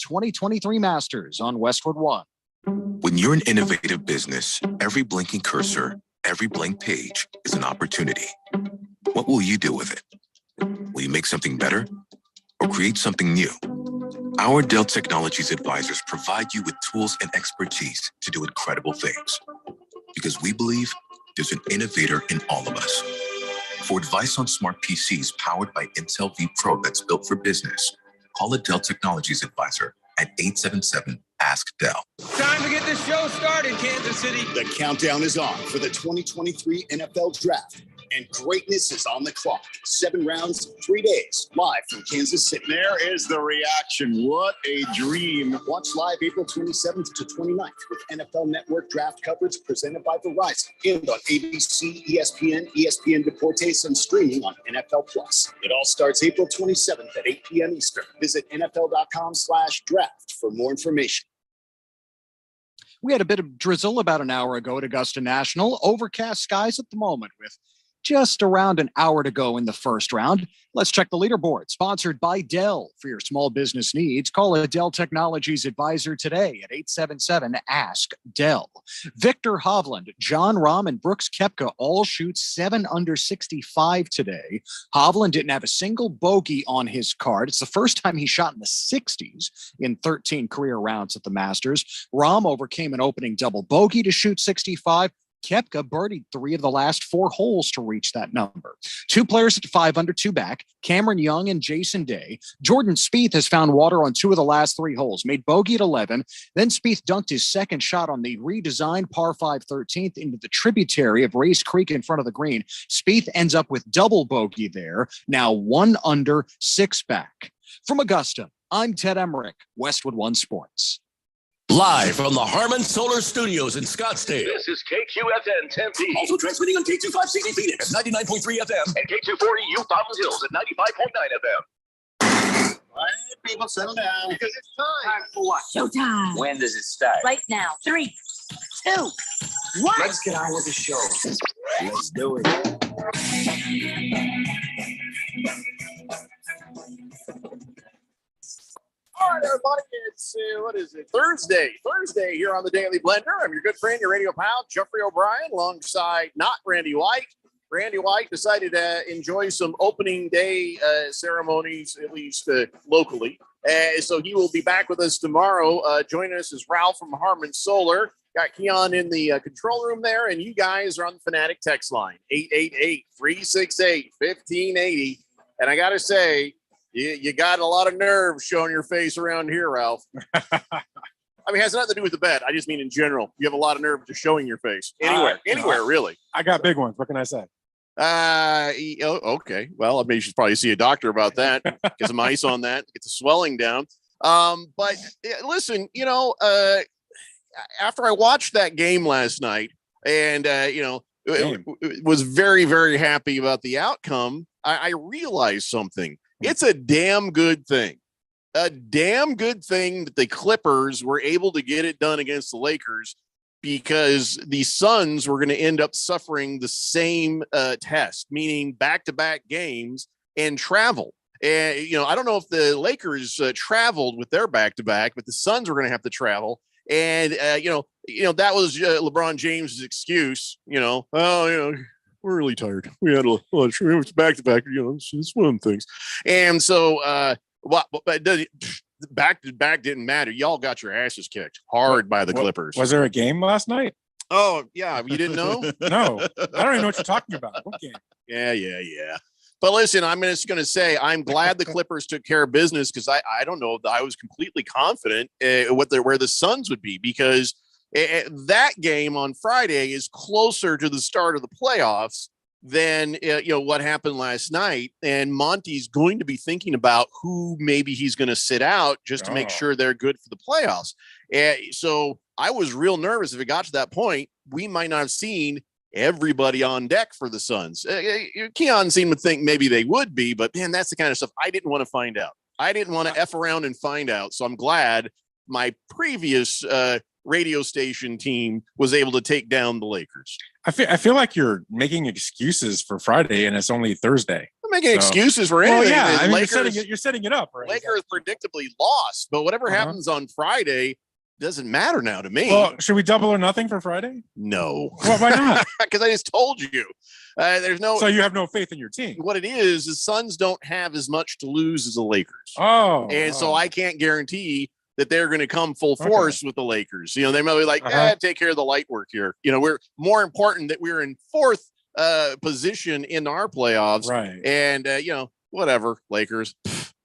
2023 Masters on Westwood One. When you're an innovative business, every blinking cursor, every blank page is an opportunity. What will you do with it? Will you make something better or create something new? Our Dell Technologies advisors provide you with tools and expertise to do incredible things. Because we believe there's an innovator in all of us. For advice on smart PCs powered by Intel V Pro that's built for business, call a Dell Technologies advisor at 877-ASK-DELL. Time to get this show started, Kansas City. The countdown is on for the 2023 NFL Draft, and greatness is on the clock. 7 rounds, 3 days, live from Kansas City. There is the reaction. What a dream. Watch live April 27th to 29th with NFL Network draft coverage presented by Verizon and on ABC, ESPN, ESPN Deportes, and streaming on NFL Plus. It all starts April 27th at 8 p.m. Eastern. Visit NFL.com/draft for more information. We had a bit of drizzle about an hour ago at Augusta National. Overcast skies at the moment with just around an hour to go in the first round. Let's check the leaderboard. Sponsored by Dell. For your small business needs, call a Dell Technologies advisor today at 877-ASK-DELL. Victor Hovland, John Rahm, and Brooks Koepka all shoot 7 under 65 today. Hovland didn't have a single bogey on his card. It's the first time he shot in the 60s in 13 career rounds at the Masters. Rahm overcame an opening double bogey to shoot 65. Koepka birdied 3 of the last 4 holes to reach that number. 2 players at 5 under 2 back, Cameron Young and Jason Day. Jordan Spieth has found water on 2 of the last 3 holes, made bogey at 11. Then Spieth dunked his second shot on the redesigned par 5 13th into the tributary of Race Creek in front of the green. Spieth ends up with double bogey there, now 1 under 6 back. From Augusta, I'm Ted Emmerich, Westwood One Sports. Live from the Harmon Solar Studios in Scottsdale. This is KQFN Tempe. Also transmitting on K2560 Phoenix, 99.3 FM. And K240 U Fountain Hills at 95.9 FM. All right, people, settle down. Because it's time for what? Showtime. When does it start? Right now. 3, 2, 1. Let's get on with the show. Let's do it. All right, everybody, it's, Thursday here on the Daily Blender. I'm your good friend, your radio pal, Jeffrey O'Brien, alongside not Randy White. Randy White decided to enjoy some opening day ceremonies, at least locally. So he will be back with us tomorrow. Joining us is Ralph from Harmon Solar. Got Keon in the control room there, and you guys are on the Fanatic text line, 888-368-1580. And I got to say, you got a lot of nerve showing your face around here, Ralph. I mean, it has nothing to do with the bet. I just mean in general. You have a lot of nerve just showing your face. Anywhere, really. I got big ones. What can I say? Okay. Well, I mean, you should probably see a doctor about that. Get some ice on that. Get the swelling down. But listen, after I watched that game last night and, was very, very happy about the outcome, I realized something. It's a damn good thing. A damn good thing that the Clippers were able to get it done against the Lakers, because the Suns were going to end up suffering the same test, meaning back-to-back games and travel. And, I don't know if the Lakers traveled with their back-to-back, but the Suns were going to have to travel. And, that was LeBron James's excuse, we're really tired. We had a lunch. It was back-to-back, it's one of them things. And so, back-to-back didn't matter. Y'all got your asses kicked hard by the Clippers. Was there a game last night? Oh, yeah. You didn't know? No. I don't even know what you're talking about. What game? Yeah. But listen, I'm just going to say I'm glad the Clippers took care of business, because I don't know if I was completely confident where the Suns would be, because that game on Friday is closer to the start of the playoffs than what happened last night. And Monty's going to be thinking about who maybe he's going to sit out just to make sure they're good for the playoffs. So I was real nervous. If it got to that point, we might not have seen everybody on deck for the Suns. Keon seemed to think maybe they would be, but man, that's the kind of stuff I didn't want to find out. I didn't want to F around and find out. So I'm glad my previous radio station team was able to take down the Lakers. I feel like you're making excuses for Friday and it's only Thursday. I'm making So- excuses for Well, anything. yeah, The I mean, Lakers, you're setting it up, right? Lakers predictably lost, but whatever Uh-huh. happens on Friday doesn't matter now to me. Well, should we double or nothing for Friday? No, Well, why not? because I just told you. There's no. So you have no faith in your team. What it is Suns don't have as much to lose as the Lakers, Oh, and so I can't guarantee that they're going to come full Okay. force with the Lakers. You know, they might be like, Uh-huh. take care of the light work here. You know, we're more important that we're in fourth position in our playoffs, right. and you know, whatever, Lakers.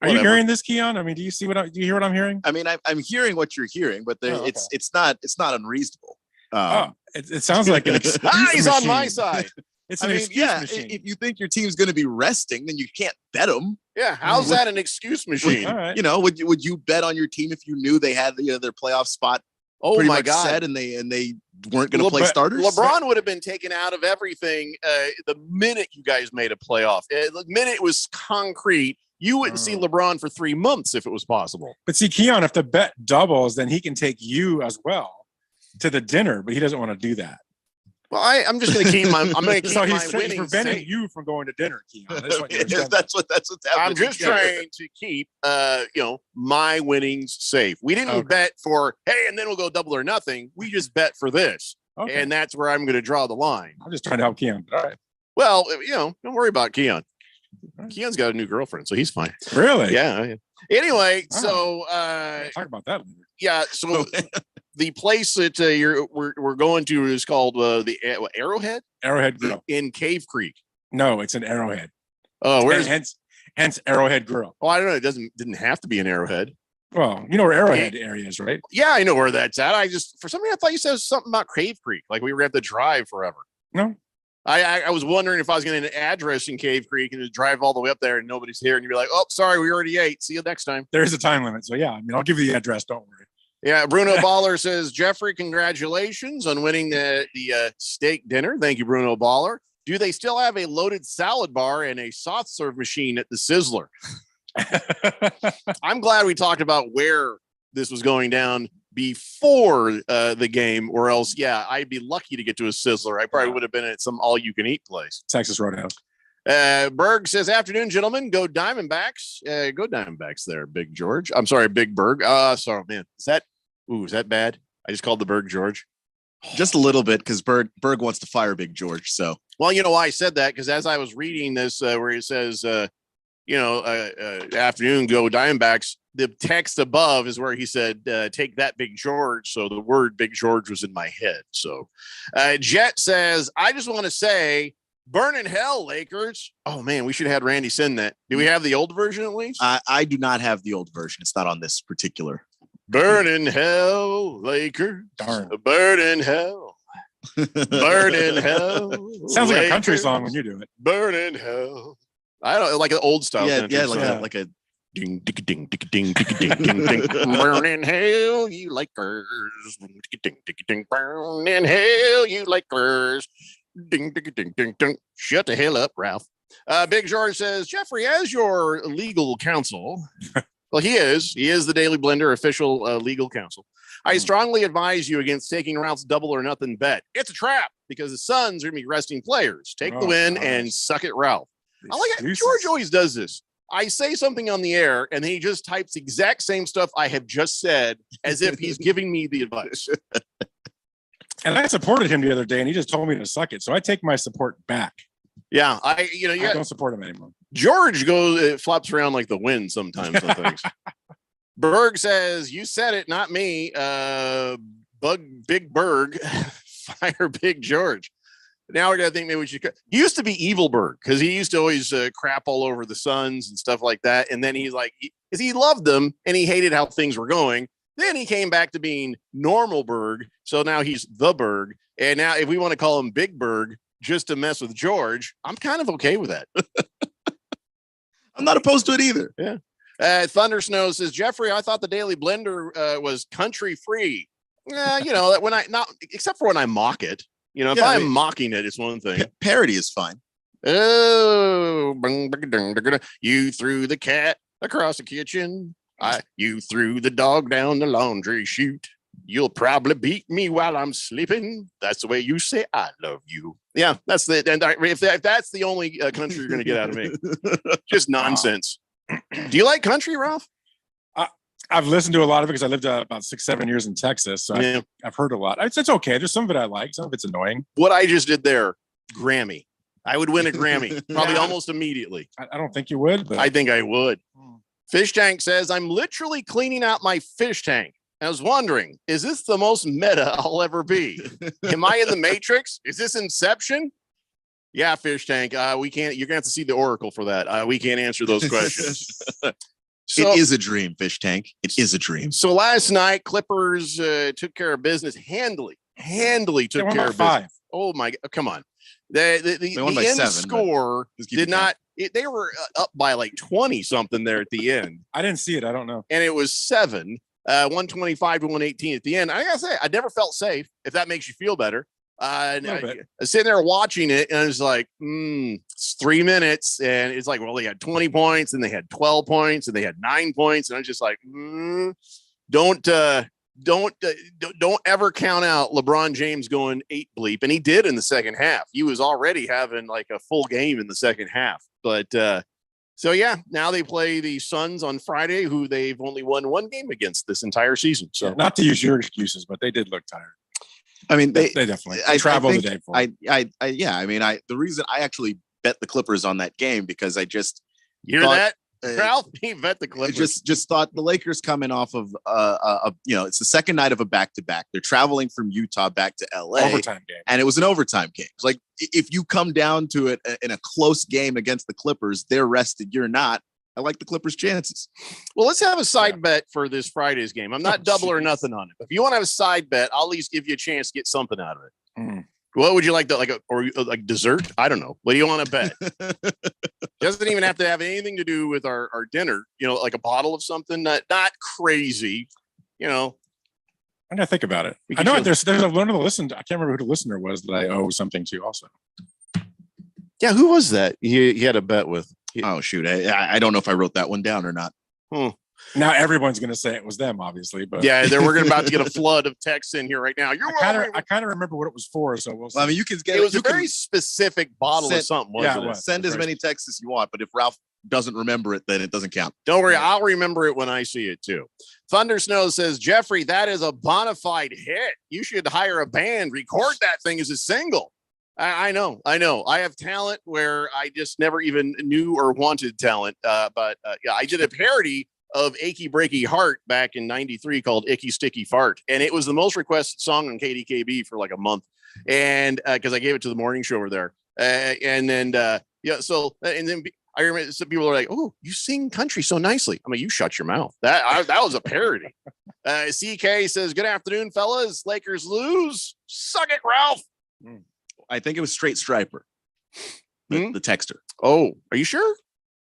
Are you whatever. hearing this, Keon? I mean, do you see do you hear what I'm hearing? I mean, I'm hearing what you're hearing, but there, Oh, okay. it's not unreasonable. Oh, it sounds like an excuse He's on my machine. side. It's I an mean, excuse yeah, machine. if you think your team's going to be resting, then you can't bet them. Yeah, how's that an excuse machine? All right. You know, would you bet on your team if you knew they had their playoff spot Oh pretty my much God. set and they weren't going to play starters? LeBron would have been taken out of everything the minute you guys made a playoff. The minute it was concrete, you wouldn't see LeBron for 3 months if it was possible. But see, Keon, if the bet doubles, then he can take you as well to the dinner, but he doesn't want to do that. Well, I'm just going to keep my. I'm going to keep So my he's winning preventing safe. you from going to dinner, Keon. That's what you're saying. that's what's happening. I'm just trying to keep, my winnings safe. We didn't Okay. bet for hey, and then we'll go double or nothing. We just bet for this, Okay. and that's where I'm going to draw the line. I'm just trying to help Keon. All right. Well, don't worry about Keon. Keon's got a new girlfriend, so he's fine. Really? Yeah. Anyway, Oh. so Talk about that later. yeah, so the place that we're going to is called the Arrowhead Arrowhead Grill. in Cave Creek. No, it's an Arrowhead. Oh, where's? Hence Arrowhead Grill. Oh, I don't know. It didn't have to be an Arrowhead. Well, you know where Arrowhead area is, right? Yeah, I know where that's at. I just for some reason I thought you said something about Cave Creek, like we were going to have to drive forever. No. I was wondering if I was going to get an address in Cave Creek and just drive all the way up there and nobody's here, and you'd be like, "Oh, sorry, we already ate. See you next time." There is a time limit. So yeah, I mean, I'll give you the address. Don't worry. Yeah, Bruno Baller says, Jeffrey, congratulations on winning the steak dinner. Thank you, Bruno Baller. Do they still have a loaded salad bar and a soft serve machine at the Sizzler? I'm glad we talked about where this was going down before the game, or else, yeah, I'd be lucky to get to a Sizzler. I probably would have been at some all-you-can-eat place. Texas Roadhouse. Berg says, afternoon, gentlemen. Go Diamondbacks. Go Diamondbacks there, Big George. I'm sorry, Big Berg. Sorry, man. Is that bad? I just called the Berg George. Just a little bit because Berg wants to fire Big George. So Well, you know why I said that? Because as I was reading this, where it says, afternoon, go Diamondbacks, the text above is where he said, take that, Big George. So the word Big George was in my head. So Jet says, I just want to say, burn in hell, Lakers. Oh, man, we should have had Randy send that. Do we have the old version at least? I do not have the old version. It's not on this particular. Burn in hell, Lakers. Darn. Burn in hell. Burn in hell. Sounds like a country Lakers. song when you do it. Burn in hell. I don't like an old style. Yeah, country yeah, song. like a Ding, ding, ding, ding, ding, ding, ding, ding. Burn in hell, you Lakers. Ding, ding, ding, ding. Burn in hell, you Lakers. Ding, ding, ding, ding, ding. Shut the hell up, Ralph. Big George says, Jeffrey, as your legal counsel, well, he is the Daily Blender official legal counsel. I strongly advise you against taking Ralph's double or nothing bet. It's a trap because the Suns are going to be resting players. Take the Oh, win gosh. and suck it, Ralph. I like it. Excuses. George always does this. I say something on the air and then he just types the exact same stuff I have just said as if he's giving me the advice. And I supported him the other day, and he just told me to suck it. So I take my support back. Yeah, I yeah. don't support him anymore. George flops around like the wind sometimes on things. Berg says, you said it, not me. Big Berg, fire Big George. Now we're gonna think maybe we should. He used to be Evil Berg because he used to always crap all over the Suns and stuff like that. And then he's like, because he loved them and he hated how things were going. Then he came back to being normal Berg. So now he's the Berg. And now if we want to call him Big Berg just to mess with George, I'm kind of okay with that. I'm not opposed to it either. Yeah. Thunder Snow says, Jeffrey, I thought the Daily Blender was country free. When I not except for when I mock it. If Yeah, I I'm mean- mocking it, it's one thing. Parody is fine. Oh, you threw the cat across the kitchen. You threw the dog down the laundry chute. You'll probably beat me while I'm sleeping. That's the way you say I love you. Yeah, that's the. And if that's the only country you're going to get out of me, just nonsense. Do you like country, Ralph? I've listened to a lot of it because I lived about 6-7 years in Texas, so Yeah. I've heard a lot. It's okay. There's some of it I like. Some of it's annoying. What I just did there, Grammy. I would win a Grammy probably Yeah. almost immediately. I don't think you would, but I think I would. Fish Tank says, I'm literally cleaning out my fish tank. I was wondering, is this the most meta I'll ever be? Am I in the Matrix? Is this Inception? Yeah, Fish Tank. We can't. You're gonna have to see the Oracle for that. We can't answer those questions. So, it is a dream, Fish Tank. It is a dream. so last night, Clippers took care of business handily. Handily they took won care by of business. 5. Oh my! Come on. The They won by end 7, but score just keep did it going. not. They were up by like 20 something there at the end, I didn't see it. I don't know. and it was 7. 125 to 118 at the end. I gotta say, I never felt safe. If that makes you feel better, little bit. I was sitting there watching it, and I was like, it's 3 minutes, and it's like, well, they had 20 points, and they had 12 points, and they had 9 points, and I was just like, don't ever count out LeBron James going 8 bleep, and he did in the second half. He was already having like a full game in the second half, but. So yeah, now they play the Suns on Friday, who they've only won 1 game against this entire season. So Not to use your excuses, but they did look tired. I mean, They definitely traveled the day for it. The reason I actually bet the Clippers on that game because I just you hear thought, that, Ralph? He bet the I Clippers. just thought the Lakers coming off of it's the second night of a back-to-back. They're traveling from Utah back to LA. Overtime game. And it was an overtime game. It's like if you come down to it in a close game against the Clippers, they're rested, you're not. I like the Clippers' chances. Well, let's have a side bet for this Friday's game. I'm not double or nothing on it. If you want to have a side bet, I'll at least give you a chance to get something out of it. Mm. What would you like to like dessert? I don't know. What do you want to bet? Doesn't even have to have anything to do with our dinner. Like a bottle of something, not crazy. I'm gonna think about it. We I could know chill. there's a one of the listeners. I can't remember who the listener was that I owe something to. Also, Yeah, who was that? He had a bet with. Oh shoot, I don't know if I wrote that one down or not. now everyone's gonna say it was them, obviously. But Yeah, we're about to get a flood of texts in here right now. I kind of remember what it was for. So we'll see. Well, I mean, you can get It was you a can very specific bottle of something, wasn't it it? was. send as many texts as you want, but if Ralph doesn't remember it, then it doesn't count. Don't worry, I'll remember it when I see it too. Thunder Snow says, Jeffrey, that is a bona fide hit. You should hire a band, record that thing as a single. I know. I have talent where I just never even knew or wanted talent. But I did a parody of Achy Breaky Heart back in '93 called Icky Sticky Fart. And it was the most requested song on KDKB for like a month. And because I gave it to the morning show over there. And then I remember some people are like, "Oh, you sing country so nicely." I'm like, "You shut your mouth." That was a parody. CK says, "Good afternoon, fellas. Lakers lose. Suck it, Ralph." I think it was Straight Striper, the texter. Oh, are you sure?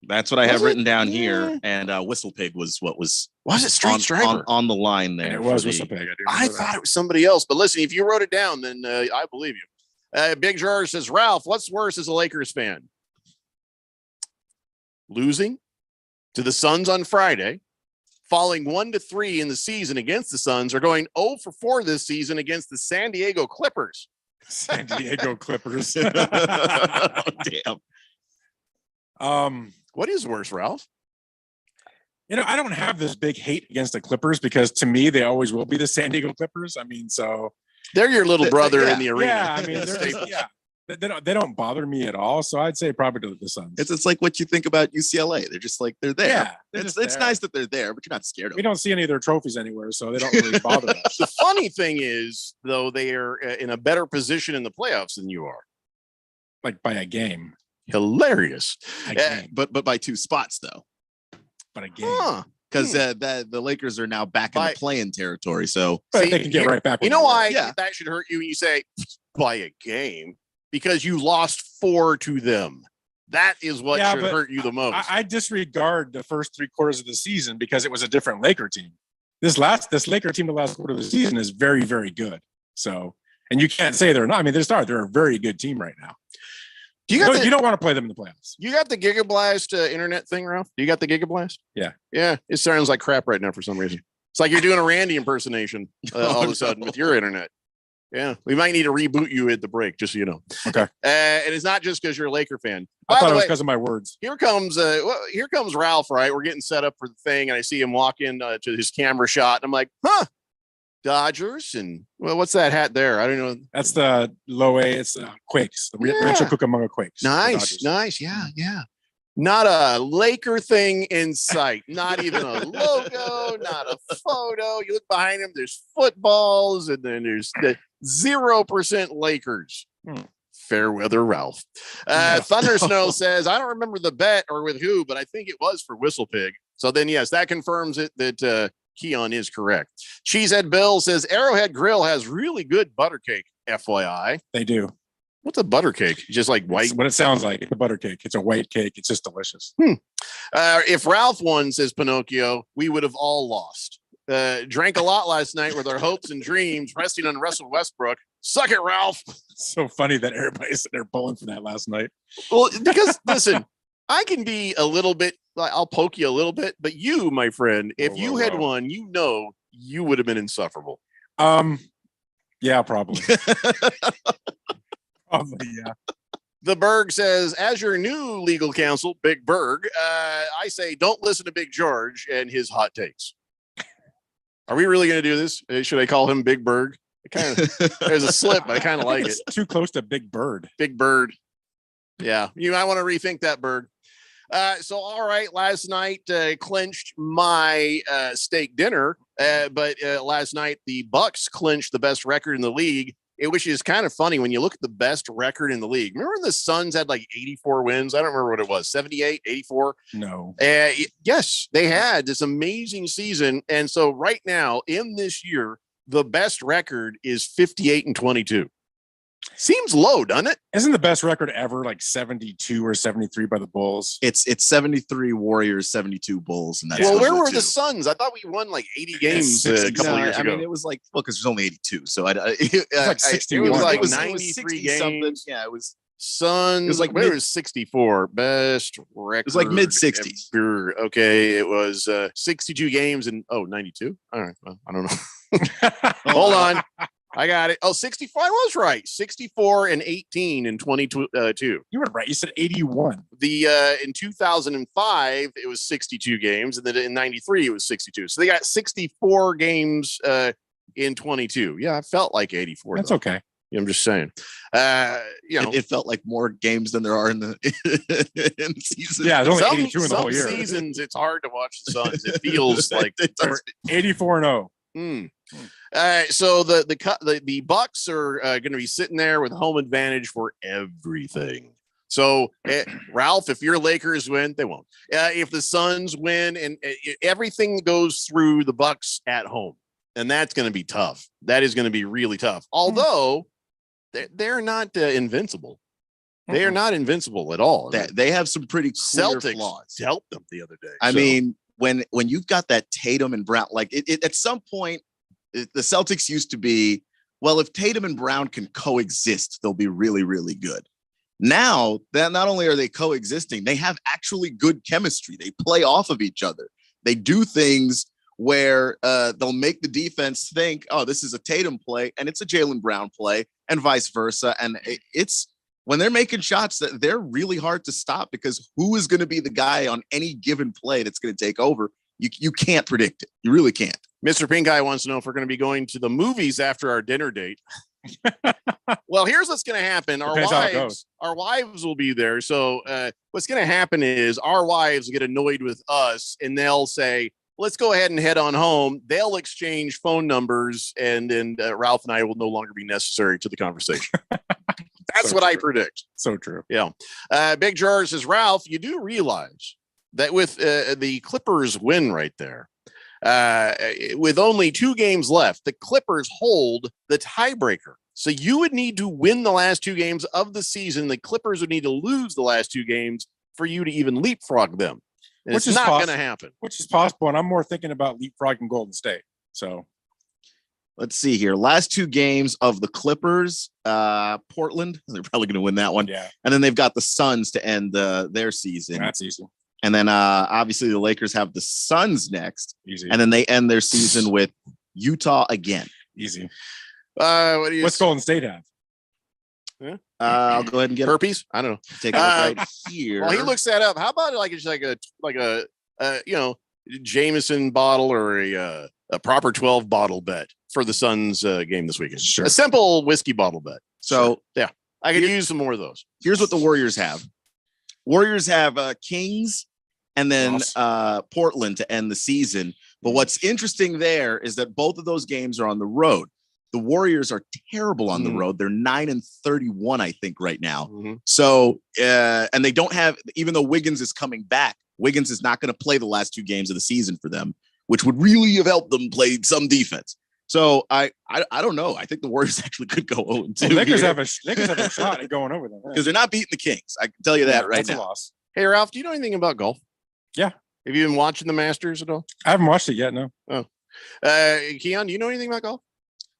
That's what I have Was it? written down Yeah. here. And Whistle Pig was what was Was it Straight Striper? on the line there. And it was for Whistle the- Pig. I thought it was somebody else. But listen, if you wrote it down, then I believe you. Big George says, Ralph, what's worse as a Lakers fan? Losing to the Suns on Friday, falling 1-3 in the season against the Suns, or going 0-4 this season against the San Diego Clippers. San Diego Clippers. Damn. What is worse, Ralph? I don't have this big hate against the Clippers because to me they always will be the San Diego Clippers. I mean, so They're your little brother in the arena. yeah, I mean, they don't bother me at all. So I'd say probably the Suns. It's like what you think about UCLA. They're just like they're there. Yeah, they're it's just there. nice that they're there, but you're not scared of We them. don't see any of their trophies anywhere, so they don't really bother us. The funny thing is, though, they are in a better position in the playoffs than you are. Like by a game, Hilarious. a game, But by 2 spots though, but a game. Huh. because the Lakers are now back in By- the play-in territory. So But See, they can get right back. You when know they why were. Yeah. that should hurt you when you say by a game? Because you lost 4 to them. That is what Yeah, should but hurt you the most. I disregard the first 3 quarters of the season because it was a different Laker team. This Laker team, the last quarter of the season is very, very good. So, and you can't say they're not. I mean, they're a very good team right now. Do you You got don't, the, you don't want to play them in the playoffs. you got the Gigablast internet thing, Ralph? Do you got the Gigablast? Yeah. Yeah. It sounds like crap right now for some reason. It's like you're doing a Randy impersonation all of a sudden with your internet. Yeah, we might need to reboot you at the break, just so you know. Okay. And it's not just because you're a Laker fan. I By thought the it was way, because of my words. here comes Ralph. Right, we're getting set up for the thing, and I see him walk in to his camera shot, and I'm like, huh, Dodgers, and well, what's that hat there? I don't know. That's the low A. It's Quakes. The Rancho Cucamonga Quakes. Nice. Yeah. Not a Laker thing in sight. Not even a logo. Not a photo. You look behind him. There's footballs, and then there's the 0% Lakers. Fair weather, Ralph. Thunder Snow says, I don't remember the bet or with who, but I think it was for Whistle Pig. So then, yes, that confirms it that Keon is correct. Cheesehead Bill says Arrowhead Grill has really good butter cake. FYI, They do. what's a butter cake? Just like white. It's what it sounds like. It's a butter cake. It's a white cake. It's just delicious. If Ralph won, says Pinocchio, we would have all lost. Drank a lot last night with our hopes and dreams resting on Russell Westbrook. Suck it, Ralph. It's so funny that everybody's sitting there pulling for that last night. Well, because listen, I can be a little bit, I'll poke you a little bit, but you, my friend, if you had won, you know, you would have been insufferable. Yeah, probably. Probably, yeah. The Berg says, as your new legal counsel, Big Berg, I say don't listen to Big George and his hot takes. Are we really going to do this? Should I call him Big Berg? There's a slip. I kind of like it. Too close to Big Bird. Big Bird. Yeah, you might want to rethink that, Berg. So, all right, last night clinched my steak dinner, but last night the Bucks clinched the best record in the league. Which is kind of funny when you look at the best record in the league. Remember when the Suns had like 84 wins? I don't remember what it was, 78, 84? No. Yes, they had this amazing season. And so right now in this year, the best record is 58-22. Seems low, doesn't it? Isn't the best record ever like 72 or 73 by the Bulls? It's 73 Warriors, 72 Bulls. And that's well, where were the Suns? I thought we won like 80 games a couple years ago. I mean, it was like, well, because there's only 82. So It's like 61. It was like it was 93 something. games. Yeah, it was. Suns. It was like where was 64 best record? It was like mid 60s. Okay, it was 62 games and 92. All right, well, I don't know. Hold on. I got it. Oh, 64. I was right. 64-18 in 22. You were right. You said 81. In 2005, it was 62 games, and then in 93, it was 62. So they got 64 games in 22. Yeah, I felt like 84. That's though. okay. I'm just saying. It felt like more games than there are in the in the season. Yeah, there's only 82 in the whole year. Some seasons, it's hard to watch the Suns. It feels like 84-0. So the Bucks are going to be sitting there with home advantage for everything. So Ralph, if your Lakers win, they won't. If the Suns win, and everything goes through the Bucks at home, and that's going to be tough. That is going to be really tough. Although they're not invincible. They are not invincible at all. They have some pretty clear Celtics flaws. dealt them the other day. I mean, when you've got that Tatum and Brown, like it at some point, the Celtics used to be, well, if Tatum and Brown can coexist, they'll be really, really good. Now that not only are they coexisting, they have actually good chemistry. They play off of each other. They do things where they'll make the defense think, oh, this is a Tatum play and it's a Jaylen Brown play, and vice versa. And it's when they're making shots that they're really hard to stop, because who is going to be the guy on any given play that's going to take over? You can't predict it. You really can't. Mr. Pink Eye wants to know if we're going to be going to the movies after our dinner date. Well, here's what's going to happen. Our wives will be there. So what's going to happen is our wives get annoyed with us, and they'll say, let's go ahead and head on home. They'll exchange phone numbers, and then Ralph and I will no longer be necessary to the conversation. That's so what true. I predict. So true. Yeah. Big George says, Ralph, you do realize that with the Clippers win right there, with only 2 games left, the Clippers hold the tiebreaker. So you would need to win the last 2 games of the season. The Clippers would need to lose the last 2 games for you to even leapfrog them. And it's not going to happen. Which is possible. And I'm more thinking about leapfrogging Golden State. So let's see here. Last 2 games of the Clippers, Portland, they're probably going to win that one. Yeah. And then they've got the Suns to end their season. That's easy. And then obviously the Lakers have the Suns next. Easy. And then they end their season with Utah again. Easy. What's Golden State have? I'll go ahead and get herpes. I don't know. Take a look right here. Well, he looks that up. How about it's like a Jameson bottle or a proper 12 bottle bet for the Suns game this weekend? Sure. A simple whiskey bottle bet. So yeah, I could use some more of those. Here's what the Warriors have. Warriors have Kings and then Portland to end the season. But what's interesting there is that both of those games are on the road. The Warriors are terrible on the road. They're 9-31, I think, right now. So, and they don't have, even though Wiggins is coming back, Wiggins is not going to play the last 2 games of the season for them, which would really have helped them play some defense. So I don't know. I think the Warriors actually could go 0-2. Well, Lakers have a shot at going over them because they're not beating the Kings. I can tell you that right now. A loss. Hey, Ralph, do you know anything about golf? Yeah. Have you been watching the Masters at all? I haven't watched it yet. No. Oh, Keon, do you know anything about golf?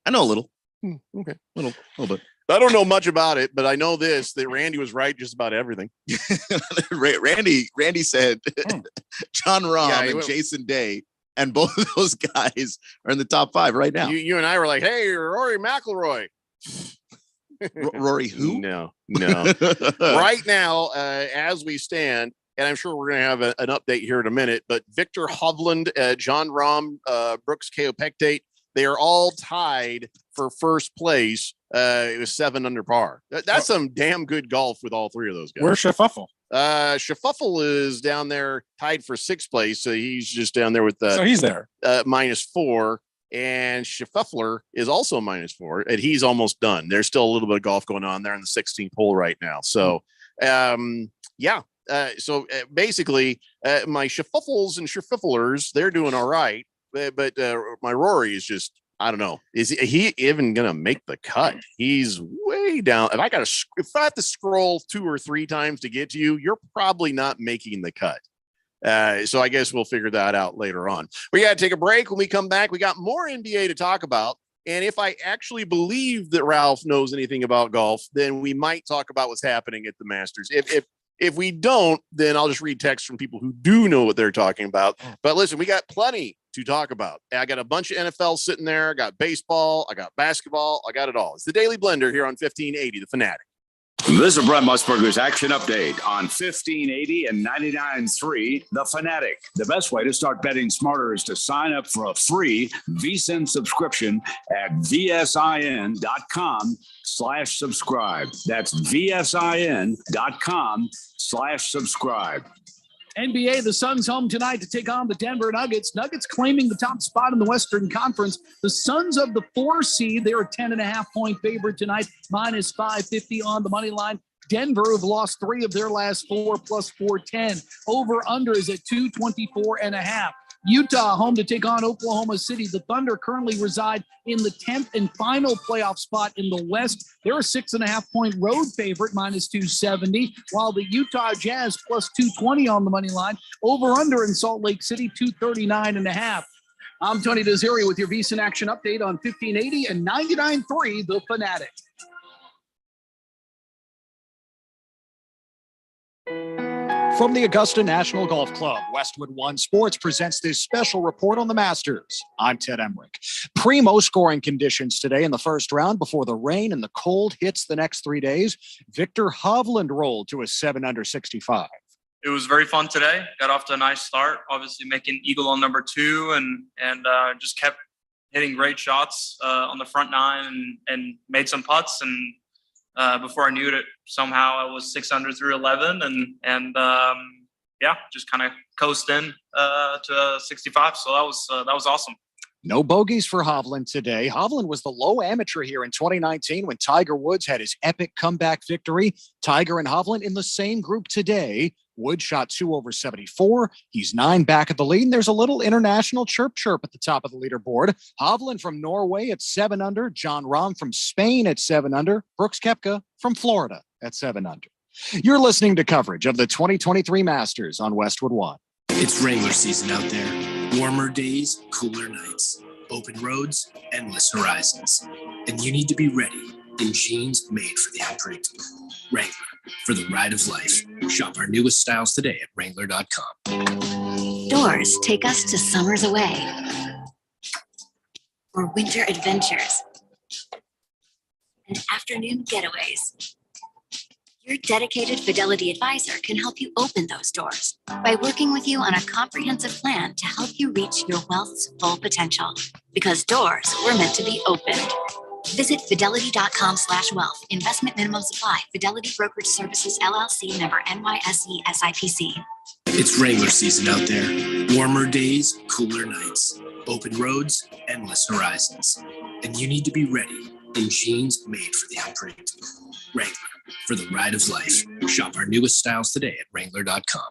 I know a little. Okay, a little bit. I don't know much about it, but I know that Randy was right just about everything. Randy said John Rahm and Jason Day, and both of those guys are in the top 5 right now. You and I were like, hey, Rory McIlroy. Rory who? No. Right now, as we stand, and I'm sure we're going to have an update here in a minute, but Victor Hovland, John Rahm, Brooks Koepka, they are all tied for first place. It was 7 under par. That's some damn good golf with all 3 of those guys. Where's Shafuffle? Shafuffle is down there tied for 6th place. So he's just down there with so he's there -4. And Shafuffler is also -4, and he's almost done. There's still a little bit of golf going on there in the 16th hole right now. So, yeah. So basically, my Shafuffles and Shafufflers, they're doing all right. But my Rory is just, I don't know. Is he even going to make the cut? He's way down. If I have to scroll 2 or 3 times to get to you, you're probably not making the cut. So I guess we'll figure that out later on. We got to take a break. When we come back, we got more NBA to talk about. And if I actually believe that Ralph knows anything about golf, then we might talk about what's happening at the Masters. If we don't, then I'll just read texts from people who do know what they're talking about. But listen, we got plenty to talk about. I got a bunch of NFL sitting there. I got baseball. I got basketball. I got it all. It's the Daily Blender here on 1580, The Fanatic. This is Brent Musburger's action update on 1580 and 99.3 The Fanatic. The best way to start betting smarter is to sign up for a free VSiN subscription at vsin.com/subscribe. That's vsin.com/subscribe. NBA, the Suns home tonight to take on the Denver Nuggets. Nuggets claiming the top spot in the Western Conference. The Suns of the 4 seed, they're a 10.5-point favorite tonight, -550 on the money line. Denver have lost 3 of their last 4, plus 410. Over under is at 224.5. Utah home to take on Oklahoma City. The Thunder currently reside in the 10th and final playoff spot in the West. They're a 6.5-point road favorite, -270, while the Utah Jazz plus 220 on the money line. Over under in Salt Lake City, 239.5. I'm Tony Desiri with your VSiN action update on 1580 and 99.3 The Fanatic. From the Augusta National Golf Club, Westwood One Sports presents this special report on the Masters. I'm Ted Emmerich. Primo scoring conditions today in the first round before the rain and the cold hits the next 3 days. Victor Hovland rolled to a 7 under 65. It was very fun today. Got off to a nice start, obviously making eagle on number 2 and just kept hitting great shots on the front 9 and made some putts. And before I knew it, somehow I was 6 under through 11 and just kind of coast in to 65. So that was awesome. No bogeys for Hovland today. Hovland was the low amateur here in 2019 when Tiger Woods had his epic comeback victory. Tiger and Hovland in the same group today. Woods shot 2 over 74. He's 9 back at the lead. And there's a little international chirp at the top of the leaderboard. Hovland from Norway at 7 under. John Rahm from Spain at 7 under. Brooks Koepka from Florida at 7 under. You're listening to coverage of the 2023 Masters on Westwood One. It's Wrangler season out there. Warmer days, cooler nights, open roads, endless horizons. And you need to be ready in jeans made for the unpredictable. Wrangler, for the ride of life. Shop our newest styles today at Wrangler.com. Doors take us to summers away or winter adventures and afternoon getaways. Your dedicated Fidelity advisor can help you open those doors by working with you on a comprehensive plan to help you reach your wealth's full potential. Because doors were meant to be opened. Visit fidelity.com/wealth. Investment minimum supply. Fidelity Brokerage Services, LLC, member NYSE SIPC. It's Wrangler season out there. Warmer days, cooler nights, open roads, endless horizons. And you need to be ready in jeans made for the unpredictable. Wrangler, for the ride of life. Shop our newest styles today at Wrangler.com.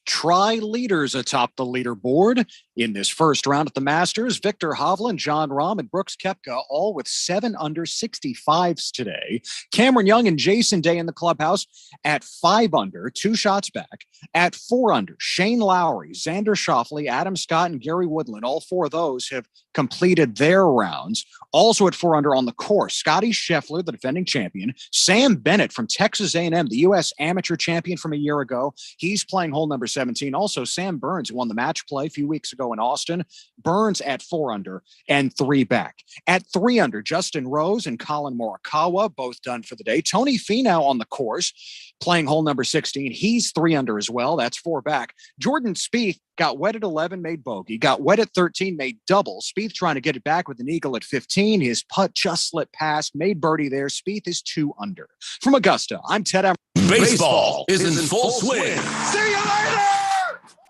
Try leaders atop the leaderboard in this first round at the Masters. Victor Hovland, John Rahm, and Brooks Koepka, all with 7 under 65s today. Cameron Young and Jason Day in the clubhouse at 5 under, 2 shots back. At 4 under, Shane Lowry, Xander Schauffele, Adam Scott, and Gary Woodland. All 4 of those have completed their rounds. Also at 4 under on the course, Scotty Scheffler, the defending champion. Sam Bennett from Texas A&M, the U.S. amateur champion from a year ago. He's playing hole number 17. Also, Sam Burns, who won the match play a few weeks ago in Austin. Burns at 4 under and 3 back. At 3 under, Justin Rose and Colin Morikawa, both done for the day. Tony Finau on the course, playing hole number 16. He's 3 under as well. That's 4 back. Jordan Spieth got wet at 11, made bogey. Got wet at 13, made double. Spieth trying to get it back with an eagle at 15. His putt just slipped past, made birdie there. Spieth is 2 under. From Augusta, I'm Ted Em. Baseball is in full swing. See you later!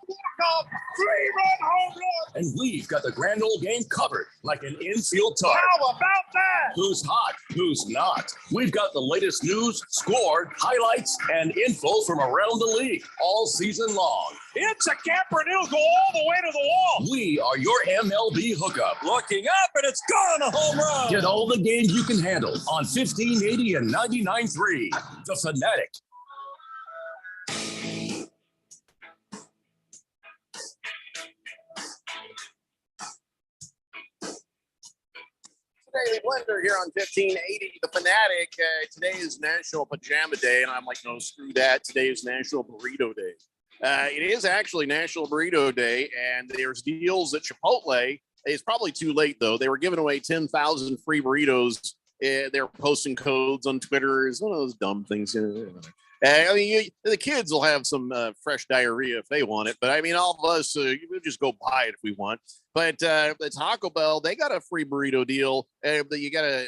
Walk-off 3-run home run! And we've got the grand old game covered like an infield tarp. How about that? Who's hot? Who's not? We've got the latest news, score, highlights, and info from around the league all season long. It's a camper and it'll go all the way to the wall. We are your MLB hookup. Looking up and it's gone, a home run. Get all the games you can handle on 1580 and 99.3. The Fanatic. Daily Blender here on 1580 The Fanatic. Today is National Pajama Day, and I'm like, no, screw that. Today is National Burrito Day. It is actually National Burrito Day, and there's deals at Chipotle. It's probably too late, though. They were giving away 10,000 free burritos. They're posting codes on Twitter. It's one of those dumb things. I mean, the kids will have some fresh diarrhea if they want it, but I mean, all of us, we'll just go buy it if we want. But the Taco Bell, they got a free burrito deal that you got to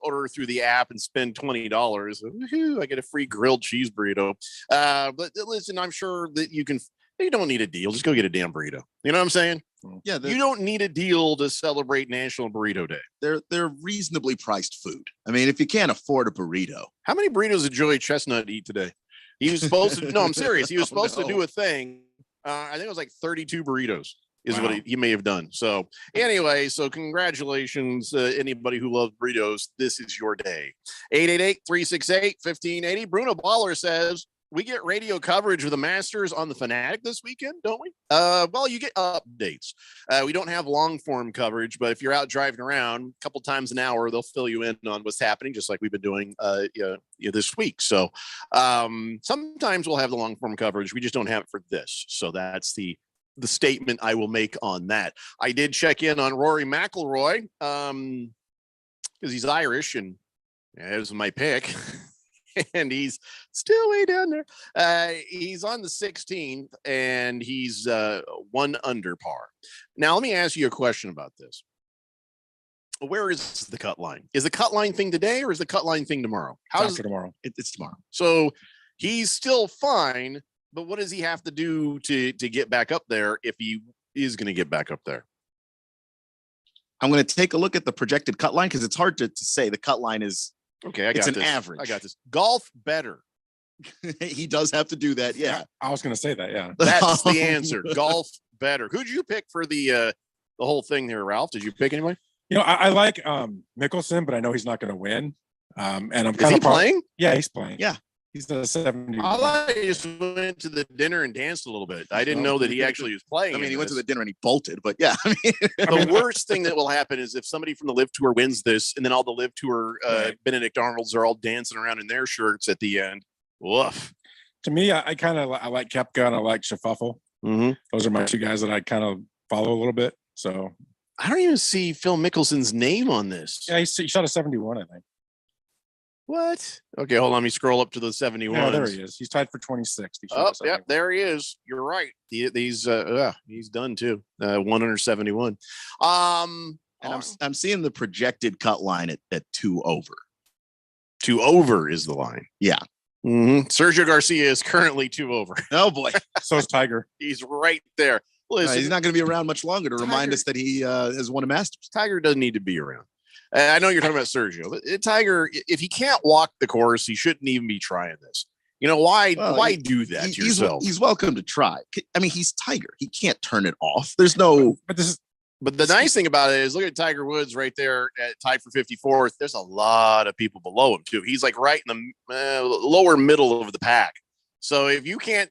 order through the app and spend $20. Woohoo, I get a free grilled cheese burrito. But listen, I'm sure that you don't need a deal. Just go get a damn burrito. You know what I'm saying? Yeah, you don't need a deal to celebrate National Burrito Day. They're reasonably priced food. I mean, if you can't afford a burrito, how many burritos did Joey Chestnut eat today? He was supposed to. No, I'm serious. He was supposed to do a thing. I think it was like 32 burritos is what he may have done. So anyway, so congratulations, anybody who loves burritos. This is your day. 888-368-1580. Bruno Baller says, we get radio coverage of the Masters on the Fanatic this weekend, don't we? Well, you get updates. We don't have long form coverage, but if you're out driving around a couple times an hour, they'll fill you in on what's happening, just like we've been doing this week. So sometimes we'll have the long form coverage. We just don't have it for this. So that's the statement I will make on that. I did check in on Rory McIlroy because he's Irish, and it was my pick. And he's still way down there. He's on the 16th, and he's 1 under par. Now, let me ask you a question about this. Where is the cut line? Is the cut line thing today, or is the cut line thing tomorrow? How's it tomorrow? It's tomorrow. So he's still fine, but what does he have to do to get back up there if he is going to get back up there? I'm going to take a look at the projected cut line because it's hard to say. The cut line is okay. It's an average. I got this. Golf better. He does have to do that. Yeah. I was going to say that. Yeah. That's the answer. Golf better. Who'd you pick for the whole thing there, Ralph? Did you pick anybody? You know, I like Mickelson, but I know he's not going to win. And I'm Is he playing? Yeah, he's playing. Yeah. He's the 70. I thought he just went to the dinner and danced a little bit. I didn't know that he actually was playing. I mean, he went to the dinner and he bolted, but yeah. The worst thing that will happen is if somebody from the Live Tour wins this, and then all the Live Tour Benedict Arnolds are all dancing around in their shirts at the end. Woof. To me, I like Koepka and I like Schaffel. Mm-hmm. Those are my two guys that I kind of follow a little bit. So I don't even see Phil Mickelson's name on this. yeah, he shot a 71, I think. What? Okay, hold on. Let me scroll up to the 71. Yeah, there he is. He's tied for 26th. Oh, yep, there he is. You're right. He's done too. 171. And I'm seeing the projected cut line at 2 over. 2 over is the line. Yeah. Mm-hmm. Sergio Garcia is currently 2 over. Oh boy. So is Tiger. He's right there. Listen, he's not going to be around much longer to remind us that he has won a Masters. Tiger doesn't need to be around. I know you're talking about Sergio, but Tiger, if he can't walk the course, he shouldn't even be trying this. You know, why do that to yourself? He's welcome to try. I mean, he's Tiger. He can't turn it off. There's no. But the nice thing about it is, look at Tiger Woods right there at tied for 54th. There's a lot of people below him too. He's like right in the lower middle of the pack. So if you can't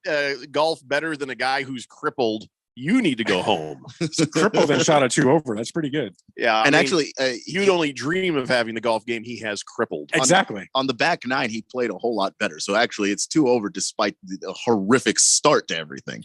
golf better than a guy who's crippled, you need to go home. Crippled and shot a 2 over. That's pretty good. Yeah. And actually, you'd only dream of having the golf game he has crippled. Exactly. On the back 9, he played a whole lot better. So actually, it's 2 over despite the horrific start to everything.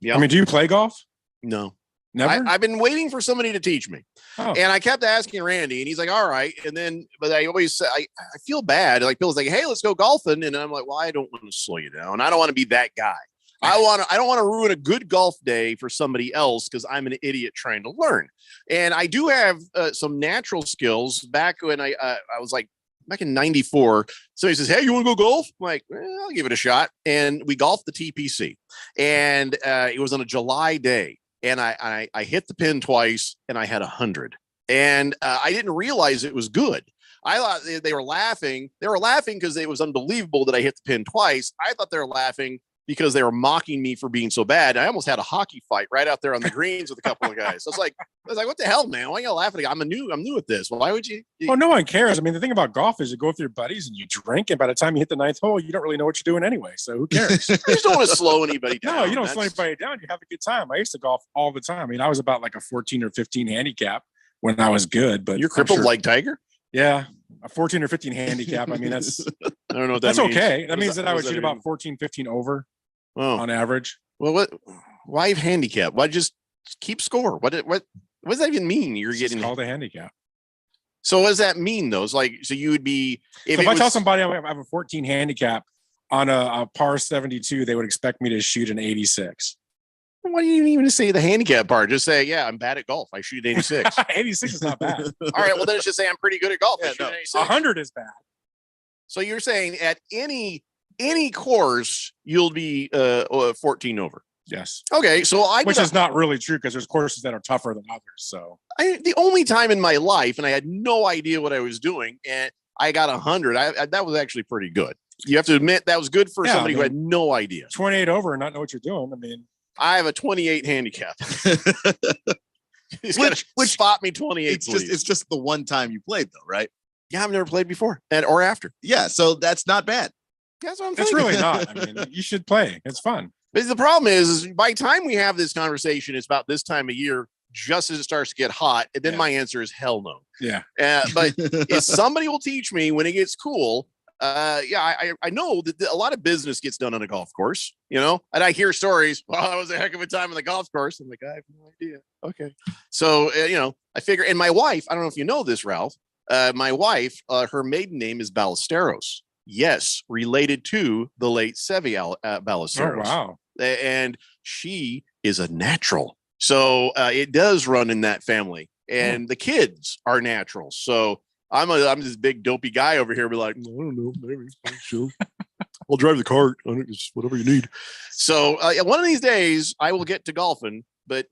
Yeah. I mean, do you play golf? No. Never? I've been waiting for somebody to teach me. Oh. And I kept asking Randy, and he's like, all right. And then, but I always say, I feel bad. Like, Bill's like, hey, let's go golfing. And I'm like, well, I don't want to slow you down. I don't want to be that guy. I don't want to ruin a good golf day for somebody else because I'm an idiot trying to learn. And I do have some natural skills. Back when I was like, back in 94, somebody says, hey, you want to go golf? I'm like, I'll give it a shot. And we golfed the TPC. And it was on a July day. And I hit the pin twice and I had 100. And I didn't realize it was good. I thought they were laughing. They were laughing because it was unbelievable that I hit the pin twice. I thought they were laughing because they were mocking me for being so bad. I almost had a hockey fight right out there on the greens with a couple of guys. I was like, what the hell, man? Why are you laughing? I'm new at this. Why would you? Well, no one cares. I mean, the thing about golf is you go with your buddies and you drink, and by the time you hit the 9th hole, you don't really know what you're doing anyway. So who cares? I just don't want to slow anybody down. No, you don't slow anybody down. You have a good time. I used to golf all the time. I mean, I was about like a 14 or 15 handicap when I was good, but you're crippled like Tiger? Yeah. A 14 or 15 handicap. I mean, that's I don't know what that that's means. okay. That means that I would shoot about 14, 15 over on average. Well, why handicap? Why just keep score? What does that even mean? You're getting called a handicap. So what does that mean though? It's like, so you would be, if I tell somebody I have a 14 handicap on a par 72, they would expect me to shoot an 86. Why do you even say the handicap part? Just say, yeah, I'm bad at golf. I shoot 86. 86 is not bad. All right. Well, then it's just say I'm pretty good at golf. Yeah, no, 100 is bad. So you're saying at any course, you'll be 14 over. Yes. Okay. So which is not really true because there's courses that are tougher than others. So the only time in my life, and I had no idea what I was doing, and I got 100. That was actually pretty good. You have to admit that was good for somebody who had no idea. 28 over and not know what you're doing. I mean, I have a 28 handicap. which spot me 28. It's just the one time you played though, right? Yeah, I've never played before or after. Yeah, so that's not bad. That's what I'm It's thinking. really not. I mean, you should play. It's fun. But the problem is by the time we have this conversation, it's about this time of year, just as it starts to get hot. And then my answer is hell no. Yeah. But if somebody will teach me when it gets cool, I know that a lot of business gets done on a golf course, and I hear stories. Well, that was a heck of a time on the golf course. I'm like, I have no idea. Okay. So, I figure, and my wife, I don't know if you know this, Ralph, my wife, her maiden name is Ballesteros. Yes. Related to the late Seve Ballesteros. Oh, wow. And she is a natural. So it does run in that family, and the kids are natural. So I'm this big dopey guy over here, be like, I don't know, maybe sure. I'll drive the cart. Just whatever you need. So one of these days I will get to golfing, but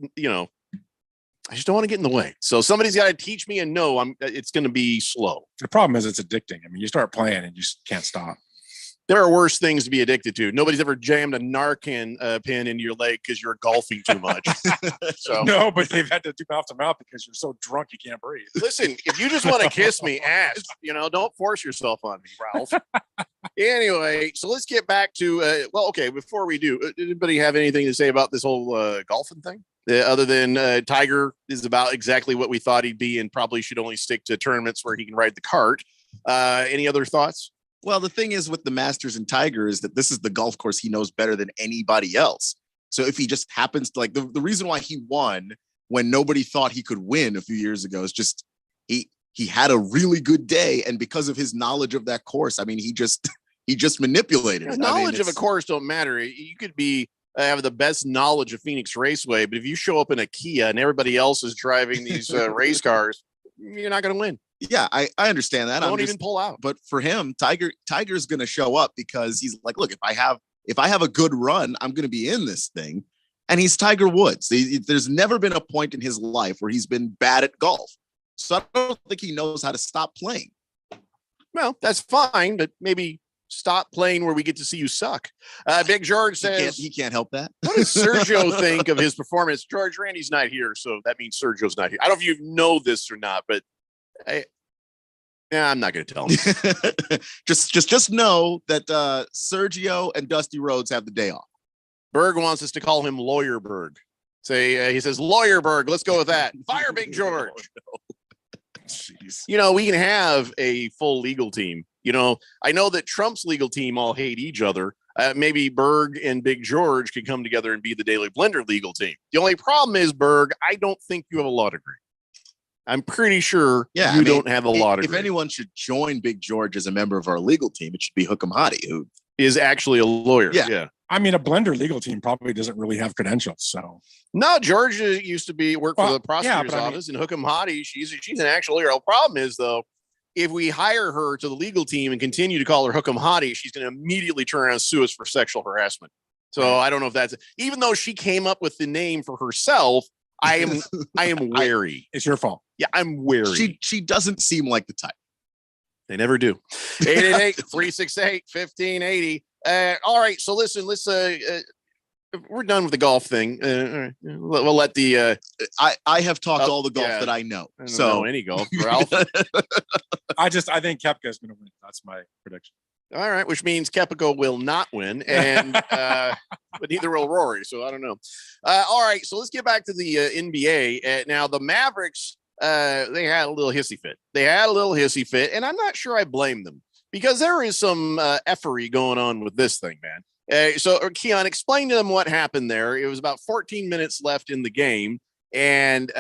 I just don't want to get in the way. So somebody's got to teach me, and it's going to be slow. The problem is it's addicting. I mean, you start playing and you just can't stop. There are worse things to be addicted to. Nobody's ever jammed a Narcan pin into your leg because you're golfing too much. So no, but they've had to do mouth to mouth because you're so drunk you can't breathe. Listen, if you just want to kiss me, ask. Don't force yourself on me, Ralph. Anyway, so let's get back to before we do, anybody have anything to say about this whole golfing thing? Other than Tiger is about exactly what we thought he'd be and probably should only stick to tournaments where he can ride the cart. Any other thoughts? Well, the thing is with the Masters and Tiger is that this is the golf course he knows better than anybody else. So if he just happens to, like, the reason why he won when nobody thought he could win a few years ago is just he had a really good day, and because of his knowledge of that course, I mean, he just manipulated it. Knowledge of a course don't matter. You could be have the best knowledge of Phoenix Raceway, but if you show up in a Kia and everybody else is driving these race cars, you're not going to win. Yeah, I understand that. Don't even pull out. But for him, Tiger's going to show up because he's like, look, if I have a good run, I'm going to be in this thing. And he's Tiger Woods. There's never been a point in his life where he's been bad at golf. So I don't think he knows how to stop playing. Well, that's fine, but maybe stop playing where we get to see you suck. Big George says he can't help that. What does Sergio think of his performance? George, Randy's not here, so that means Sergio's not here. I don't know if you know this or not, but I'm not going to tell him. just know that Sergio and Dusty Rhodes have the day off. Berg wants us to call him Lawyer Berg. He says Lawyer Berg. Let's go with that. Fire Big George. Jeez. We can have a full legal team. I know that Trump's legal team all hate each other. Maybe Berg and Big George could come together and be the Daily Blender legal team. The only problem is, Berg, I don't think you have a law degree. I'm pretty sure you don't have a law degree. If anyone should join Big George as a member of our legal team, it should be Hookem Hadi, who is actually a lawyer. Yeah. I mean, a Blender legal team probably doesn't really have credentials. So no, George used to work for the prosecutor's office, and Hookem Hadi, she's an actual lawyer. The problem is, though, if we hire her to the legal team and continue to call her Hookem Hadi, she's going to immediately turn around and sue us for sexual harassment. So I don't know if that's, even though she came up with the name for herself, I am wary. It's your fault. Yeah, I'm wary. She doesn't seem like the type. They never do. 888-368-1580. All right, so listen, let's we're done with the golf thing. We'll let the I have talked all the golf that I know. I don't know any golf, Ralph. I think Koepka is going to win. That's my prediction. All right, which means Koepka will not win, and but neither will Rory. So I don't know. All right, so let's get back to the NBA. Now the Mavericks, they had a little hissy fit. And I'm not sure I blame them because there is some effery going on with this thing, man. So Keon, explain to them what happened there. It was about 14 minutes left in the game, and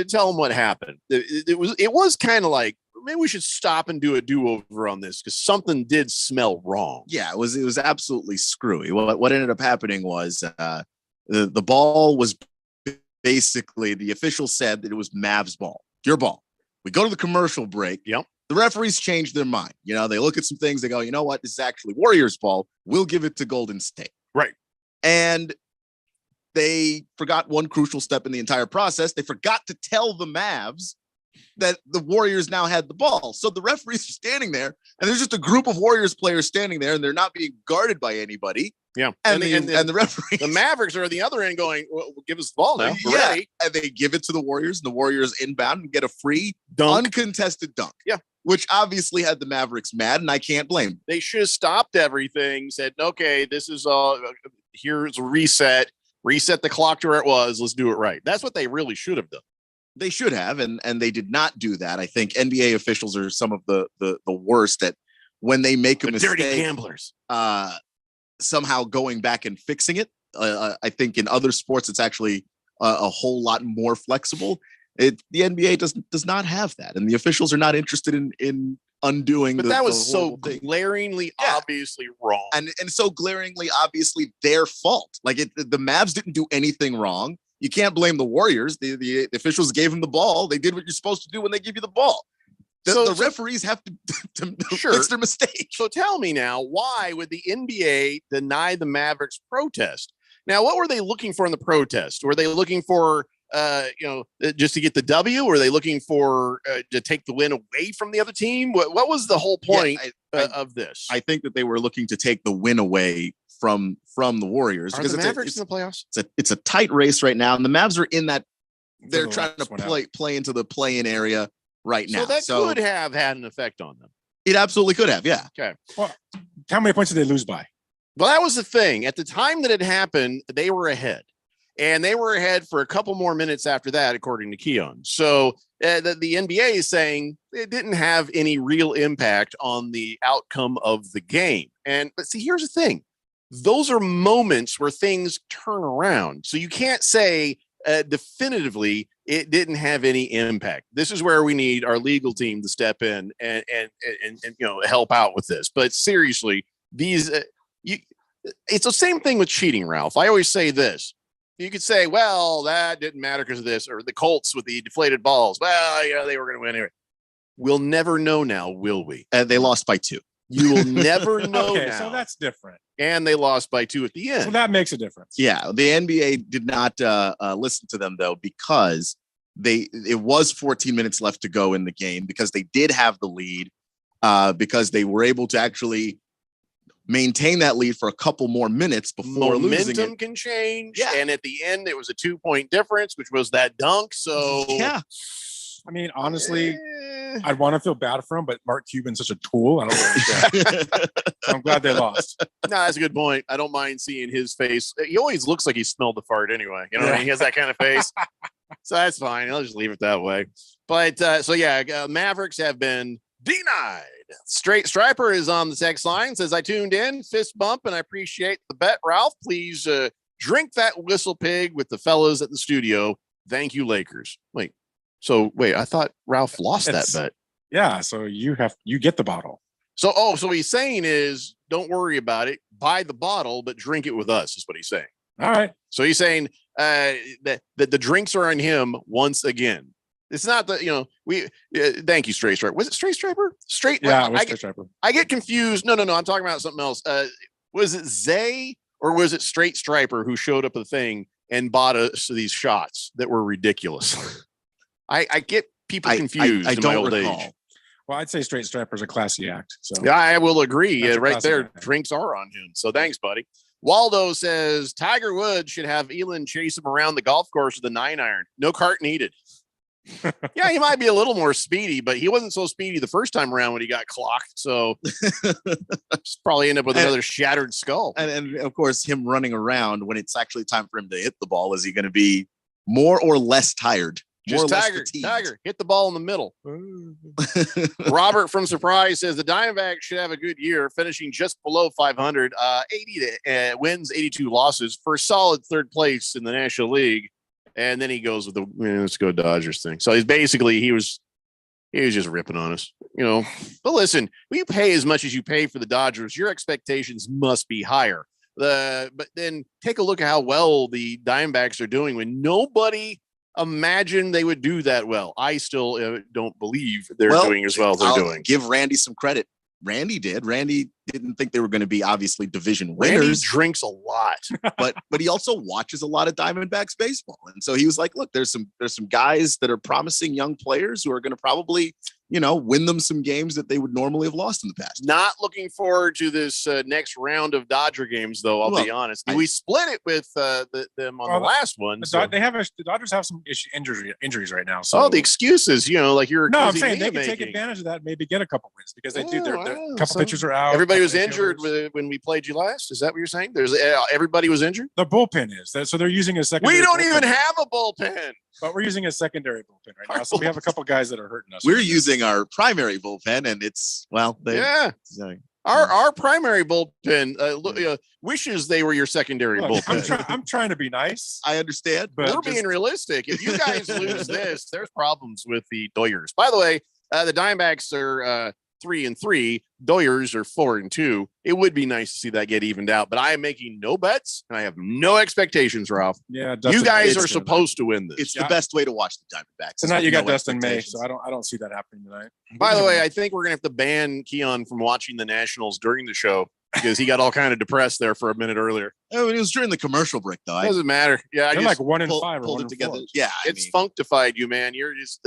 tell them what happened. It was kind of like, maybe we should stop and do a do-over on this because something did smell wrong. Yeah, it was absolutely screwy. What ended up happening was the ball was basically, the official said that it was Mavs ball, your ball. We go to the commercial break. Yep. The referees changed their mind. They look at some things. They go, you know what? This is actually Warriors ball. We'll give it to Golden State. Right. And they forgot one crucial step in the entire process. They forgot to tell the Mavs that the Warriors now had the ball. So the referees are standing there, and there's just a group of Warriors players standing there, and they're not being guarded by anybody. Yeah. And the referees, the Mavericks are at the other end going, well, give us the ball now. We're ready. And they give it to the Warriors, and the Warriors inbound and get a free dunk. Uncontested dunk. Yeah. Which obviously had the Mavericks mad, and I can't blame them. They should have stopped everything, said, okay, this is here's a reset the clock to where it was. Let's do it right. That's what they really should have done. They should have, and they did not do that. I think NBA officials are some of the worst at when they make a mistake. Dirty gamblers. Somehow going back and fixing it. I think in other sports, it's actually a whole lot more flexible. The NBA does not have that, and the officials are not interested in undoing. But that was so glaringly, obviously wrong, and so glaringly, obviously their fault. Like the Mavs didn't do anything wrong. You can't blame the Warriors. The officials gave them the ball. They did what you're supposed to do when they give you the ball. The referees have to fix their mistakes. So tell me now, why would the NBA deny the Mavericks protest? Now, what were they looking for in the protest? Were they looking for just to get the W? Were they looking for to take the win away from the other team? What was the whole point of this? I think that they were looking to take the win away from the Warriors. Are the Mavericks in the playoffs? It's a tight race right now, and the Mavs are in that. They're trying to play into the play-in area right now. So that could have had an effect on them. It absolutely could have, yeah. Okay. Well, how many points did they lose by? Well, that was the thing. At the time that it happened, they were ahead. And they were ahead for a couple more minutes after that, according to Keon. So the NBA is saying it didn't have any real impact on the outcome of the game. But see, here's the thing. Those are moments where things turn around. So you can't say definitively it didn't have any impact. This is where we need our legal team to step in and help out with this. But seriously, it's the same thing with cheating, Ralph. I always say this. You could say, well, that didn't matter because of this, or the Colts with the deflated balls. Well, they were going to win anyway. We'll never know now, will we? They lost by 2. You will never know now. So that's different. And they lost by 2 at the end. So that makes a difference. Yeah, the NBA did not listen to them, though, because it was 14 minutes left to go in the game, because they did have the lead, because they were able to actually maintain that lead for a couple more minutes before losing it. Momentum can change. Yeah. And at the end, it was a 2-point difference, which was that dunk. So, yeah. I mean, honestly, I'd want to feel bad for him, but Mark Cuban's such a tool. I don't know. So I'm glad they lost. No, that's a good point. I don't mind seeing his face. He always looks like he smelled the fart anyway. You know what I mean? He has that kind of face. So that's fine. I'll just leave it that way. But Mavericks have been denied. Straight Striper is on the text line, says, I tuned in, fist bump, and I appreciate the bet. Ralph, please drink that whistle pig with the fellas at the studio. Thank you, Lakers. Wait, I thought Ralph lost that bet. Yeah, so you get the bottle. So he's saying is, don't worry about it. Buy the bottle, but drink it with us, is what he's saying. All right. So he's saying that the drinks are on him once again. It's not thank you, Straight Striper. Was it Straight Striper? Straight Striper. I get confused. No. I'm talking about something else. Was it Zay or was it Straight Striper who showed up at the thing and bought us these shots that were ridiculous? I get people confused in my old age. Well, I'd say Straight Striper's a classy act. So yeah, I will agree. Right there, act. Drinks are on him. So thanks, buddy. Waldo says Tiger Woods should have Elin chase him around the golf course with a 9-iron. No cart needed. Yeah, he might be a little more speedy, but he wasn't so speedy the first time around when he got clocked. So probably end up with another shattered skull. And of course, him running around when it's actually time for him to hit the ball, is he going to be more or less tired? Just Tiger, hit the ball in the middle. Robert from Surprise says the Diamondbacks should have a good year, finishing just below 500, 80 wins, 82 losses for a solid third place in the National League. And then he goes with the let's go Dodgers thing. So he was just ripping on us, But listen, when you pay as much as you pay for the Dodgers, your expectations must be higher. But then take a look at how well the Diamondbacks are doing when nobody imagined they would do that well. I still don't believe they're doing as well as they're doing. Give Randy some credit. Randy did. Randy didn't think they were going to be obviously division winners. Randy drinks a lot, but he also watches a lot of Diamondbacks baseball, and so he was like, "Look, there's some guys that are promising young players who are going to probably, win them some games that they would normally have lost in the past." Not looking forward to this next round of Dodger games, though. I'll be honest. We split it with them on the last one. The Dodgers have some injuries right now. So the excuses, like you're. No, I'm saying they can take advantage of that. And maybe get a couple wins because they do. A couple pitchers are out. Everybody was injured when we played you last. Is that what you're saying? Everybody was injured. The bullpen is so they're using a secondary. We don't even have a bullpen. But we're using a secondary bullpen right now. So we have a couple guys that are hurting us. We're using our primary bullpen, and it's our primary bullpen wishes they were your secondary bullpen. I'm trying to be nice. I understand, but we're being realistic. If you guys lose this, there's problems with the Doyers. By the way, the Diamondbacks are 3-3. Doyers are 4-2. It would be nice to see that get evened out, but I am making no bets and I have no expectations, Ralph. Yeah, you guys are supposed to win this. It's the best way to watch the Diamondbacks. Tonight you got Dustin May, so I don't see that happening tonight. By the way, I think we're gonna have to ban Keon from watching the Nationals during the show because he got all kind of depressed there for a minute earlier. Oh, it was during the commercial break, though. Doesn't matter. Yeah, I just like 1-5 pulled it together. Yeah, it's functified you, man. You're just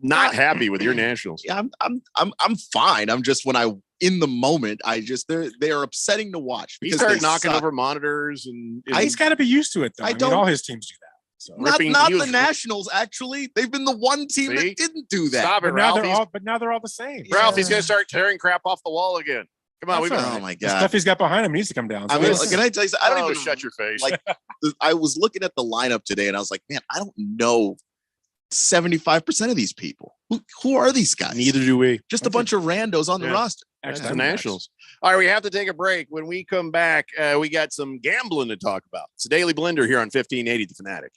not happy with your Nationals. Yeah, I'm fine. I'm just in the moment, they are upsetting to watch because he started knocking over monitors and he's got to be used to it though. I mean, all his teams do that. So not the Nationals. Actually, they've been the one team that didn't do that. Stop it, but Ralph. But now they're all the same. Ralph, he's going to start tearing crap off the wall again. Come on, Oh my The God. stuff he's got behind him needs to come down. I So mean, it's- can I tell you something? I don't even shut your face. Like, I was looking at the lineup today and I was like, man, I don't know 75% of these people. Who are these guys? Neither do we. Just a bunch of randos on the roster. That's the Nationals. All right, we have to take a break. When we come back, we got some gambling to talk about. It's a Daily Blender here on 1580 The Fanatic.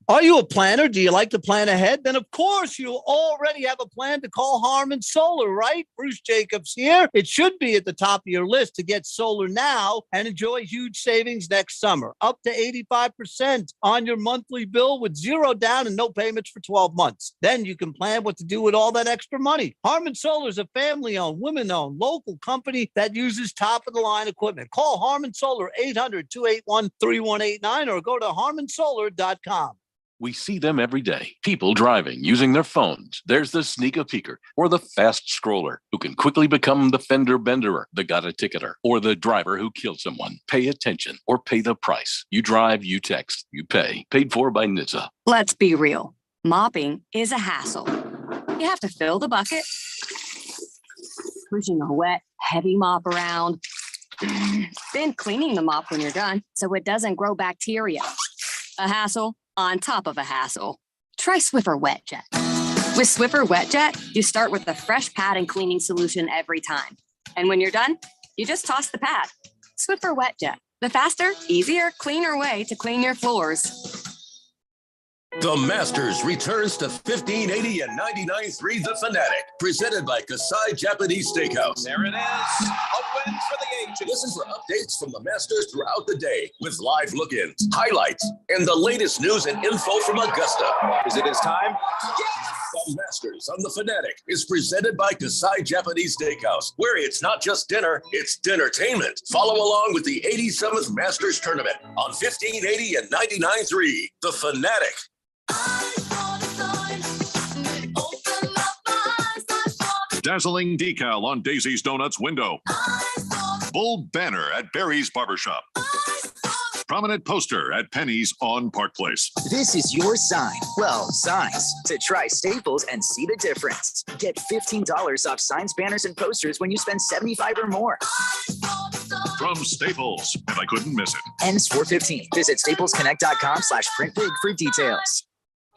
Are you a planner? Do you like to plan ahead? Then, of course, you already have a plan to call Harmon Solar, right? Bruce Jacobs here. It should be at the top of your list to get solar now and enjoy huge savings next summer, up to 85% on your monthly bill with zero down and no payments for 12 months. Then you can plan what to do with all that extra money. Harmon Solar is a family-owned, women-owned, local company that uses top-of-the-line equipment. Call Harmon Solar 800-281-3189 or go to harmonsolar.com. We see them every day. People driving, using their phones. There's the sneaker peeker or the fast scroller who can quickly become the fender benderer, the got a ticketer, or the driver who killed someone. Pay attention or pay the price. You drive, you text, you pay. Paid for by NHTSA. Let's be real. Mopping is a hassle. You have to fill the bucket, pushing a wet, heavy mop around, then cleaning the mop when you're done so it doesn't grow bacteria. A hassle on top of a hassle. Try Swiffer Wet Jet. With Swiffer Wet Jet, you start with a fresh pad and cleaning solution every time. And when you're done, you just toss the pad. Swiffer Wet Jet, the faster, easier, cleaner way to clean your floors. The Masters returns to 1580 and 99.3 The Fanatic, presented by Kasai Japanese Steakhouse. There it is. A win for the Ancients. Listen for updates from the Masters throughout the day with live look-ins, highlights, and the latest news and info from Augusta. Is it his time? Yes! The Masters on The Fanatic is presented by Kasai Japanese Steakhouse, where it's not just dinner, it's dinnertainment. Follow along with the 87th Masters Tournament on 1580 and 99.3 The Fanatic. Dazzling decal on Daisy's Donuts window. Bold banner at Barry's Barbershop. Prominent poster at Penny's on Park Place. This is your sign. Well, signs. To try Staples and see the difference. Get $15 off signs, banners, and posters when you spend $75 or more. From Staples, and I couldn't miss it. Ends 4/15. Visit staplesconnect.com/printbig for details.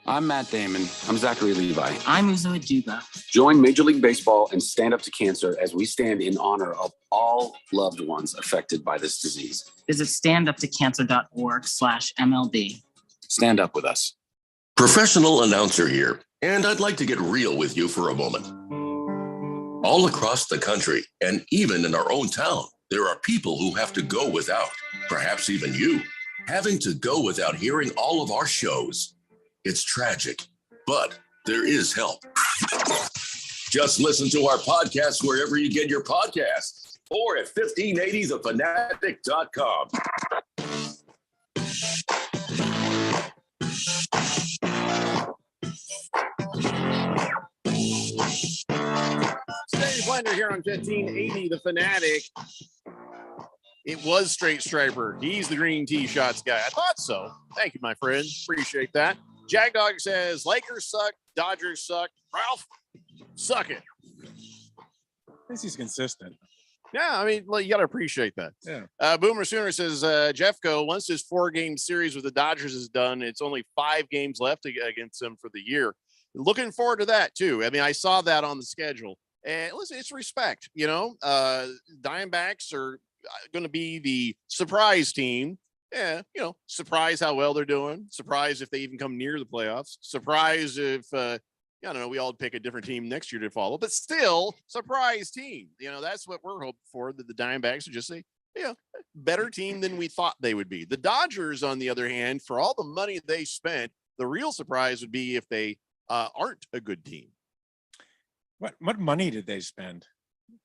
I'm Matt Damon. I'm Zachary Levi. I'm Uzo Aduba. Join Major League Baseball and Stand Up to Cancer as we stand in honor of all loved ones affected by this disease. Visit standuptocancer.org/MLB. Stand up with us. Professional announcer here, and I'd like to get real with you for a moment. All across the country, and even in our own town, there are people who have to go without, perhaps even you, having to go without hearing all of our shows. It's tragic, but there is help. Just listen to our podcast wherever you get your podcasts or at 1580thefanatic.com. Daily Blender here on 1580 The Fanatic. It was Straight Striper. He's the green tee shots guy. I thought so. Thank you, my friend. Appreciate that. Jack Dog says Lakers suck, Dodgers suck. Ralph, suck it. At least he's consistent. Yeah, I mean, well, you got to appreciate that. Yeah. Boomer Sooner says Jeffco, once his 4-game series with the Dodgers is done, it's only 5 games left against them for the year. Looking forward to that, too. I mean, I saw that on the schedule. And listen, it's respect. You know, Diamondbacks are going to be the surprise team. Yeah, you know, surprise how well they're doing. Surprise if they even come near the playoffs. Surprise if, I don't know, we all pick a different team next year to follow. But still, surprise team. You know, that's what we're hoping for, that the Diamondbacks would just say, better team than we thought they would be. The Dodgers, on the other hand, for all the money they spent, the real surprise would be if they aren't a good team. What money did they spend?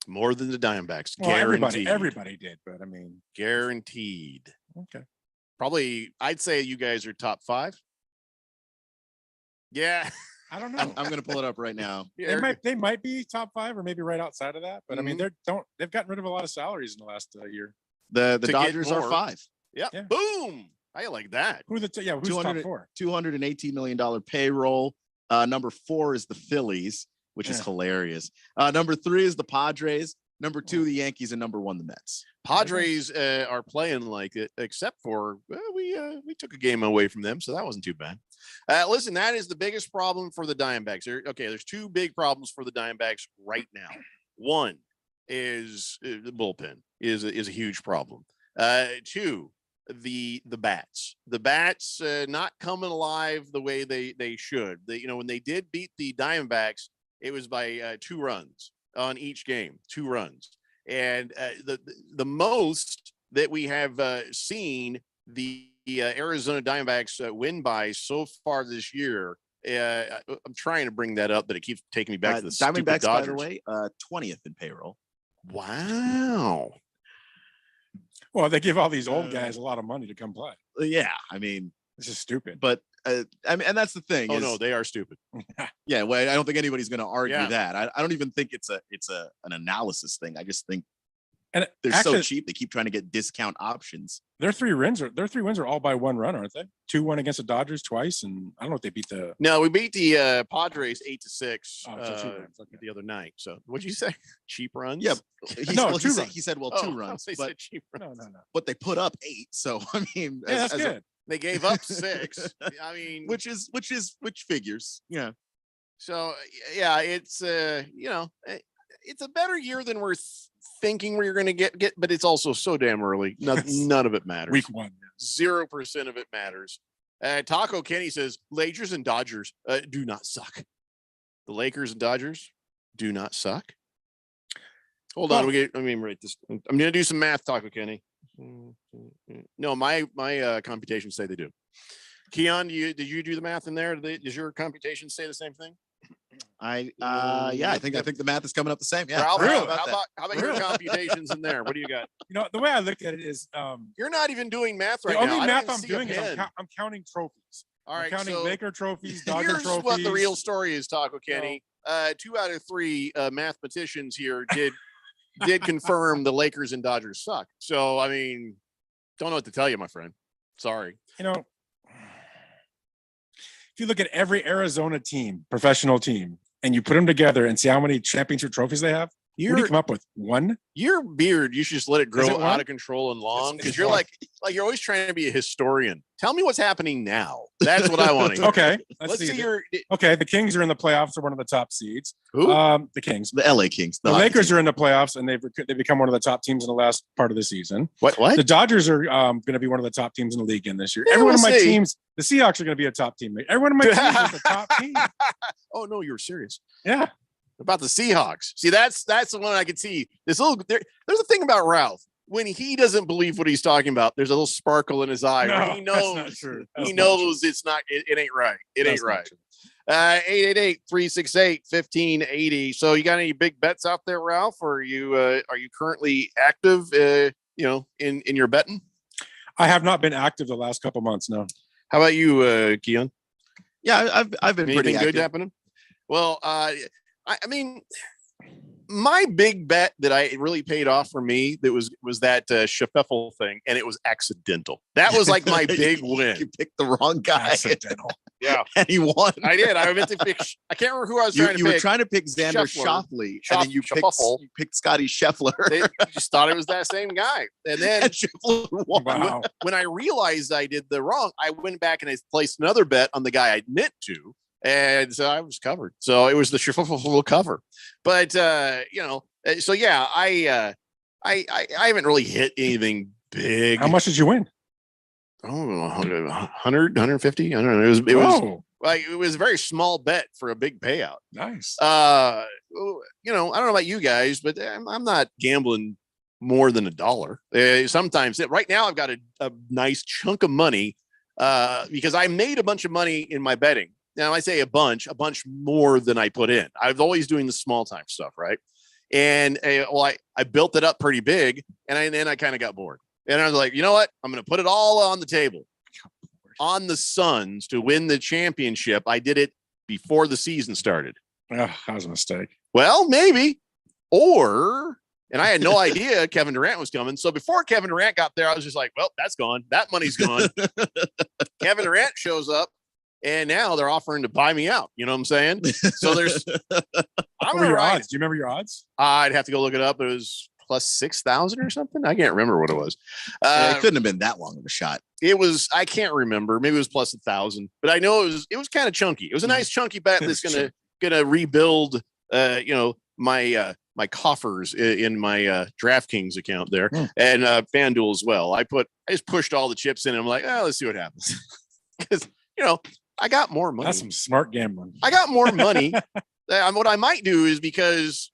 More than the Diamondbacks. Well, Guaranteed. everybody did, but I mean, guaranteed. Okay. Probably, I'd say you guys are top 5. Yeah. I don't know. I'm going to pull it up right now. They might be top 5 or maybe right outside of that. But I mean, they've gotten rid of a lot of salaries in the last year. The Dodgers are 5. Yeah. Boom. I like that. Who's top 4? $218 million payroll. Number 4 is the Phillies, which is hilarious. Number 3 is the Padres. Number 2, the Yankees, and number 1, the Mets. Padres are playing like it, except for we took a game away from them, so that wasn't too bad. Listen, that is the biggest problem for the Diamondbacks. There's 2 big problems for the Diamondbacks right now. One is the bullpen is a huge problem. 2, the bats. The bats not coming alive the way they should. When they did beat the Diamondbacks, it was by 2 runs on each game, 2 runs. And the most that we have seen the Arizona Diamondbacks win by so far this year, I'm trying to bring that up, but it keeps taking me back to the Diamondbacks, Dodgers. by the way, 20th in payroll. Wow. Well, they give all these old guys a lot of money to come play. Yeah, I mean, this is stupid. But I mean, and that's the thing. Oh no, they are stupid. Yeah, well, I don't think anybody's going to argue Yeah. that. I don't even think it's an analysis thing. I just think And they're actually, so cheap. They keep trying to get discount options. Their 3 wins are all by 1 run, aren't they? 2-1 against the Dodgers twice, and I don't know if they beat the. No, we beat the Padres 8-6 So 2 runs. Okay. the other night. So what'd you say? Cheap runs? Yeah, No, he 2 said, runs. he said, well, Oh, 2 runs, they but said cheap runs. No. but they put up 8. So I mean, Yeah, that's as good. They gave up 6. I mean, which figures. Yeah. so yeah, it's it's a better year than we're thinking we're going to get, but it's also so damn early. None of it matters. Week 1. 0% of it matters. Taco Kenny says Lakers and Dodgers do not suck. The Lakers and Dodgers do not suck. Hold on, let me write this. I'm going to do some math, Taco Kenny. No, my computations say they do. Keon, did you do the math in there? Does your computation say the same thing? Yeah, I think the math is coming up the same. Yeah. Ralph, Really? how about your computations in there? What do you got? The way I look at it is, You're not even doing math right the now. only I math don't I'm see a doing is pen. I'm counting trophies. All I'm right, counting so Laker trophies, Dodger here's trophies. what the real story is, Taco Kenny. 2 out of 3 mathematicians here did confirm the Lakers and Dodgers suck. So I mean, don't know what to tell you, my friend. Sorry. If you look at every Arizona team, professional team, and you put them together and see how many championship trophies they have, what do you come up with? 1? Your beard, you should just let it grow Is it out 1? of control and long, because It's you're 1. like you're always trying to be a historian. Tell me what's happening now. That's what I want to hear. Okay. Let's see your. Okay, the Kings are in the playoffs. They're one of the top seeds. Who? The Kings. The LA Kings. The Lakers are in the playoffs, and they become one of the top teams in the last part of the season. What? The Dodgers are going to be one of the top teams in the league in this year. Yeah, Every one of we'll my see. teams, the Seahawks are going to be a top team. Every one of my teams is a top team. Oh no, you're serious. Yeah. About the Seahawks. See, that's the one I could see. There's a thing about Ralph. When he doesn't believe what he's talking about, there's a little sparkle in his eye. No, When he knows, that's not true. he That's not knows it's not. It ain't right. It ain't That's right. not true. 888-368-1580. So you got any big bets out there, Ralph? Or are you currently active? In your betting? I have not been active the last couple months. No. How about you, Keon? Yeah, I've been pretty Anything good active. happening? Well, I mean, my big bet that I really paid off for me that was that Scheffel thing, and it was accidental. That was like my big win. You picked the wrong guy. Accidental. Yeah, and he won. I did. I meant to pick. I can't remember who I was trying to You pick. were trying to pick Xander Schauffele, and then you picked Scotty Scheffler. They just thought it was that same guy, and then And Scheffler won. Wow. when I realized I did the wrong, I went back and I placed another bet on the guy I meant to. And so I was covered. So it was the Scheffel cover. But so yeah, I haven't really hit anything big. How much did you win? Oh, 100, 150. I don't know. It was a very small bet for a big payout. Nice. I don't know about you guys, but I'm not gambling more than $1. Sometimes right now I've got a nice chunk of money because I made a bunch of money in my betting. Now I say a bunch more than I put in. I was always doing the small time stuff, right? And I built it up pretty big, and then I kind of got bored. And I was like, you know what? I'm going to put it all on the table. On the Suns to win the championship. I did it before the season started. Oh, that was a mistake. Well, maybe. And I had no idea Kevin Durant was coming. So before Kevin Durant got there, I was just like, well, that's gone. That money's gone. Kevin Durant shows up. And now they're offering to buy me out. You know what I'm saying? So What were your odds? Do you remember your odds? I'd have to go look it up. It was plus 6,000 or something. I can't remember what it was. It couldn't have been that long of a shot. It was. I can't remember. Maybe it was plus 1,000, but I know it was kind of chunky. It was a nice chunky bet that's gonna rebuild. My coffers in my DraftKings account there and FanDuel as well. I just pushed all the chips in. And I'm like, let's see what happens because I got more money. That's some smart gambling. I got more money. What I might do is because,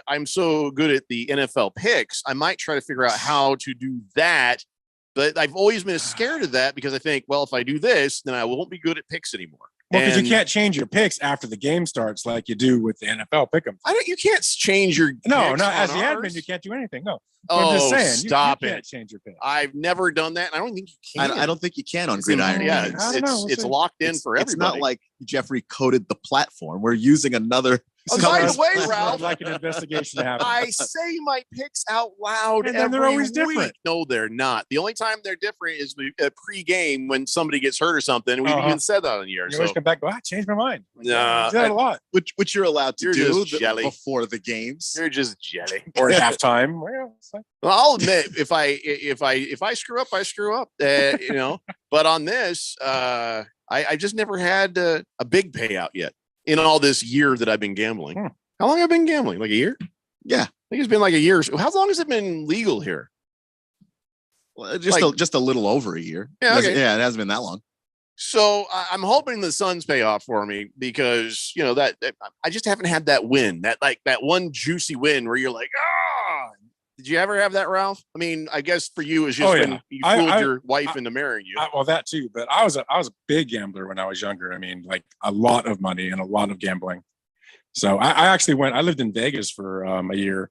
I'm so good at the NFL picks, I might try to figure out how to do that. But I've always been scared of that because I think, well, if I do this, then I won't be good at picks anymore. Well, because you can't change your picks after the game starts like you do with the NFL pick'em. You can't change your no, picks not as the on admin. ours. You can't do anything. No. Oh, I'm just saying, stop you it! Can't change your pick. I've never done that. And I don't think you can. I don't think you can on Gridiron. Yeah, Games. it's locked in for everybody. It's not like Jeffrey coded the platform. We're using another. Oh, by the way, Ralph, I'd like an investigation to happen. I say my picks out loud And every then they're always week. different. No, they're not. The only time they're different is pre-game when somebody gets hurt or something. And we've even said that on the air. You always come back and go, I changed my mind. Nah, do that a lot. Which you're allowed to You're do just jelly. before the games. You're just jelly. Or at halftime. Well, it's like, Well, I'll admit if I screw up, I screw up. But on this, I just never had a big payout yet in all this year that I've been gambling. How long have I been gambling? Like a year? Yeah, I think it's been like a year. How long has it been legal here? Well, just a little over a year. Yeah, okay. It hasn't been that long. So I'm hoping the Suns pay off for me because that I just haven't had that win, that one juicy win where you're like, Did you ever have that, Ralph? I mean, I guess for you it's just when you fooled your wife into marrying you. Well, that too. But I was a big gambler when I was younger. I mean, like a lot of money and a lot of gambling. So I actually I lived in Vegas for a year,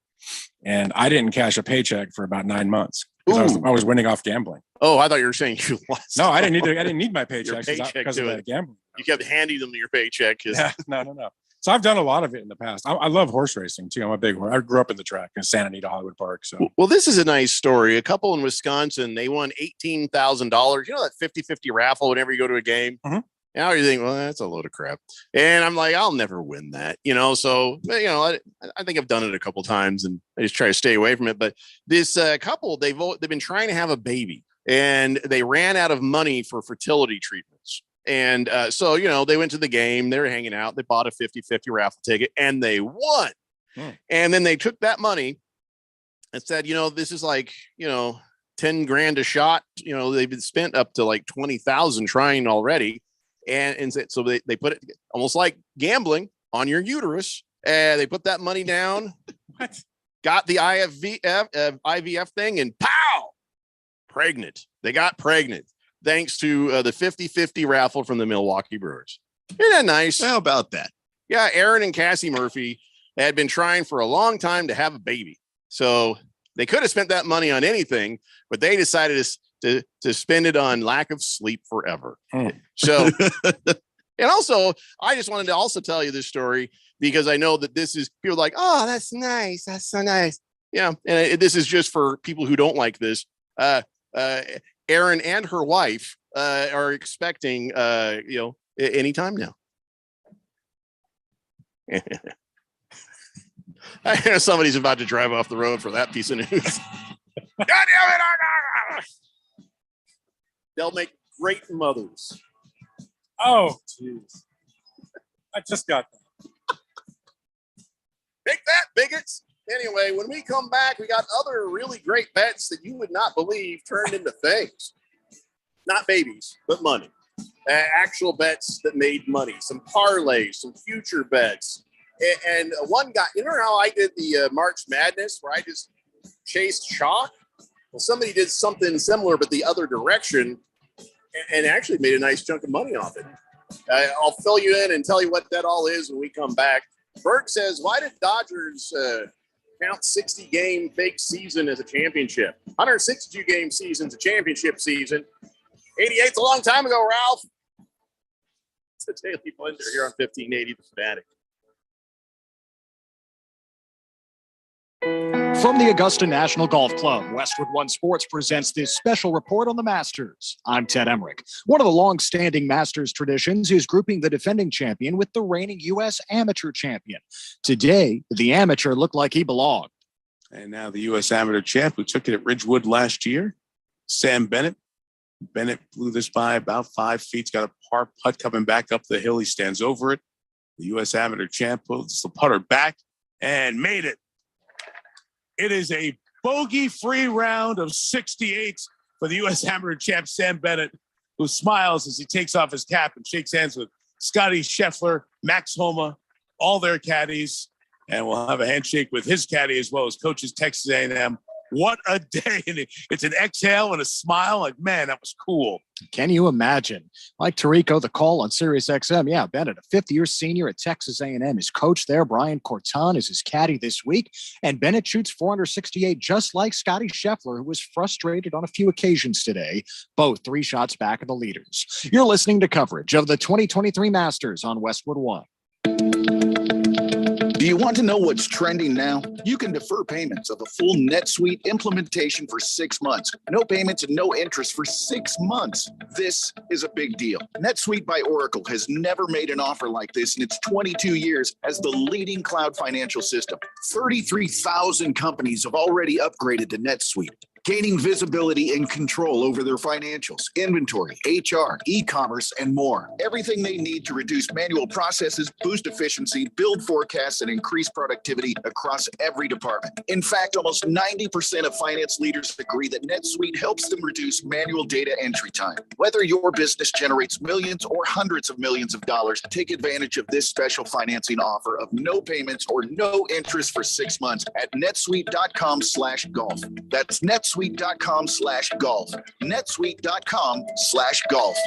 and I didn't cash a paycheck for about 9 months because I was winning off gambling. Oh, I thought you were saying you lost. No, I didn't need my paycheck because of that gambling. You kept handing them your paycheck. Yeah, no. So I've done a lot of it in the past. I love horse racing too. I'm a big horse. I grew up in the track in Santa Anita Hollywood Park. So well, this is a nice story. A couple in Wisconsin, they won $18,000. You know that 50-50 raffle whenever you go to a game. Mm-hmm. Now you think, well, that's a load of crap. And I'm like, I'll never win that, So, I think I've done it a couple times and I just try to stay away from it. But this couple, they've been trying to have a baby and they ran out of money for fertility treatments. And so, they went to the game, they were hanging out, they bought a 50-50 raffle ticket and they won. And then they took that money and said, this is like, 10 grand a shot. They've been spent up to like 20,000 trying already. And so they put it almost like gambling on your uterus. And they put that money down, got the IVF thing and pow, pregnant. They got pregnant thanks to the 50-50 raffle from the Milwaukee Brewers. Isn't that nice? How about that? Yeah. Aaron and Cassie Murphy had been trying for a long time to have a baby. So they could have spent that money on anything, but they decided to spend it on lack of sleep forever. So, and also, I just wanted to also tell you this story because I know that this is people like, oh, that's nice. That's so nice. Yeah. And this is just for people who don't like this. Erin and her wife are expecting, anytime now. I know somebody's about to drive off the road for that piece of news. God damn it! They'll make great mothers. Oh, jeez. I just got that. Take that, bigots. Anyway, when we come back, we got other really great bets that you would not believe turned into things. Not babies, but money. Actual bets that made money. Some parlays, some future bets. And one guy, you know how I did the March Madness where I just chased chalk? Well, somebody did something similar, but the other direction and actually made a nice chunk of money off it. I'll fill you in and tell you what that all is when we come back. Bert says, why did Dodgers count 60-game fake season as a championship? 162-game season's a championship season. 88's a long time ago, Ralph. It's the Daily Blender here on 1580 The Fanatic. From the Augusta National Golf Club, Westwood One Sports presents this special report on the Masters. I'm Ted Emmerich. One of the long-standing Masters traditions is grouping the defending champion with the reigning U.S. amateur champion. Today, the amateur looked like he belonged. And now the U.S. amateur champ who took it at Ridgewood last year, Sam Bennett. Bennett blew this by about 5 feet. He's got a par putt coming back up the hill. He stands over it. The U.S. amateur champ puts the putter back and made it. It is a bogey-free round of 68 for the U.S. amateur champ, Sam Bennett, who smiles as he takes off his cap and shakes hands with Scotty Scheffler, Max Homa, all their caddies, and we'll have a handshake with his caddy as well as coaches Texas A&M. What a day. It's an exhale and a smile. Like, man, that was cool. Can you imagine? Like Tirico, the call on Sirius XM. Yeah, Bennett, a fifth-year senior at Texas A&M. His coach there, Brian Corton, is his caddy this week. And Bennett shoots 468, just like Scotty Scheffler, who was frustrated on a few occasions today. Both 3 shots back of the leaders. You're listening to coverage of the 2023 Masters on Westwood One. Do you want to know what's trending now? You can defer payments of a full NetSuite implementation for 6 months. No payments and no interest for 6 months. This is a big deal. NetSuite by Oracle has never made an offer like this in its 22 years as the leading cloud financial system. 33,000 companies have already upgraded to NetSuite, gaining visibility and control over their financials, inventory, HR, e-commerce, and more. Everything they need to reduce manual processes, boost efficiency, build forecasts, and increase productivity across every department. In fact, almost 90% of finance leaders agree that NetSuite helps them reduce manual data entry time. Whether your business generates millions or hundreds of millions of dollars, take advantage of this special financing offer of no payments or no interest for 6 months at netsuite.com/golf. That's netsuite.com/golf. netsuite.com/golf.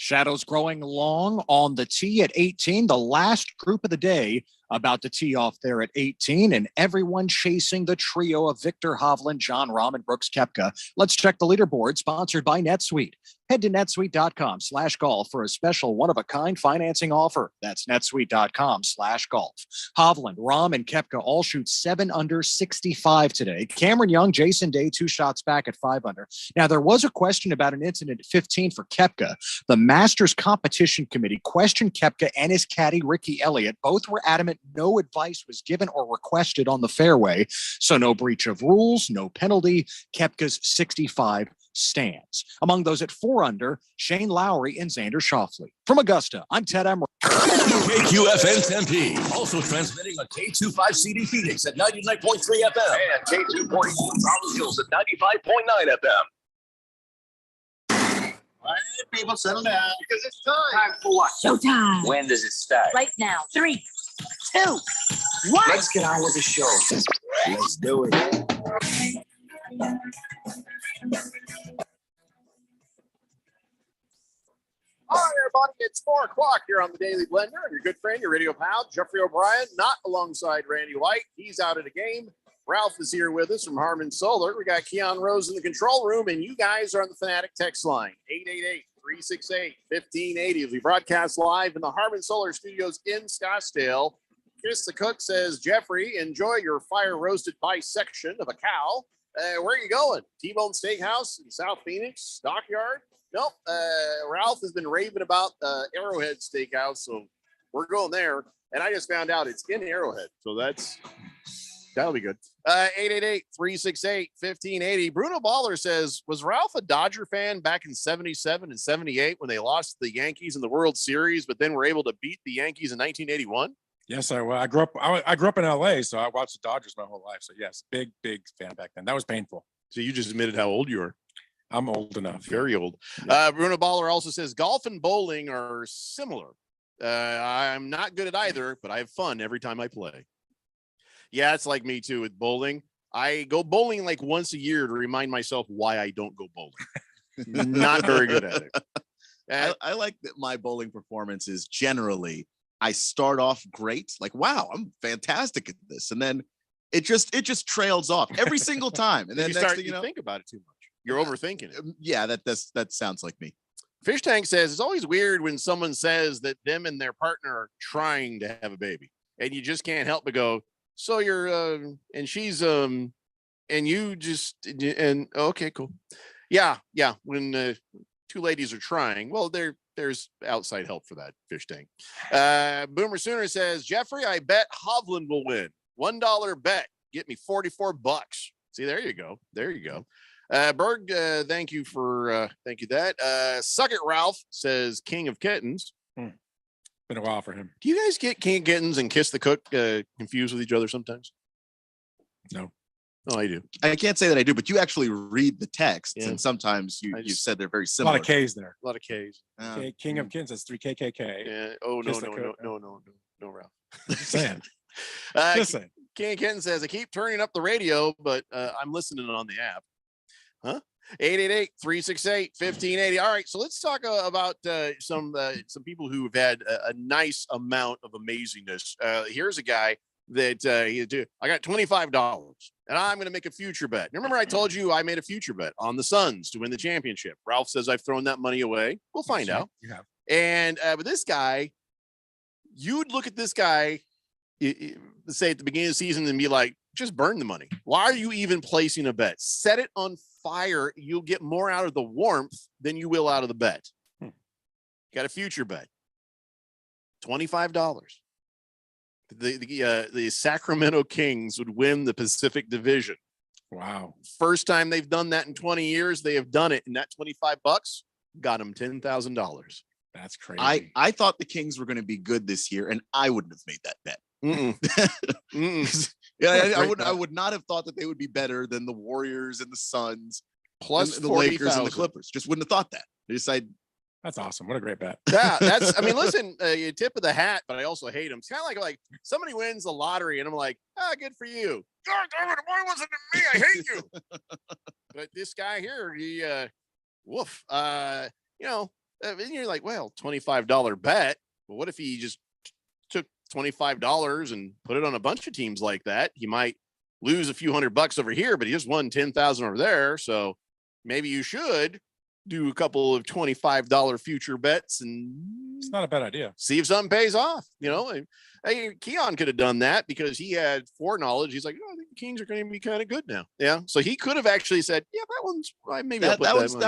Shadows growing long on the tee at 18. The last group of the day about to tee off there at 18, and everyone chasing the trio of Victor Hovland, Jon Rahm, and Brooks Koepka. Let's check the leaderboard, sponsored by NetSuite. Head to netsuite.com/golf for a special one-of-a-kind financing offer. That's netsuite.com/golf. Hovland, Rahm, and Koepka all shoot 7 under 65 today. Cameron Young, Jason Day, 2 shots back at 5 under. Now, there was a question about an incident at 15 for Koepka. The Masters Competition Committee questioned Koepka and his caddy, Ricky Elliott. Both were adamant no advice was given or requested on the fairway, so no breach of rules, no penalty. Koepka's 65 stands. Among those at 4 under, Shane Lowry and Xander Schauffele. From Augusta, I'm Ted Emmerich. KQFN Tempe, also transmitting on K25CD Phoenix at 99.3 FM. And K242 Rolling Hills at 95.9 FM. All right, people, settle down because it's time. Time for what? Showtime. When does it start? Right now. 3, 2, 1. Let's get on with the show. Let's do it. All right, everybody, it's 4 o'clock here on the Daily Blender. And your good friend, your radio pal, Jeffrey O'Brien, not alongside Randy White. He's out at a game. Ralph is here with us from Harmon Solar. We got Keon Rose in the control room, and you guys are on the Fanatic text line, 888-368-1580. As we broadcast live in the Harmon Solar Studios in Scottsdale. Chris the Cook says, Jeffrey, enjoy your fire-roasted bisection of a cow. Where are you going? T-Bone Steakhouse in South Phoenix, Stockyard? Nope. Ralph has been raving about Arrowhead Steakhouse, so we're going there. And I just found out it's in Arrowhead, so that'll be good. 888-368-1580. Bruno Baller says, was Ralph a Dodger fan back in 77 and 78 when they lost the Yankees in the World Series, but then were able to beat the Yankees in 1981? Yes, I grew up in LA, so I watched the Dodgers my whole life. So yes, big fan back then. That was painful. So you just admitted how old you are. I'm old enough. Very old. Bruno Baller also says golf and bowling are similar. I'm not good at either, but I have fun every time I play. Yeah, it's like me too with bowling. I go bowling like once a year to remind myself why I don't go bowling. Not very good at it. I like that my bowling performance is generally I start off great, like, wow, I'm fantastic at this. And then it just trails off every single time. And then you next start thing you know, think about it too much. You're overthinking it. Yeah, that sounds like me. Fish Tank says it's always weird when someone says that them and their partner are trying to have a baby, and you just can't help but go, so you're and she's and you just and okay, cool. Yeah. When two ladies are trying, well, there's outside help for that. Fish Tank. Boomer Sooner says, Jeffrey, I bet Hovland will win. $1 bet. Get me $44. See, there you go. Berg, thank you that. Suck it, Ralph says King of Kittens. Been a while for him. Do you guys get King of Kittens and Kiss the Cook confused with each other sometimes? No. Oh, I do. I can't say that I do, but you actually read the texts, and sometimes you said they're very A similar. lot of K's there. A lot of K's. King of Kittens, that's 3 KKK. Yeah. Oh, Kiss no, Ralph. Just saying. Just saying. King of Kittens says, I keep turning up the radio, but I'm listening on the app. Huh? 888-368-1580. All right, so let's talk about some people who have had a nice amount of amazingness. Here's a guy that I got $25 and I'm going to make a future bet. Remember I told you I made a future bet on the Suns to win the championship. Ralph says I've thrown that money away. We'll find out. You have. And but this guy, you'd look at this guy, say at the beginning of the season and be like, just burn the money. Why are you even placing a bet? Set it on fire. You'll get more out of the warmth than you will out of the bet. Got a future bet. $25. The Sacramento Kings would win the Pacific Division. Wow. First time they've done that in 20 years. They have done it. And that $25 got them $10,000. That's crazy. I thought the Kings were going to be good this year, and I wouldn't have made that bet. Yeah, I would not have thought that they would be better than the Warriors and the Suns, plus the Lakers and the Clippers. Just wouldn't have thought that. That's awesome. What a great bet. Yeah, I mean, listen, you tip of the hat, but I also hate them. It's kind of like somebody wins the lottery, and I'm like, good for you. God damn it, why wasn't it me? I hate you. But this guy here, he, and you're like, well, $25 bet. But what if he just took $25 and put it on a bunch of teams like that? He might lose a few $100 over here, but he just won 10,000 over there. So maybe you should do a couple of $25 future bets, and it's not a bad idea. See if something pays off. Hey, Keon could have done that because he had foreknowledge. He's like, I think the Kings are going to be kind of good now. Yeah. So he could have actually said, yeah, that one's maybe that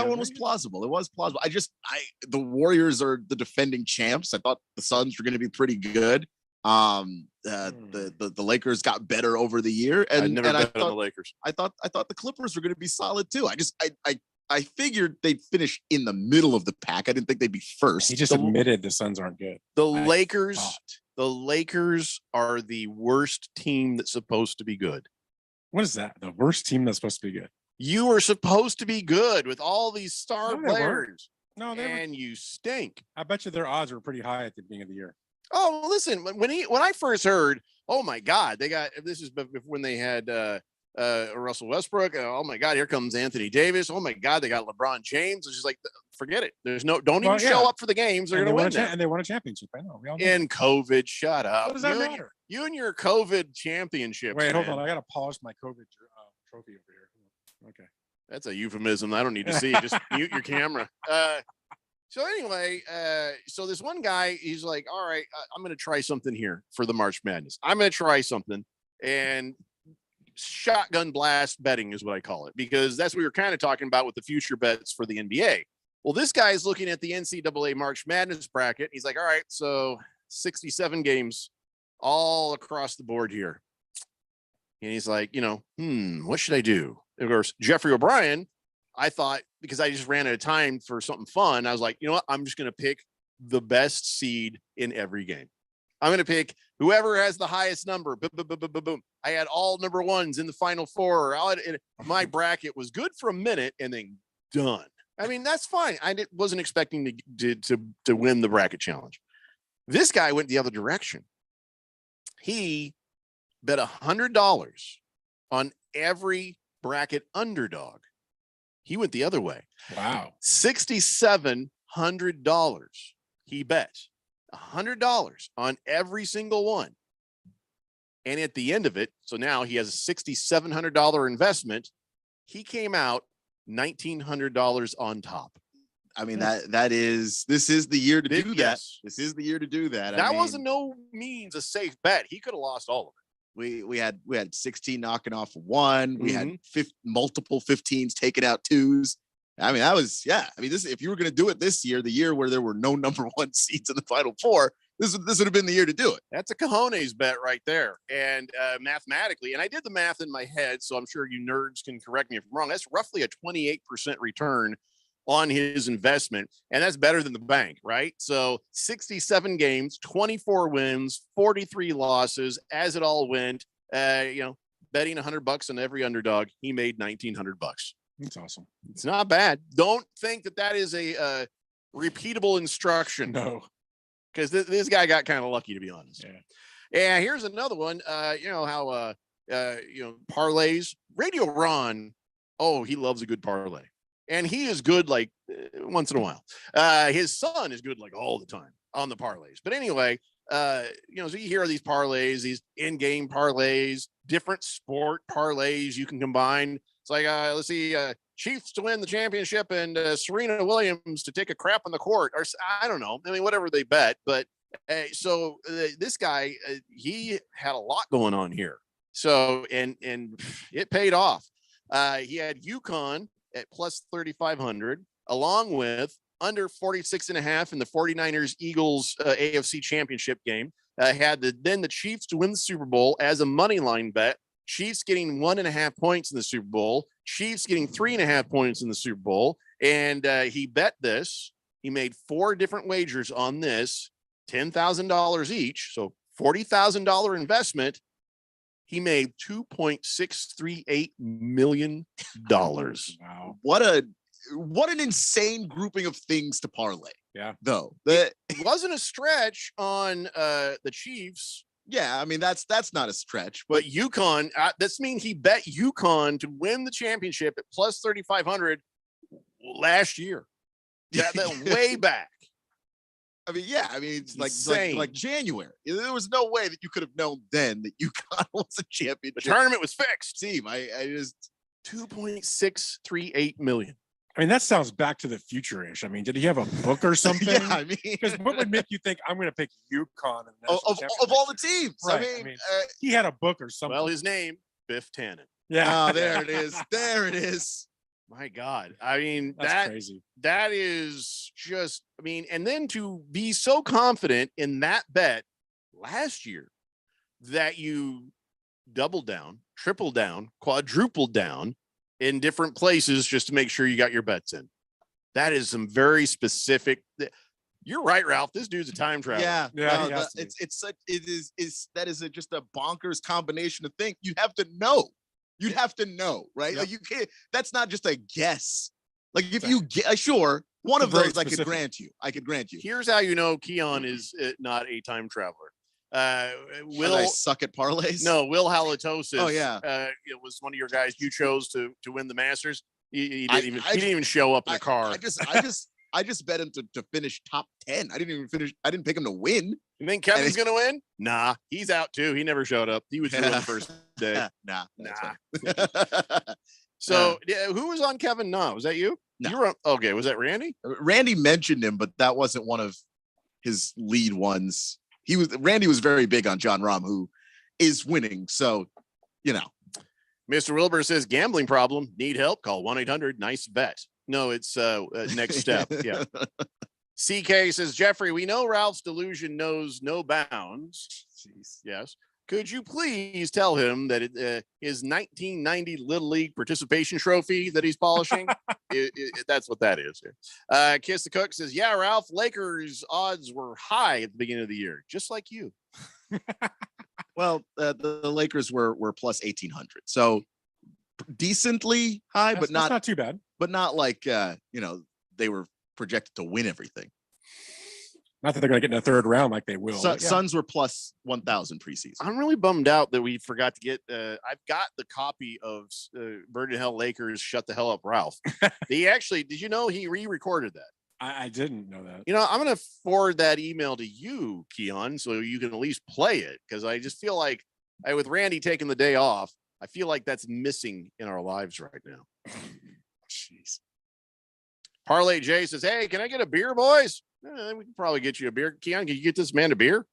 one was plausible. It was plausible. The Warriors are the defending champs. I thought the Suns were going to be pretty good. The Lakers got better over the year, and I never bet on the Lakers. I thought the Clippers were going to be solid too. I figured they'd finish in the middle of the pack. I didn't think they'd be first. He just admitted the Suns aren't good. The Lakers are the worst team that's supposed to be good. What is that? The worst team that's supposed to be good? You were supposed to be good with all these star players. No, you stink. I bet you their odds were pretty high at the beginning of the year. Oh, listen, when I first heard, oh my God, this is when they had Russell Westbrook. Oh my God, here comes Anthony Davis. Oh my God, they got LeBron James. It's just like, forget it. Don't even show up for the games. They're going to win. And they won a championship. I know. We all know in COVID, shut up. What does that matter? You and your COVID championship. Wait, hold on. I got to polish my COVID trophy over here. Okay. That's a euphemism. I don't need to see. Just mute your camera. So anyway, so this one guy, he's like, all right, I'm going to try something here for the March Madness. I'm going to try something. And shotgun blast betting is what I call it, because that's what we were kind of talking about with the future bets for the NBA. Well, this guy is looking at the NCAA March Madness bracket. He's like, all right, so 67 games all across the board here. And he's like, what should I do? Of course, Jeffrey O'Brien, I thought, because I just ran out of time for something fun, I was like, you know what? I'm just going to pick the best seed in every game. I'm going to pick whoever has the highest number. Boom, boom, boom, boom, boom, boom. I had all number ones in the Final Four. My bracket was good for a minute and then done. I mean, that's fine. I wasn't expecting to win the bracket challenge. This guy went the other direction. He bet $100 on every bracket underdog. He went the other way. Wow. $6,700 he bet. $100 on every single one. And at the end of it, so now he has a $6,700 investment. He came out $1,900 on top. I mean, this is the year to do that. Yes. This is the year to do that. That wasn't no means a safe bet. He could have lost all of it. We had 16 knocking off one. We had multiple 15s taking out twos. I mean, that was, I mean, this, if you were going to do it this year, the year where there were no number one seeds in the Final Four, this would have been the year to do it. That's a cojones bet right there. And mathematically, and I did the math in my head, so I'm sure you nerds can correct me if I'm wrong. That's roughly a 28% return on his investment. And that's better than the bank, right? So 67 games, 24 wins, 43 losses. As it all went, betting $100 on every underdog, he made $1,900. That's awesome. It's not bad. Don't think that is a repeatable instruction. No, because this guy got kind of lucky, to be honest. Yeah. And here's another one. How parlays. Radio Ron. Oh, he loves a good parlay, and he is good like once in a while. His son is good like all the time on the parlays. But anyway, so you hear these parlays, these in-game parlays, different sport parlays you can combine. It's like, let's see, Chiefs to win the championship and Serena Williams to take a crap on the court, or I don't know. I mean, whatever they bet. But so this guy, he had a lot going on here. So, and it paid off. He had UConn at plus 3,500, along with under 46.5 in the 49ers Eagles AFC championship game. Had the Chiefs to win the Super Bowl as a money line bet. Chiefs getting 1.5 points in the Super Bowl. Chiefs getting 3.5 points in the Super Bowl. And he bet this. He made 4 different wagers on this, $10,000 each. So $40,000 investment. He made $2.638 million. Wow. What an insane grouping of things to parlay. Yeah. Though. It wasn't a stretch on the Chiefs. Yeah, I mean, that's not a stretch. But UConn, this means he bet UConn to win the championship at plus 3,500 last year. That way back. I mean, yeah, I mean, it's Insane. like January. There was no way that you could have known then that UConn was a championship. The tournament was fixed. Team, I just $2.638 million. I mean, that sounds Back to the Future-ish. I mean, did he have a book or something? Yeah, I mean, because what would make you think I'm going to pick UConn of all the teams? Right. I mean, he had a book or something. Well, his name, Biff Tannen. Yeah. Oh, there it is. There it is. My God. I mean, that's crazy. That is just, I mean, and then to be so confident in that bet last year that you doubled down, tripled down, quadrupled down in different places just to make sure you got your bets in. That is some very specific. You're right, Ralph. This dude's a time traveler. Yeah. No, That is just a bonkers combination of things. You have to know. You'd have to know, right? Yep. Like you can't. That's not just a guess. Like if you get, sure, one of those I could grant you. Here's how you know Keon is not a time traveler. Will I suck at parlays? No, Will Halitosis. Oh yeah, it was one of your guys you chose to win the Masters. He didn't even show up in the car. I just bet him to finish top 10. I didn't pick him to win. You think Kevin's gonna win? Nah, he's out too. He never showed up. He was here on the first day. Nah. So who was on Kevin? Nah, was that you? No. You were on, okay. Was that Randy? Randy mentioned him, but that wasn't one of his lead ones. Randy was very big on John Rahm, who is winning. So, Mr. Wilbur says gambling problem. Need help? Call 1-800-NICE-BET. No, it's next step. Yeah. CK says, Jeffrey, we know Ralph's delusion knows no bounds. Jeez. Yes. Could you please tell him that his 1990 Little League participation trophy that he's polishing, that's what that is. Kiss the Cook says, yeah, Ralph, Lakers odds were high at the beginning of the year, just like you. Well, the Lakers were plus 1,800. So decently high, but not too bad. But not like, they were projected to win everything. Not that they're going to get in the third round like they will. Suns were plus 1,000 preseason. I'm really bummed out that we forgot to get. I've got the copy of Burn in Hell Lakers Shut the Hell Up Ralph. Did you know he re-recorded that? I didn't know that. I'm going to forward that email to you, Keon, so you can at least play it. Because I just feel like with Randy taking the day off, I feel like that's missing in our lives right now. Jeez. Parlay J says, "Hey, can I get a beer, boys?" We can probably get you a beer. Keon, can you get this man a beer?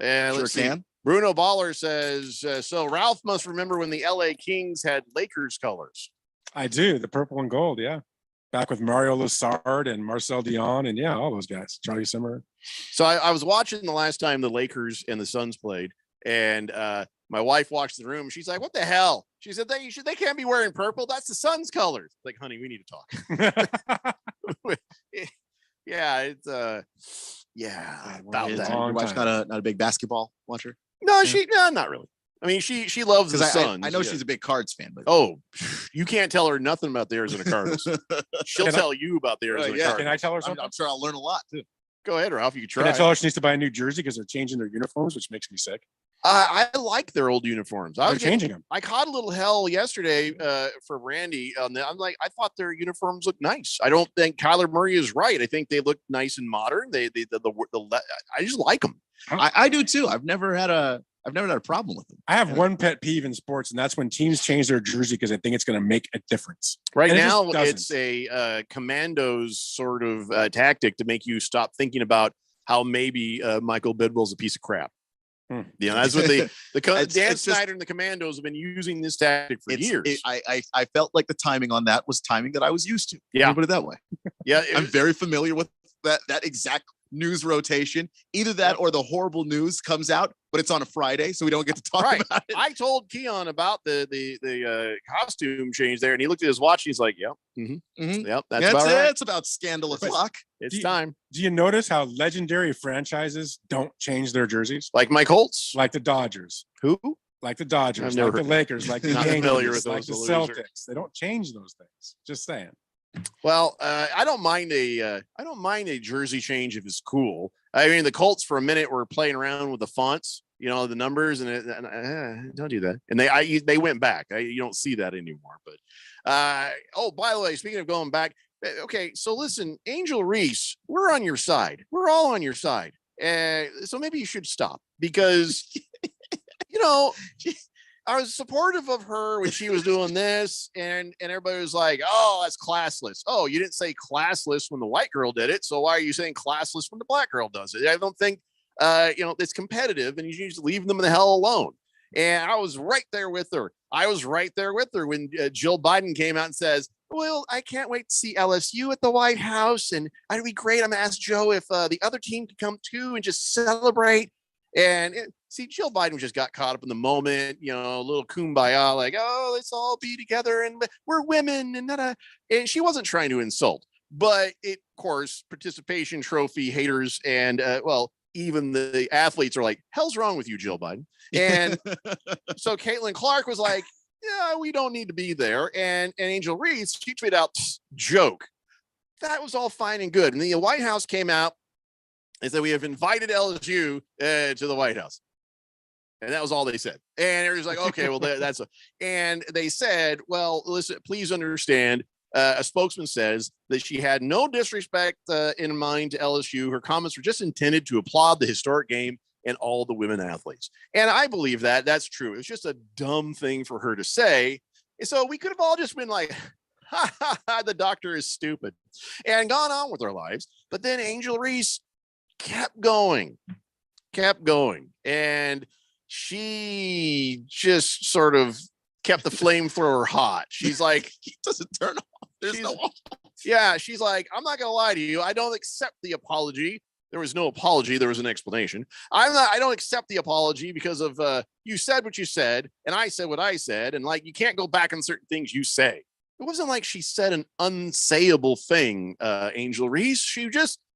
Sure Let's see. can. Bruno Baller says, "So Ralph must remember when the LA Kings had Lakers colors." I do. The purple and gold. Yeah. Back with Mario Lessard and Marcel Dion and all those guys. Charlie Simmer. So I was watching the last time the Lakers and the Suns played, and my wife walks in the room. She's like, "What the hell?" She said, "They can't be wearing purple. That's the Suns colors." Like, honey, we need to talk. Yeah, it's about that. Your wife's not a big basketball watcher. No, not really. I mean, she loves the Suns. I know she's a big Cards fan, but you can't tell her nothing about the Arizona Cardinals. She'll tell you about the Arizona Cardinals. Can I tell her something? I'm sure I'll learn a lot too. Go ahead, Ralph. You can try. Can I tell her she needs to buy a new jersey because they're changing their uniforms, which makes me sick? I like their old uniforms. They're changing them. I caught a little hell yesterday for Randy. I'm like, I thought their uniforms looked nice. I don't think Kyler Murray is right. I think they look nice and modern. I just like them. I do too. I've never had a problem with them. I have one pet peeve in sports, and that's when teams change their jersey because they think it's going to make a difference. Right And now, just it's a commandos sort of tactic to make you stop thinking about how maybe Michael Bidwell's a piece of crap. That's what Dan Snyder and the Commandos have been using this tactic for years. I felt like the timing on that was timing that I was used to. Yeah. Let me put it that way. Yeah, I'm very familiar with that exact news rotation. Either that or the horrible news comes out, but it's on a Friday, so we don't get to talk about it. I told Keon about the costume change there, and he looked at his watch. And he's like, "Yep, yep, that's about right. It's about scandalous luck. It's time." Do you notice how legendary franchises don't change their jerseys? Like my Colts, like the Dodgers. Who? Like the Dodgers, I've never like the Lakers, like the not Yankees, familiar with like the those Celtics. They don't change those things. Just saying. Well, I don't mind a jersey change if it's cool. I mean, the Colts for a minute were playing around with the fonts, the numbers, and don't do that. And they went back. You don't see that anymore. But by the way, speaking of going back, okay, so listen, Angel Reese, we're on your side. We're all on your side. So maybe you should stop because I was supportive of her when she was doing this, and everybody was like, "Oh, that's classless." Oh, you didn't say classless when the white girl did it, so why are you saying classless when the black girl does it? I don't think it's competitive, and you should just leave them the hell alone. And I was right there with her. When Jill Biden came out and says, "Well, I can't wait to see LSU at the White House, and it'd be great. I'm gonna ask Joe if the other team could come too and just celebrate." And Jill Biden just got caught up in the moment, a little kumbaya, like, "Oh, let's all be together and we're women," and she wasn't trying to insult, but of course, participation trophy haters and even the athletes are like, "Hell's wrong with you, Jill Biden?" And so Caitlin Clark was like, "Yeah, we don't need to be there." And Angel Reese, she tweeted out, "Joke." That was all fine and good. And the White House came out and said, "We have invited LSU to the White House." And that was all they said. And everybody's like, "Okay, well, and they said, "Well, listen, please understand, a spokesman says that she had no disrespect in mind to LSU. Her comments were just intended to applaud the historic game and all the women athletes." And I believe that that's true. It's just a dumb thing for her to say. And so we could have all just been like, "Ha, ha, ha, the doctor is stupid," and gone on with our lives. But then Angel Reese kept going. And she just sort of kept the flamethrower hot. She's like, He doesn't turn off. There's no off. yeah, she's like, "I'm not going to lie to you. I don't accept the apology." There was no apology. There was an explanation. I don't accept the apology because of you said what you said and I said what I said. And like, you can't go back on certain things you say. It wasn't like she said an unsayable thing, Angel Reese.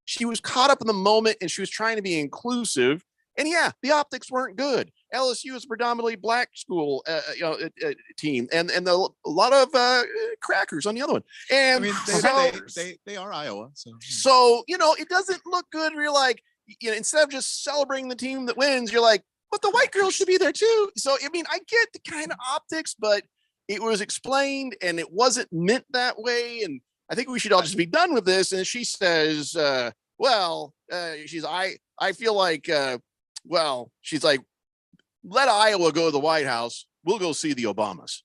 She was caught up in the moment and she was trying to be inclusive. And yeah, the optics weren't good. LSU is a predominantly black school team, and a lot of crackers on the other one. And I mean, they are Iowa, so it doesn't look good. You're like, instead of just celebrating the team that wins, you're like, "But the white girls should be there too." So I mean, I get the kind of optics, but it was explained and it wasn't meant that way. And I think we should all just be done with this. And she says, I feel like, she's like, "Let Iowa go to the White House. We'll go see the Obamas."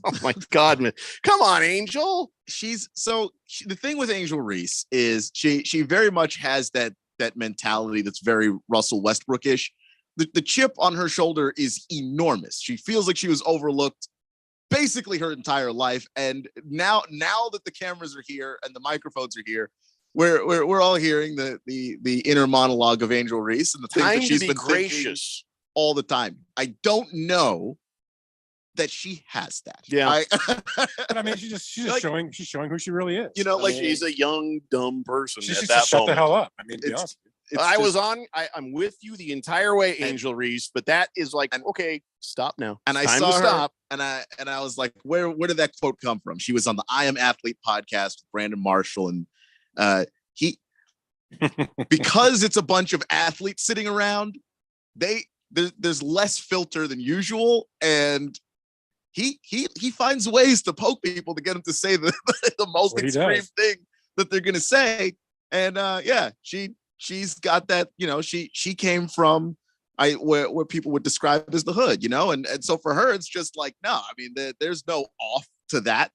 Oh my God, man. Come on, Angel. The thing with Angel Reese is she very much has that mentality that's very Russell Westbrook-ish. The chip on her shoulder is enormous. She feels like she was overlooked basically her entire life. And now that the cameras are here and the microphones are here, we're all hearing the inner monologue of Angel Reese and the things that she's been gracious all the time. I don't know that she has that. Yeah. But I mean, she's just showing who she really is. She's a young, dumb person. She should just shut the hell up. I mean, to be honest. I'm with you the entire way, Angel Reese, but that is like, okay, stop now. And I saw her, stop. And I was like, where did that quote come from? She was on the I Am Athlete podcast with Brandon Marshall, and because it's a bunch of athletes sitting around, there's less filter than usual, and he finds ways to poke people to get them to say the most extreme thing that they're gonna say. And she's got that, she came from where people would describe as the hood, and so for her it's just like, no, I mean, there's no off to that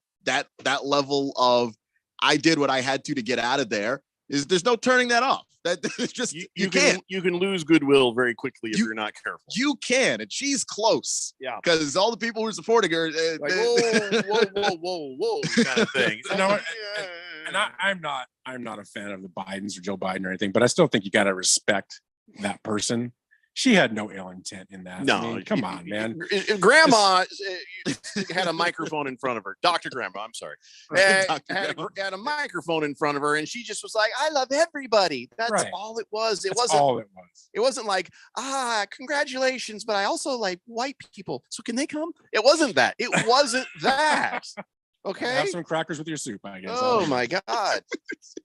level of I did what I had to get out of there. There's no turning that off. That it's just you can lose goodwill very quickly if you're not careful. You can, and she's close. Yeah, because all the people who are supporting her, like, whoa, kind of thing. And I'm not a fan of the Bidens or Joe Biden or anything, but I still think you got to respect that person. She had no ill intent in that. No, I mean, come on, man. Grandma had a microphone in front of her. Dr. Grandma, I'm sorry. Had a microphone in front of her, and she just was like, I love everybody. That's all it was. It wasn't like, congratulations, but I also like white people. So can they come? It wasn't that. It wasn't that. Okay. Have some crackers with your soup, I guess. Oh my God.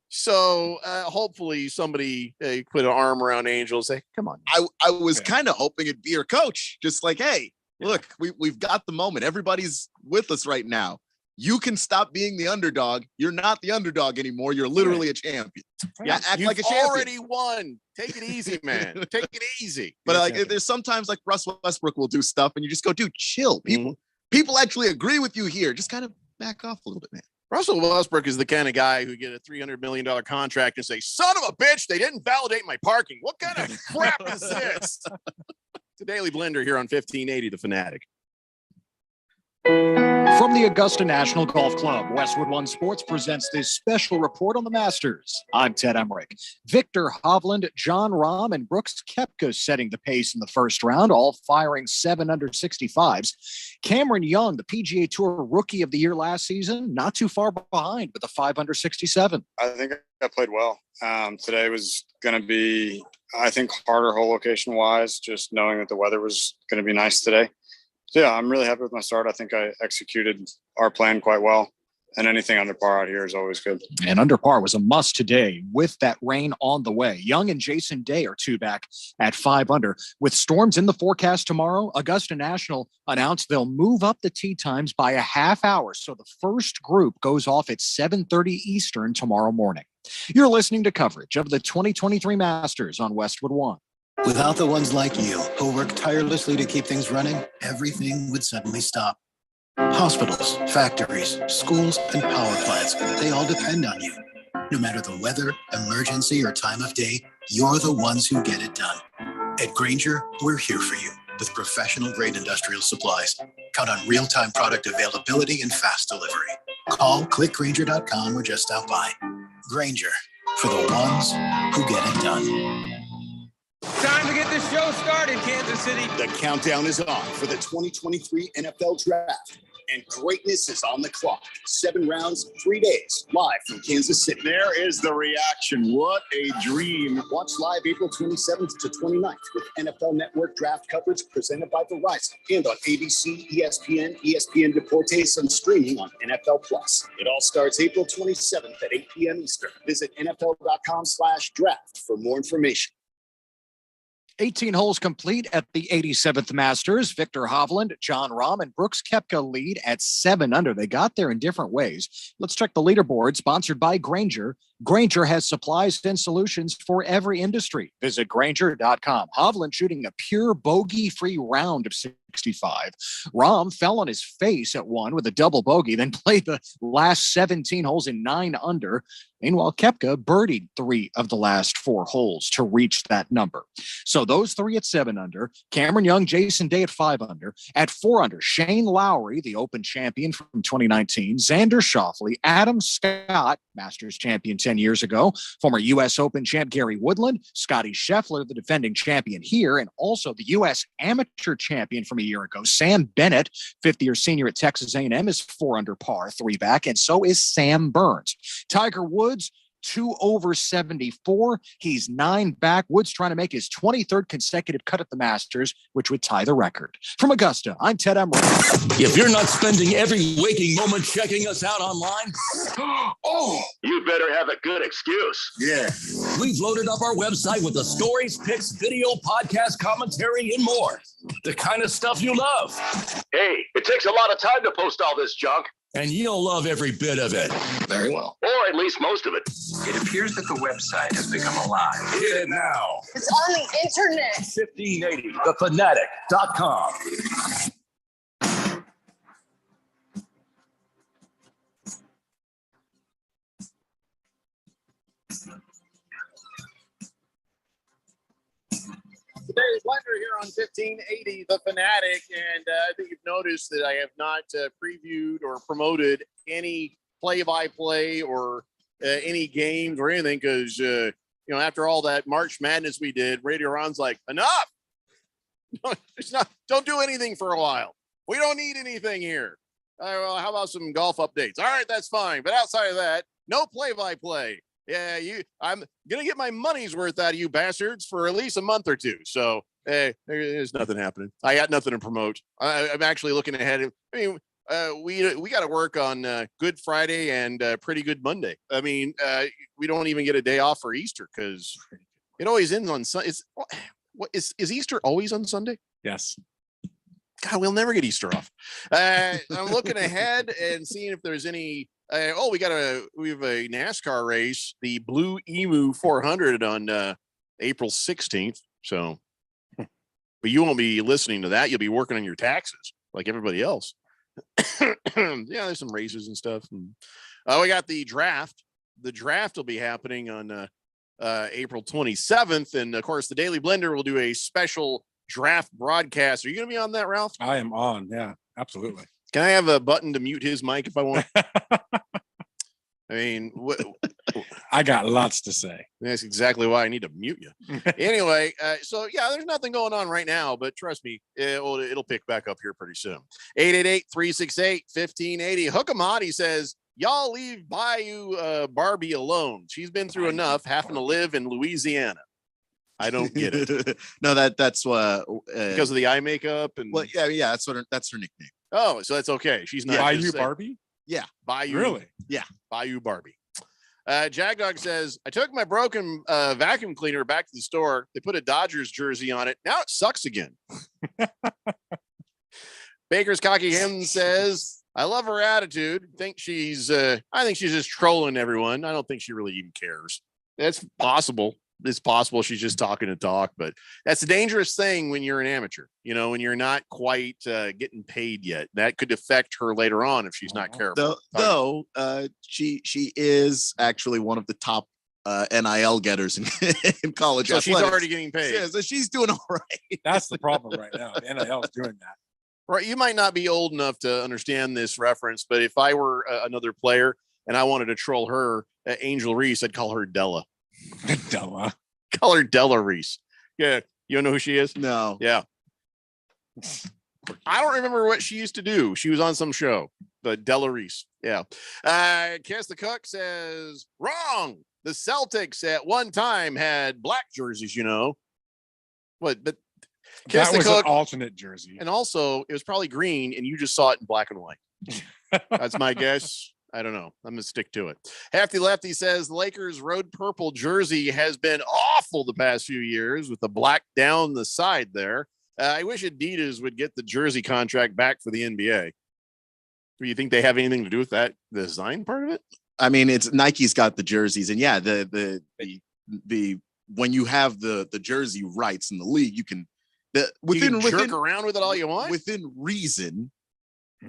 So hopefully somebody put an arm around Angel and say, come on. I was kind of hoping it'd be her coach. Just like, hey, look, we've got the moment. Everybody's with us right now. You can stop being the underdog. You're not the underdog anymore. You're literally a champion. Yeah, act you've like a champion. already won. Take it easy, man. Take it easy. But there's sometimes like Russell Westbrook will do stuff and you just go, dude, chill. People actually agree with you here. Just kind of back off a little bit, man. Russell Westbrook is the kind of guy who get a $300 million contract and say, son of a bitch, they didn't validate my parking. What kind of crap is this? It's a Daily Blender here on 1580 The Fanatic. From the Augusta National Golf Club, Westwood One Sports presents this special report on the Masters. I'm Ted Emmerich. Victor Hovland, John Rahm, and Brooks Koepka setting the pace in the first round, all firing 7 under 65s. Cameron Young, the PGA Tour Rookie of the Year last season, not too far behind with a 5 under 67. I think I played well. Today was going to be, I think, harder hole location-wise, just knowing that the weather was going to be nice today. So yeah, I'm really happy with my start. I think I executed our plan quite well. And anything under par out here is always good. And under par was a must today with that rain on the way. Young and Jason Day are 2 back at 5 under. With storms in the forecast tomorrow, Augusta National announced they'll move up the tee times by a half hour. So the first group goes off at 7:30 Eastern tomorrow morning. You're listening to coverage of the 2023 Masters on Westwood One. Without the ones like you who work tirelessly to keep things running, everything would suddenly stop. Hospitals, factories, schools, and power plants, they all depend on you. No matter the weather, emergency, or time of day, you're the ones who get it done. At Grainger, we're here for you with professional-grade industrial supplies. Count on real-time product availability and fast delivery. Call, clickgrainger.com, or just stop by. Grainger, for the ones who get it done. Time to get this show started, Kansas City. The countdown is on for the 2023 NFL Draft, and greatness is on the clock. 7 rounds, 3 days, live from Kansas City. There is the reaction. What a dream. Watch live April 27th to 29th with NFL Network draft coverage presented by Verizon and on ABC, ESPN, ESPN Deportes, and streaming on NFL Plus. It all starts April 27th at 8 p.m. Eastern. Visit NFL.com/draft for more information. 18 holes complete at the 87th Masters. Victor Hovland, John Rahm, and Brooks Koepka lead at 7 under. They got there in different ways. Let's check the leaderboard, sponsored by Granger. Granger has supplies and solutions for every industry. Visit Granger.com. Hovland shooting a pure bogey-free round of 65. Rahm fell on his face at 1 with a double bogey, then played the last 17 holes in 9 under. Meanwhile, Koepka birdied 3 of the last 4 holes to reach that number. So those 3 at 7 under, Cameron Young, Jason Day at 5 under. At 4 under, Shane Lowry, the Open champion from 2019, Xander Schauffele, Adam Scott, Masters champion 10 years ago, former U.S. Open champ Gary Woodland, Scotty Scheffler, the defending champion here, and also the U.S. amateur champion from a year ago, Sam Bennett, fifth-year senior at Texas A&M, is 4 under par, 3 back, and so is Sam Burns. Tiger Woods, 2 over 74. He's 9 back. Woods trying to make his 23rd consecutive cut at the Masters, which would tie the record. From Augusta, I'm Ted Emmerich. If you're not spending every waking moment checking us out online, oh, You better have a good excuse. yeah. We've loaded up our website with the stories, pics, video, podcast, commentary, and more. The kind of stuff you love. Hey, it takes a lot of time to post all this junk. And you'll love every bit of it. Very well. Or at least most of it. It appears that the website has become alive. Hit it now. It's on the internet. 1580thefanatic.com. Today's Blender here on 1580 The Fanatic, and I think you've noticed that I have not previewed or promoted any play-by-play or any games or anything because, after all that March Madness we did, Radio Ron's like, enough! Don't do anything for a while. We don't need anything here. Well, how about some golf updates? All right, that's fine. But outside of that, no play-by-play. Yeah, I'm gonna get my money's worth out of you bastards for at least a month or two. So there's nothing happening. I got nothing to promote. I'm actually looking ahead. I mean, we got to work on Good Friday and Pretty Good Monday. I mean, we don't even get a day off for Easter because it always ends on Sunday. What is Easter always on Sunday? Yes. God, we'll never get Easter off. I'm looking ahead and seeing if there's any. We have a NASCAR race, the Blue Emu 400 on April 16th. So, but you won't be listening to that. You'll be working on your taxes like everybody else. Yeah, there's some races and stuff. And, we got the draft. The draft will be happening on April 27th, and of course, the Daily Blender will do a special draft broadcast. Are you going to be on that, Ralph? I am on. Yeah, absolutely. Can I have a button to mute his mic if I want? I mean, I got lots to say. That's exactly why I need to mute you. Anyway, so yeah, there's nothing going on right now, but trust me, it'll pick back up here pretty soon. 888-368-1580. Hookamati says, y'all leave Bayou Barbie alone. She's been through enough having to live in Louisiana. I don't get it. No, that's because of the eye makeup and yeah, that's her nickname. Oh, so that's okay. She's not Bayou Barbie. Yeah, Bayou. Really? Yeah, Bayou Barbie. Jagdog says, I took my broken vacuum cleaner back to the store. They put a Dodgers jersey on it. Now it sucks again. Baker's Cocky Hen says, I love her attitude. I think she's just trolling everyone. I don't think she really even cares. That's possible. It's possible she's just talking to talk, but that's a dangerous thing when you're an amateur, when you're not quite getting paid yet. That could affect her later on if she's not careful. Though she is actually one of the top NIL getters in college. So athletics. She's already getting paid. Yeah, so she's doing all right. That's the problem right now. The NIL is doing that. Right. You might not be old enough to understand this reference, but if I were another player and I wanted to troll her, Angel Reese, I'd call her Della. Della. Call her Della Reese. Yeah. You don't know who she is? No. Yeah. I don't remember what she used to do. She was on some show, but Della Reese. Yeah. Cass the Cook says, wrong. The Celtics at one time had black jerseys, What? But Cass that was Cook, an alternate jersey. And also, it was probably green, and you just saw it in black and white. That's my guess. I don't know. I'm gonna stick to it. Hefty Lefty says the Lakers road purple jersey has been awful the past few years with the black down the side there. I wish Adidas would get the jersey contract back for the NBA. Do you think they have anything to do with that, the design part of it? I mean, it's Nike's got the jerseys, and yeah, the when you have the jersey rights in the league, you can within jerk around with it all you want. Within reason,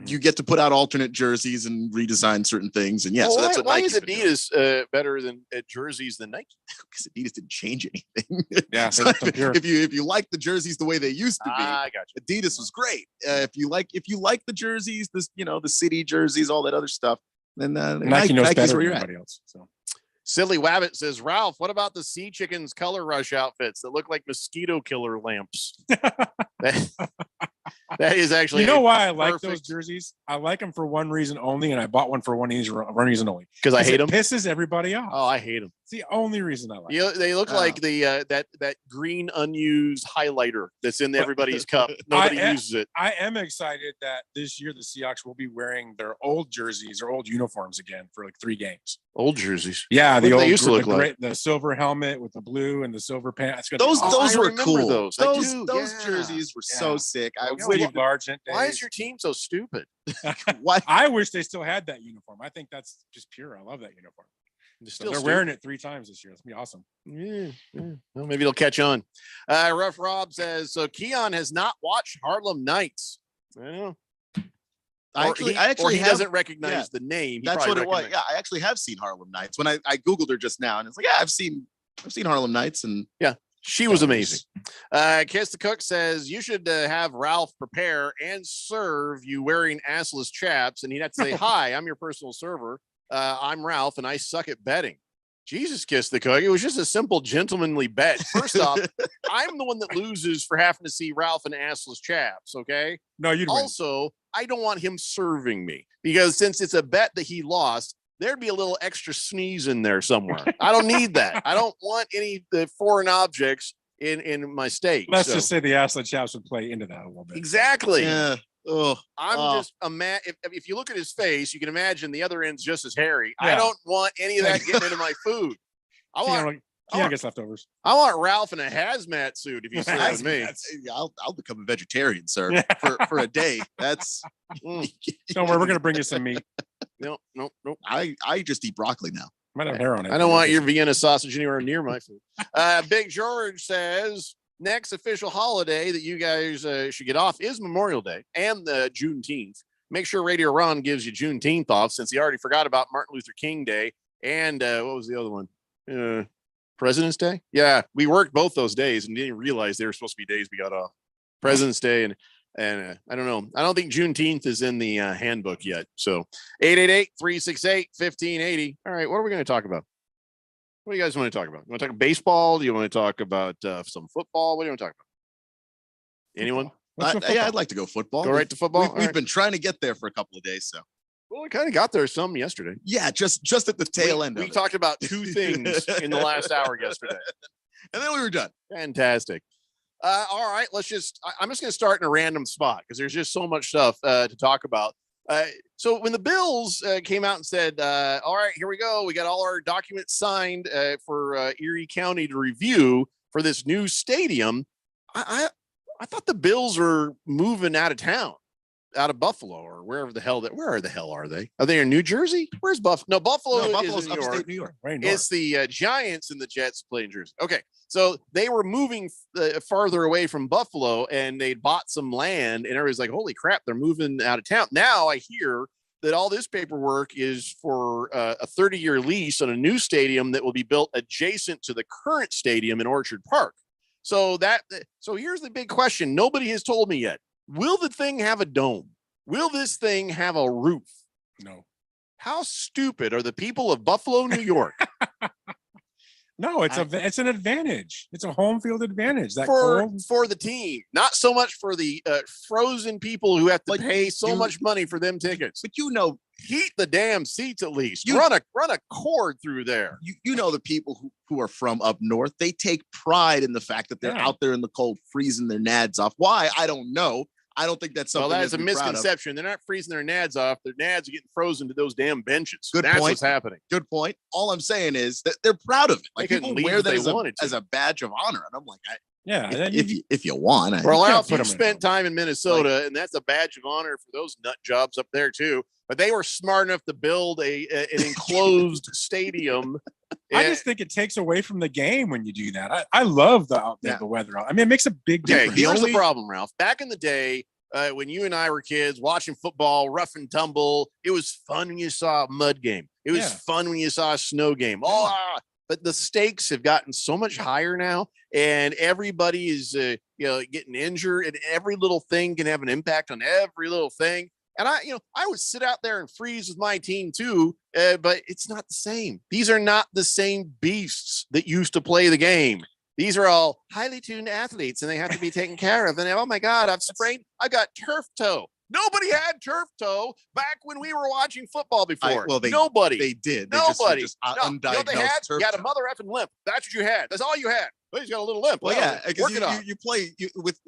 you get to put out alternate jerseys and redesign certain things, and yeah, so that's what why Nike's is Adidas better than at jerseys than Nike? Because Adidas didn't change anything. Yeah, so if you like the jerseys the way they used to be, I got you. Adidas was great. If you like the jerseys, this the city jerseys, all that other stuff, then Nike knows Nike's better where than you're at. anybody else. So. Silly Wabbit says, Ralph, what about the Sea Chickens color rush outfits that look like mosquito killer lamps? That is actually, you know why I like those jerseys? I like them for one reason only, and I bought one for one reason only. Because I hate them. Pisses everybody off. Oh, I hate them. It's the only reason I like. They look like the that green unused highlighter that's in everybody's cup. Nobody uses it. I am excited that this year the Seahawks will be wearing their old jerseys or old uniforms again for like 3 games. Old jerseys. Yeah, the old they used to look like the silver helmet with the blue and the silver pants. Those were cool. Those jerseys were so sick. Why is your team so stupid? Why? I wish they still had that uniform. I think that's just pure. I love that uniform. They're wearing it 3 times this year. It's gonna be awesome. Yeah. Well, maybe it'll catch on. Rough Rob says so. Keon has not watched Harlem Nights. I know. I actually he doesn't recognize the name. That's what it was. Yeah, I actually have seen Harlem Nights. When I googled her just now, and it's like, yeah, I've seen Harlem Nights, and yeah, she was amazing. Kiss the Cook says you should have Ralph prepare and serve you wearing assless chaps, and he'd have to say, "Hi, I'm your personal server. I'm Ralph, and I suck at betting." Jesus, Kiss the Cook. It was just a simple gentlemanly bet. First off, I'm the one that loses for having to see Ralph in assless chaps. Okay. No, you also. I don't want him serving me because since it's a bet that he lost, there'd be a little extra sneeze in there somewhere. I don't need that. I don't want any the foreign objects in my steak. Let's just say the assless chaps would play into that a little bit. Exactly. Yeah. I'm just a man. If you look at his face, you can imagine the other end's just as hairy. Yeah. I don't want any of that getting into my food. Keon gets leftovers. I want Ralph in a hazmat suit if you serve me. I'll become a vegetarian, sir, for a day. That's don't worry, we're gonna bring you some meat. No. I just eat broccoli now. Might have hair on it. I don't want your Vienna sausage anywhere near my food. Big George says next official holiday that you guys should get off is Memorial Day and the Juneteenth. Make sure Radio Ron gives you Juneteenth off since he already forgot about Martin Luther King Day and what was the other one? President's Day. Yeah, we worked both those days and didn't realize they were supposed to be days we got off. President's Day and I don't know. I don't think Juneteenth is in the handbook yet. So 888-368-1580. All right, what are we going to talk about? What do you guys want to talk about? You want to talk baseball? Do you want to talk about some football? What do you want to talk about? Anyone? Yeah, I'd like to go football. Go right to football. We've been trying to get there for a couple of days, so. Well, we kind of got there some yesterday. Yeah, just at the tail end. We talked about 2 things in the last hour yesterday, and then we were done. Fantastic. All right, I'm just going to start in a random spot because there's just so much stuff to talk about. So when the Bills came out and said, all right, here we go. We got all our documents signed for Erie County to review for this new stadium. I thought the Bills were moving out of town, out of Buffalo or wherever the hell where the hell are they? Are they in New Jersey? Where's Buffalo? No, Buffalo's in New York. Right, it's the Giants and the Jets play in Jersey. Okay. So they were moving farther away from Buffalo and they bought some land and everybody's like, holy crap, they're moving out of town. Now I hear that all this paperwork is for a 30-year lease on a new stadium that will be built adjacent to the current stadium in Orchard Park. So here's the big question. Nobody has told me yet. Will the thing have a dome? Will this thing have a roof? No. How stupid are the people of Buffalo, New York? No, it's an advantage. It's a home field advantage. For the team, not so much for the frozen people who have to pay so much money for them tickets. But heat the damn seats at least. Run a cord through there. You know the people who are from up north. They take pride in the fact that they're out there in the cold, freezing their nads off. Why? I don't know. I don't think that's Well, something. that's a to be proud of. misconception. They're not freezing their nads off. Their nads are getting frozen to those damn benches. Good That's point. what's happening. Good point. All I'm saying is that they're proud of it. Like They couldn't people leave wear if that they as wanted to. as a badge of honor, and I'm like, Yeah. if you want, Well, can't Ralph, put you 'em in spent time in Minnesota, and that's a badge of honor for those nut jobs up there too. But they were smart enough to build an enclosed stadium. I And- just think it takes away from the game when you do that. I love the weather. I mean, it makes a big Okay, difference. here's the problem, Ralph. Back in the day, when you and I were kids watching football, rough and tumble, it was fun when you saw a mud game. It was fun when you saw a snow game. But the stakes have gotten so much higher now, and everybody is getting injured, and every little thing can have an impact on every little thing. And I would sit out there and freeze with my team too, but it's not the same. These are not the same beasts that used to play the game. These are all highly tuned athletes, and they have to be taken care of. And oh my God, I got turf toe. Nobody had turf toe back when we were watching football before. Nobody. They did. They Nobody. Just No, you know what they had? turf You had a toe. mother effing limp. That's what you had. That's all you had. Well, he's got a little limp. Well, yeah, work because it out. you play with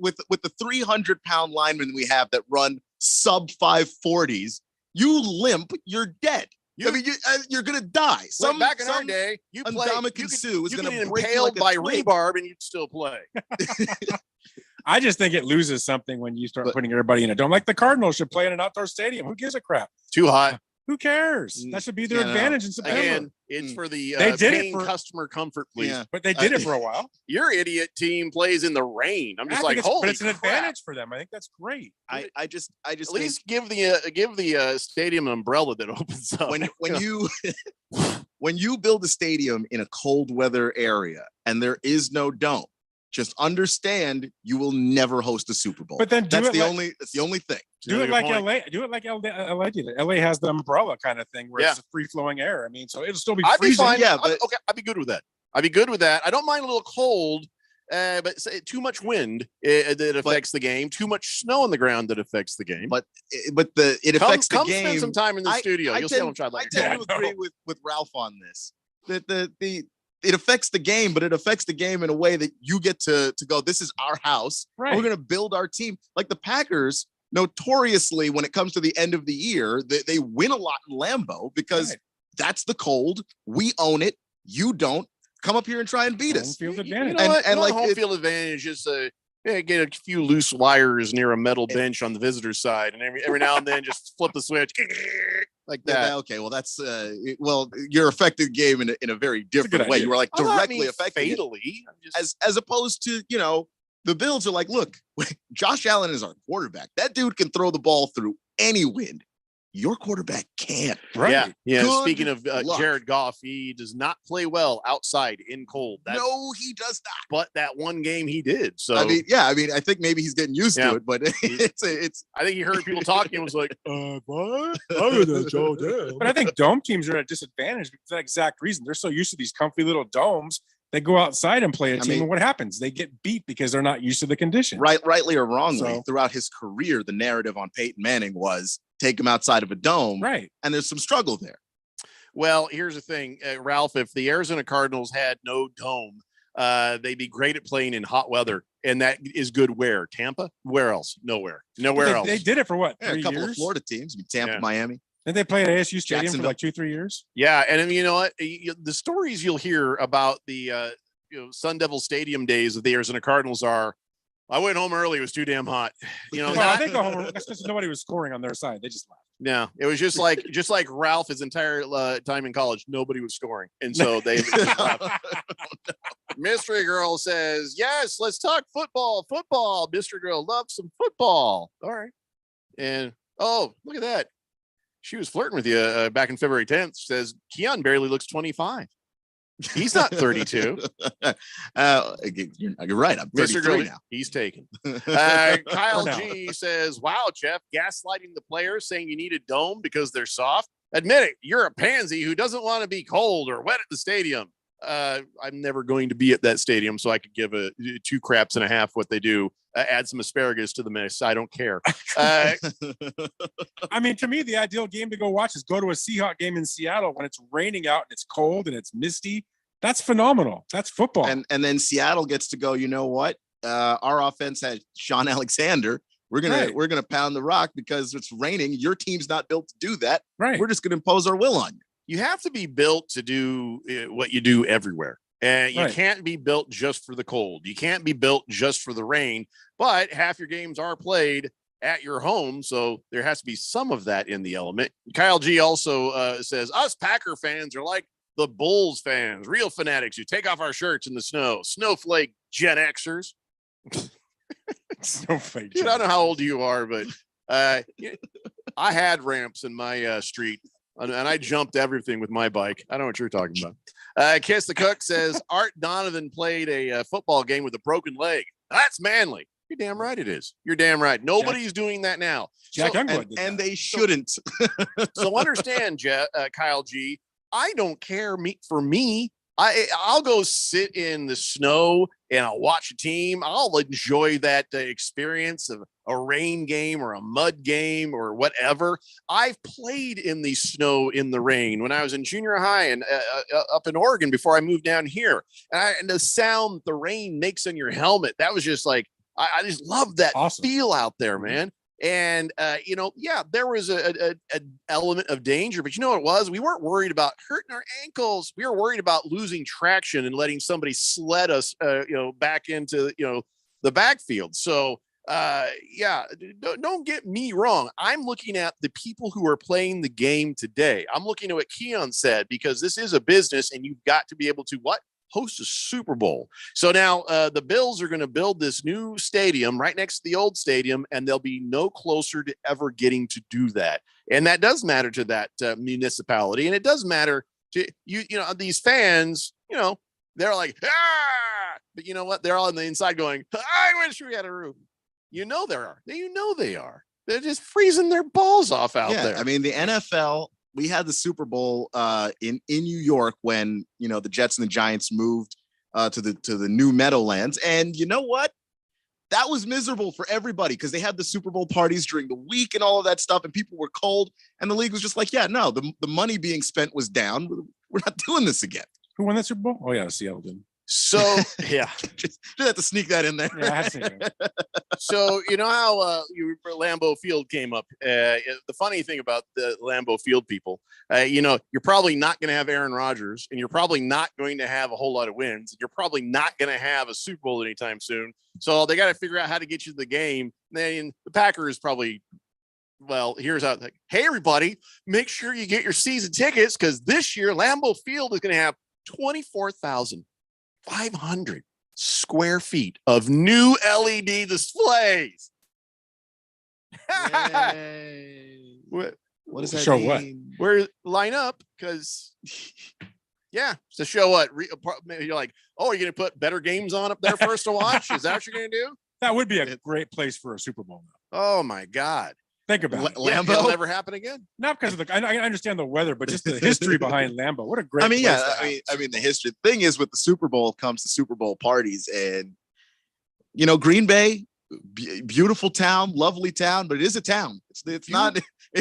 the 300-pound linemen we have that run sub 540s. You limp, you're dead. I mean, you're gonna die. Back in our day, you played. Ndamukong Suh is you gonna get break you impaled like a by twig. rebarb, and you'd still play. I just think it loses something when you start putting everybody in a dome. Like the Cardinals should play in an outdoor stadium. Who gives a crap? Too hot. Who cares? That should be their advantage in September. Again, it's for the They did it paying for- customer comfort, please. Yeah. But they did it for a while. Your idiot team plays in the rain. I'm just I like, think it's- holy but it's an crap. advantage for them. I think that's great. I just At think least give the stadium umbrella that opens up. when you build a stadium in a cold weather area and there is no dome, just understand you will never host a Super Bowl. But then do that's it the like- only thing. Do it like LA. Do it like LA did it. LA has the umbrella kind of thing where it's a free flowing air. I mean, so it'll still be I'd be freezing. fine. I'd be good with that. I'd be good with that. I don't mind a little cold, but too much wind that affects the game. Too much snow on the ground that affects the game. But it affects the come game. spend some time in the studio. You'll see how much I'd I like. tend to agree with Ralph on this. That it affects the game, but it affects the game in a way that you get to go, this is our house. Right. And we're going to build our team. Like the Packers, notoriously, when it comes to the end of the year, they win a lot in Lambeau because that's the cold. We own it. You don't. Come up here and try and beat us. Field advantage. You know what? And like home field advantage is get a few loose wires near a metal bench on the visitor side, and every now and then just flip the switch like that. Okay, well that's you're affecting the game in a very different way. You were like directly affecting fatally. it. As opposed to the Bills are like, look, Josh Allen is our quarterback. That dude can throw the ball through any wind. Your quarterback can't. Yeah. Good Speaking of luck. Jared Goff, he does not play well outside in cold. No, he does not. But that one game he did. So I mean, I think maybe he's getting used to it, but it's. I think he heard people talking and was like, what? But I think dome teams are at a disadvantage for that exact reason. They're so used to these comfy little domes. They go outside and play a team, and what happens? They get beat because they're not used to the conditions. Rightly or wrongly, So- throughout his career, the narrative on Peyton Manning was take him outside of a dome. Right. And there's some struggle there. Well, here's the thing, Ralph. If the Arizona Cardinals had no dome, they'd be great at playing in hot weather, and that is good. Where? Tampa? Where else? Nowhere else. They did it for what? Yeah, 3 a couple years? of Florida teams, Tampa, Yeah. Miami. Did they play at ASU Stadium for Jacksonville. like 2-3 years? Yeah, and I mean, you know what? The stories you'll hear about the Sun Devil Stadium days of the Arizona Cardinals are, I went home early. It was too damn hot. Well, they go home. That's because nobody was scoring on their side. They just left. No, it was just like Ralph his entire time in college. Nobody was scoring, and so they. Mystery Girl says, "Yes, let's talk football. Football." Mystery Girl loves some football. All right, and look at that. She was flirting with you back in February 10th. Says Keon barely looks 25. He's not 32. You're right. I'm 33 now. He's taken. Kyle For now. G says, "Wow, Jeff, gaslighting the players, saying you need a dome because they're soft. Admit it. You're a pansy who doesn't want to be cold or wet at the stadium." I'm never going to be at that stadium, so I could give 2 craps and a half what they do. Add some asparagus to the mix. I don't care. I mean, to me, the ideal game to go watch is go to a Seahawks game in Seattle when it's raining out and it's cold and it's misty. That's phenomenal. That's football. And then Seattle gets to go, you know what? Our offense had Sean Alexander. We're gonna Right. we're gonna pound the rock because it's raining. Your team's not built to do that. Right. We're just gonna impose our will on you. You have to be built to do what you do everywhere. And you Right. can't be built just for the cold. You can't be built just for the rain, but half your games are played at your home. So there has to be some of that in the element. Kyle G also says, us Packer fans are like the Bulls fans, real fanatics who take off our shirts in the snow. Snowflake Gen Xers. Snowflake. Dude, I don't know how old you are, but I had ramps in my street. And I jumped everything with my bike. I don't know what you're talking about. Kiss the Cook says Art Donovan played a football game with a broken leg. That's manly. You're damn right it is. You're damn right. Nobody's doing that now. Jack So- Youngblood did And that. they shouldn't. so understand, Kyle G. I don't care. For me, I'll go sit in the snow and I'll watch a team. I'll enjoy that experience of a rain game or a mud game or whatever. I've played in the snow in the rain when I was in junior high and up in Oregon before I moved down here. And the sound the rain makes on your helmet, that was just like, I just love that feel out there, man. And, there was a element of danger, but you know what it was? We weren't worried about hurting our ankles. We were worried about losing traction and letting somebody sled us, back into, the backfield. So, don't get me wrong. I'm looking at the people who are playing the game today. I'm looking at what Keon said, because this is a business and you've got to be able to host a Super Bowl. So now the Bills are going to build this new stadium right next to the old stadium, and they'll be no closer to ever getting to do that. And that does matter to that municipality. And it does matter to these fans, they're like, but you know what? They're all on the inside going, I wish we had a roof. They are. They're just freezing their balls off out there. I mean, the NFL, we had the Super Bowl in New York when the Jets and the Giants moved to the new Meadowlands, and you know what? That was miserable for everybody because they had the Super Bowl parties during the week and all of that stuff, and people were cold, and the league was just like, yeah, no, the money being spent was down. We're not doing this again. Who won that Super Bowl? Oh yeah, Seattle did. So yeah, just have to sneak that in there. Yeah, I had to sneak it in. So you know how Lambeau Field came up. The funny thing about the Lambeau Field people, you're probably not going to have Aaron Rodgers, and you're probably not going to have a whole lot of wins. You're probably not going to have a Super Bowl anytime soon. So they got to figure out how to get you to the game. Then the Packers probably. Well, here's how. Hey, everybody, make sure you get your season tickets because this year Lambeau Field is going to have 24,500 square feet of new LED displays. What does that Show mean? what? Where line up? Because to show what you're like. Oh, you're going to put better games on up there for us to watch? Is that what you're going to do? That would be a great place for a Super Bowl. Oh my God! Think about it. Lambeau? It'll never happen again. Not because of I understand the weather, but just the history behind Lambeau. What a great. I mean, place yeah, to have. I mean, the history. The thing is, with the Super Bowl comes the Super Bowl parties, and Green Bay, beautiful town, lovely town, but it is a town. It's not.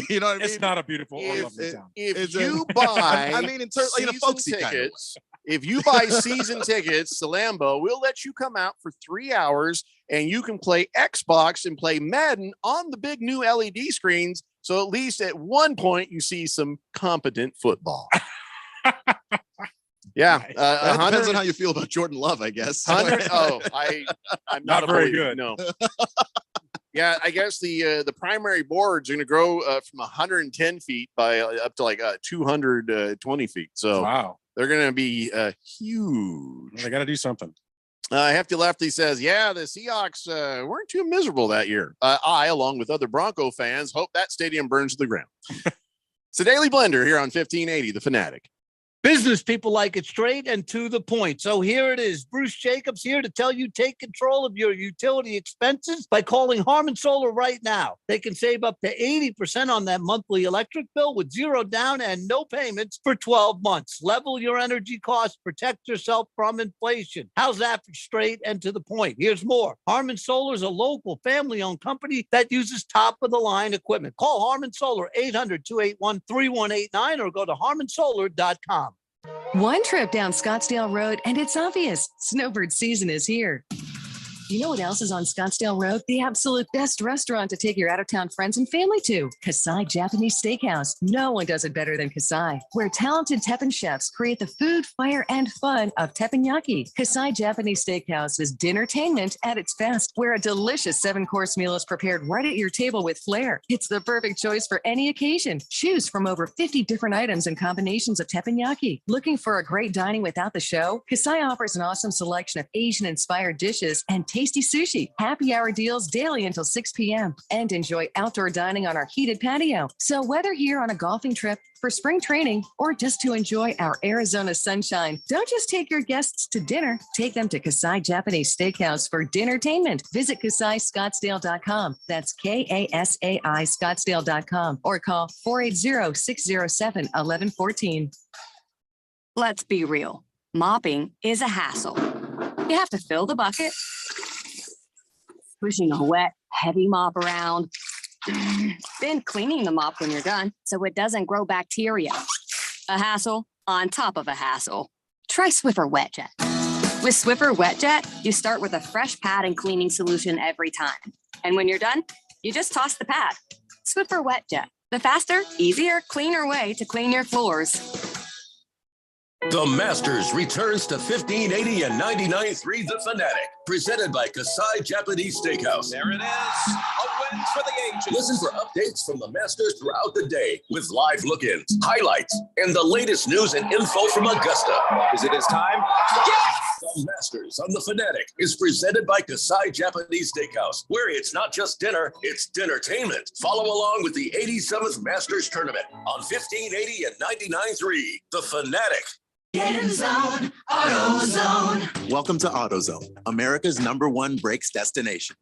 You know what I mean? It's not a beautiful or lovely town. If you buy, I mean, in terms like folksy kind of way. tickets, if you buy season tickets to Lambeau, we'll let you come out for 3 hours and you can play Xbox and play Madden on the big new LED screens. So at least at one point you see some competent football. Yeah, That depends on how you feel about Jordan Love, I guess. I'm not very a believer, good. No. Yeah, I guess the primary boards are going to grow from 110 feet by up to like 220 feet. So Wow, they're going to be huge. they got to do something. Hefty Lefty says, yeah, the Seahawks weren't too miserable that year. I, along with other Bronco fans, hope that stadium burns to the ground. It's a Daily Blender here on 1580, The Fanatic. Business people like it straight and to the point. So here it is. Bruce Jacobs here to tell you take control of your utility expenses by calling Harmon Solar right now. They can save up to 80% on that monthly electric bill with zero down and no payments for 12 months. Level your energy costs, protect yourself from inflation. How's that for straight and to the point? Here's more. Harmon Solar is a local family-owned company that uses top-of-the-line equipment. Call Harmon Solar 800-281-3189 or go to harmonsolar.com. One trip down Scottsdale Road, and it's obvious snowbird season is here. You know what else is on Scottsdale Road? The absolute best restaurant to take your out-of-town friends and family to. Kasai Japanese Steakhouse. No one does it better than Kasai, where talented Teppan chefs create the food, fire, and fun of teppanyaki. Kasai Japanese Steakhouse is dinnertainment at its best, where a delicious 7-course meal is prepared right at your table with flair. It's the perfect choice for any occasion. Choose from over 50 different items and combinations of teppanyaki. Looking for a great dining without the show? Kasai offers an awesome selection of Asian-inspired dishes and tasty sushi. Happy hour deals daily until 6 p.m. And enjoy outdoor dining on our heated patio. So whether here on a golfing trip, for spring training, or just to enjoy our Arizona sunshine, don't just take your guests to dinner. Take them to Kasai Japanese Steakhouse for dinnertainment. Visit KasaiScottsdale.com. That's KASAI Scottsdale.com or call 480-607-1114. Let's be real. Mopping is a hassle. You have to fill the bucket, pushing a wet, heavy mop around, then cleaning the mop when you're done so it doesn't grow bacteria. A hassle on top of a hassle. Try Swiffer Wet Jet. With Swiffer Wet Jet, you start with a fresh pad and cleaning solution every time. And when you're done, you just toss the pad. Swiffer Wet Jet, the faster, easier, cleaner way to clean your floors. The Masters returns to 1580 and 99.3 The Fanatic, presented by Kasai Japanese Steakhouse. There it is. A win for the ages. Listen for updates from the Masters throughout the day with live look-ins, highlights, and the latest news and info from Augusta. Is it his time? Yes! The Masters on The Fanatic is presented by Kasai Japanese Steakhouse, where it's not just dinner, it's dinnertainment. Follow along with the 87th Masters Tournament on 1580 and 99.3 The Fanatic. Get in zone, AutoZone. Welcome to AutoZone, America's #1 brakes destination.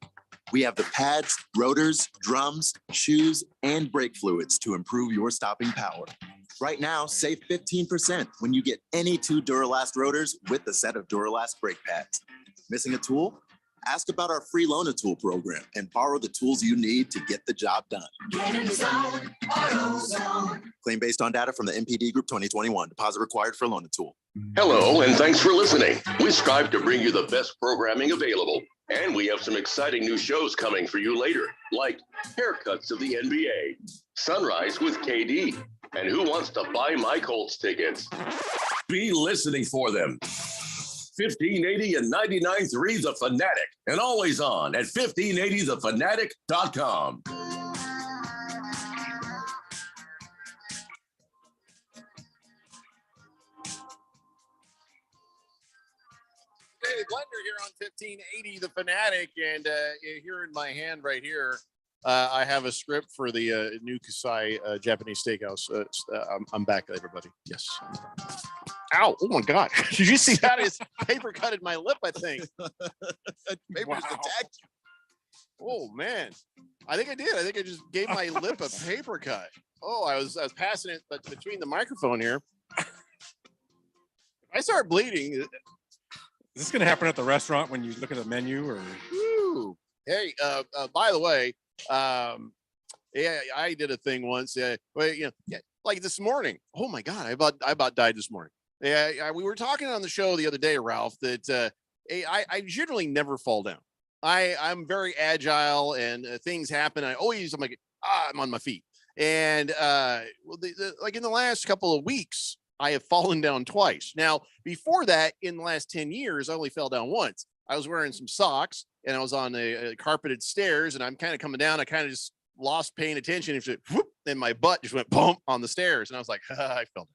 We have the pads, rotors, drums, shoes, and brake fluids to improve your stopping power. Right now, save 15% when you get any 2 Duralast rotors with a set of Duralast brake pads. Missing a tool? Ask about our free Loan-A-Tool program and borrow the tools you need to get the job done. Get in zone, AutoZone. Claim based on data from the MPD Group 2021. Deposit required for Loan-A-Tool. Hello, and thanks for listening. We strive to bring you the best programming available, and we have some exciting new shows coming for you later, like Haircuts of the NBA, Sunrise with KD, and Who Wants to Buy My Colts Tickets? Be listening for them. 1580 and 99.3 The Fanatic, and always on at 1580thefanatic.com. Hey, Blender here on 1580 The Fanatic, and here in my hand right here, I have a script for the new Kasai Japanese Steakhouse. I'm back, everybody. Yes. Ow! Oh my God! Did you see that? It's paper cutted my lip, I think. Paper just attacked you. Oh man, I think I did. I think I just gave my lip a paper cut. Oh, I was passing it between the microphone here. If I start bleeding. Is this going to happen at the restaurant when you look at the menu? Or Woo. Hey, by the way, yeah, I did a thing once. Well, you know, like this morning. Oh my God, I about died this morning. Yeah, we were talking on the show the other day, Ralph, that I generally never fall down. I'm very agile, and things happen. I'm like, I'm on my feet. And like in the last couple of weeks, I have fallen down twice. Now, before that, in the last 10 years, I only fell down once. I was wearing some socks, and I was on a carpeted stairs, and I'm kind of coming down. I kind of just lost paying attention. And my butt just went boom on the stairs, and I was like, I fell down.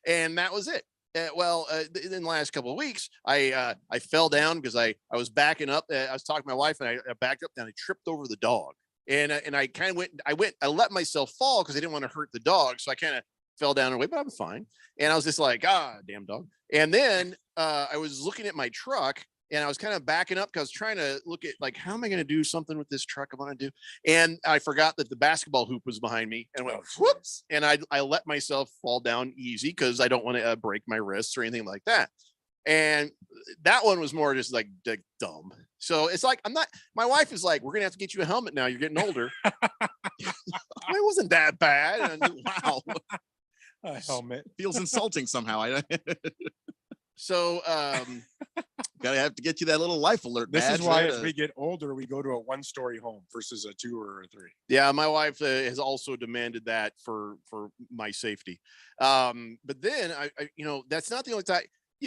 And that was it. In the last couple of weeks, I fell down because I was backing up. I was talking to my wife, and I backed up, and I tripped over the dog. And I kind of I let myself fall because I didn't want to hurt the dog. So I kind of fell down and away, but I'm fine. And I was just like, damn dog. And then I was looking at my truck, and I was kind of backing up because I was trying to look at, like, how am I going to do something with this truck I want to do? And I forgot that the basketball hoop was behind me, and went whoops. And I let myself fall down easy because I don't want to break my wrists or anything like that. And that one was more just like dumb. So it's like, my wife is like, we're going to have to get you a helmet now. You're getting older. It wasn't that bad. And wow. A helmet feels insulting somehow. So Gotta have to get you that little life alert. This is badge why there as to- we get older, we go to a 1-story home versus a 2 or a 3. Yeah, my wife has also demanded that for my safety. But then that's not the only time.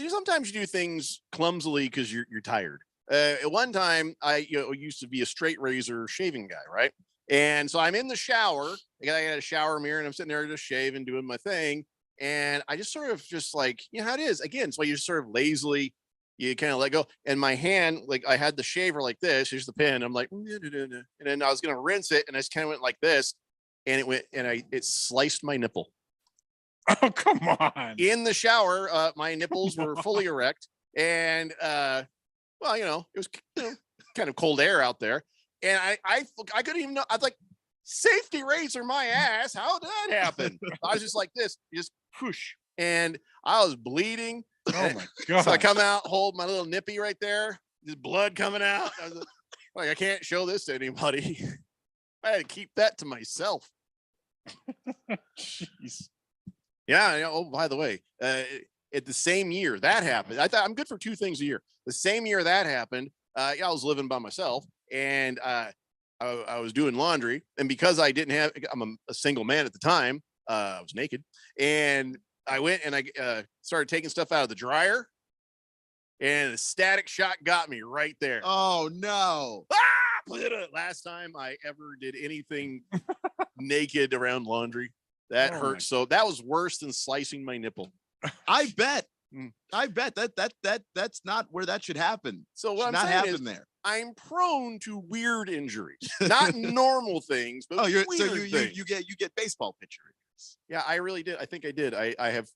Sometimes you do things clumsily because you're tired. At one time, I used to be a straight razor shaving guy, right? And so I'm in the shower. I got a shower mirror, and I'm sitting there just shaving, doing my thing. And I just sort of like, how it is. Again, so you sort of lazily, you kind of let go. And my hand, like I had the shaver like this. Here's the pin. I'm like, and then I was gonna rinse it, and I just kind of went like this, and it sliced my nipple. Oh, come on! In the shower, my nipples were fully erect, and it was kind of cold air out there, and I couldn't even know. I was like, safety razor my ass. How did that happen? I was just like this, just whoosh, and I was bleeding. Oh my god! So I come out, hold my little nippy right there. There's blood coming out. I was like, I can't show this to anybody. I had to keep that to myself. Jeez. Yeah. Oh, by the way, at the same year that happened, I thought I'm good for 2 things a year. The same year that happened, I was living by myself, and I was doing laundry, and because I'm a single man at the time, I was naked, and I went and I started taking stuff out of the dryer, and a static shock got me right there. Oh no! Last time I ever did anything naked around laundry, that hurt. So that was worse than slicing my nipple. I bet. I bet that's not where that should happen. So what Should I'm not saying happen is, there. I'm prone to weird injuries, not normal things, but weird things. You get baseball pitcher injuries. Yeah, I really did. I think I did. I have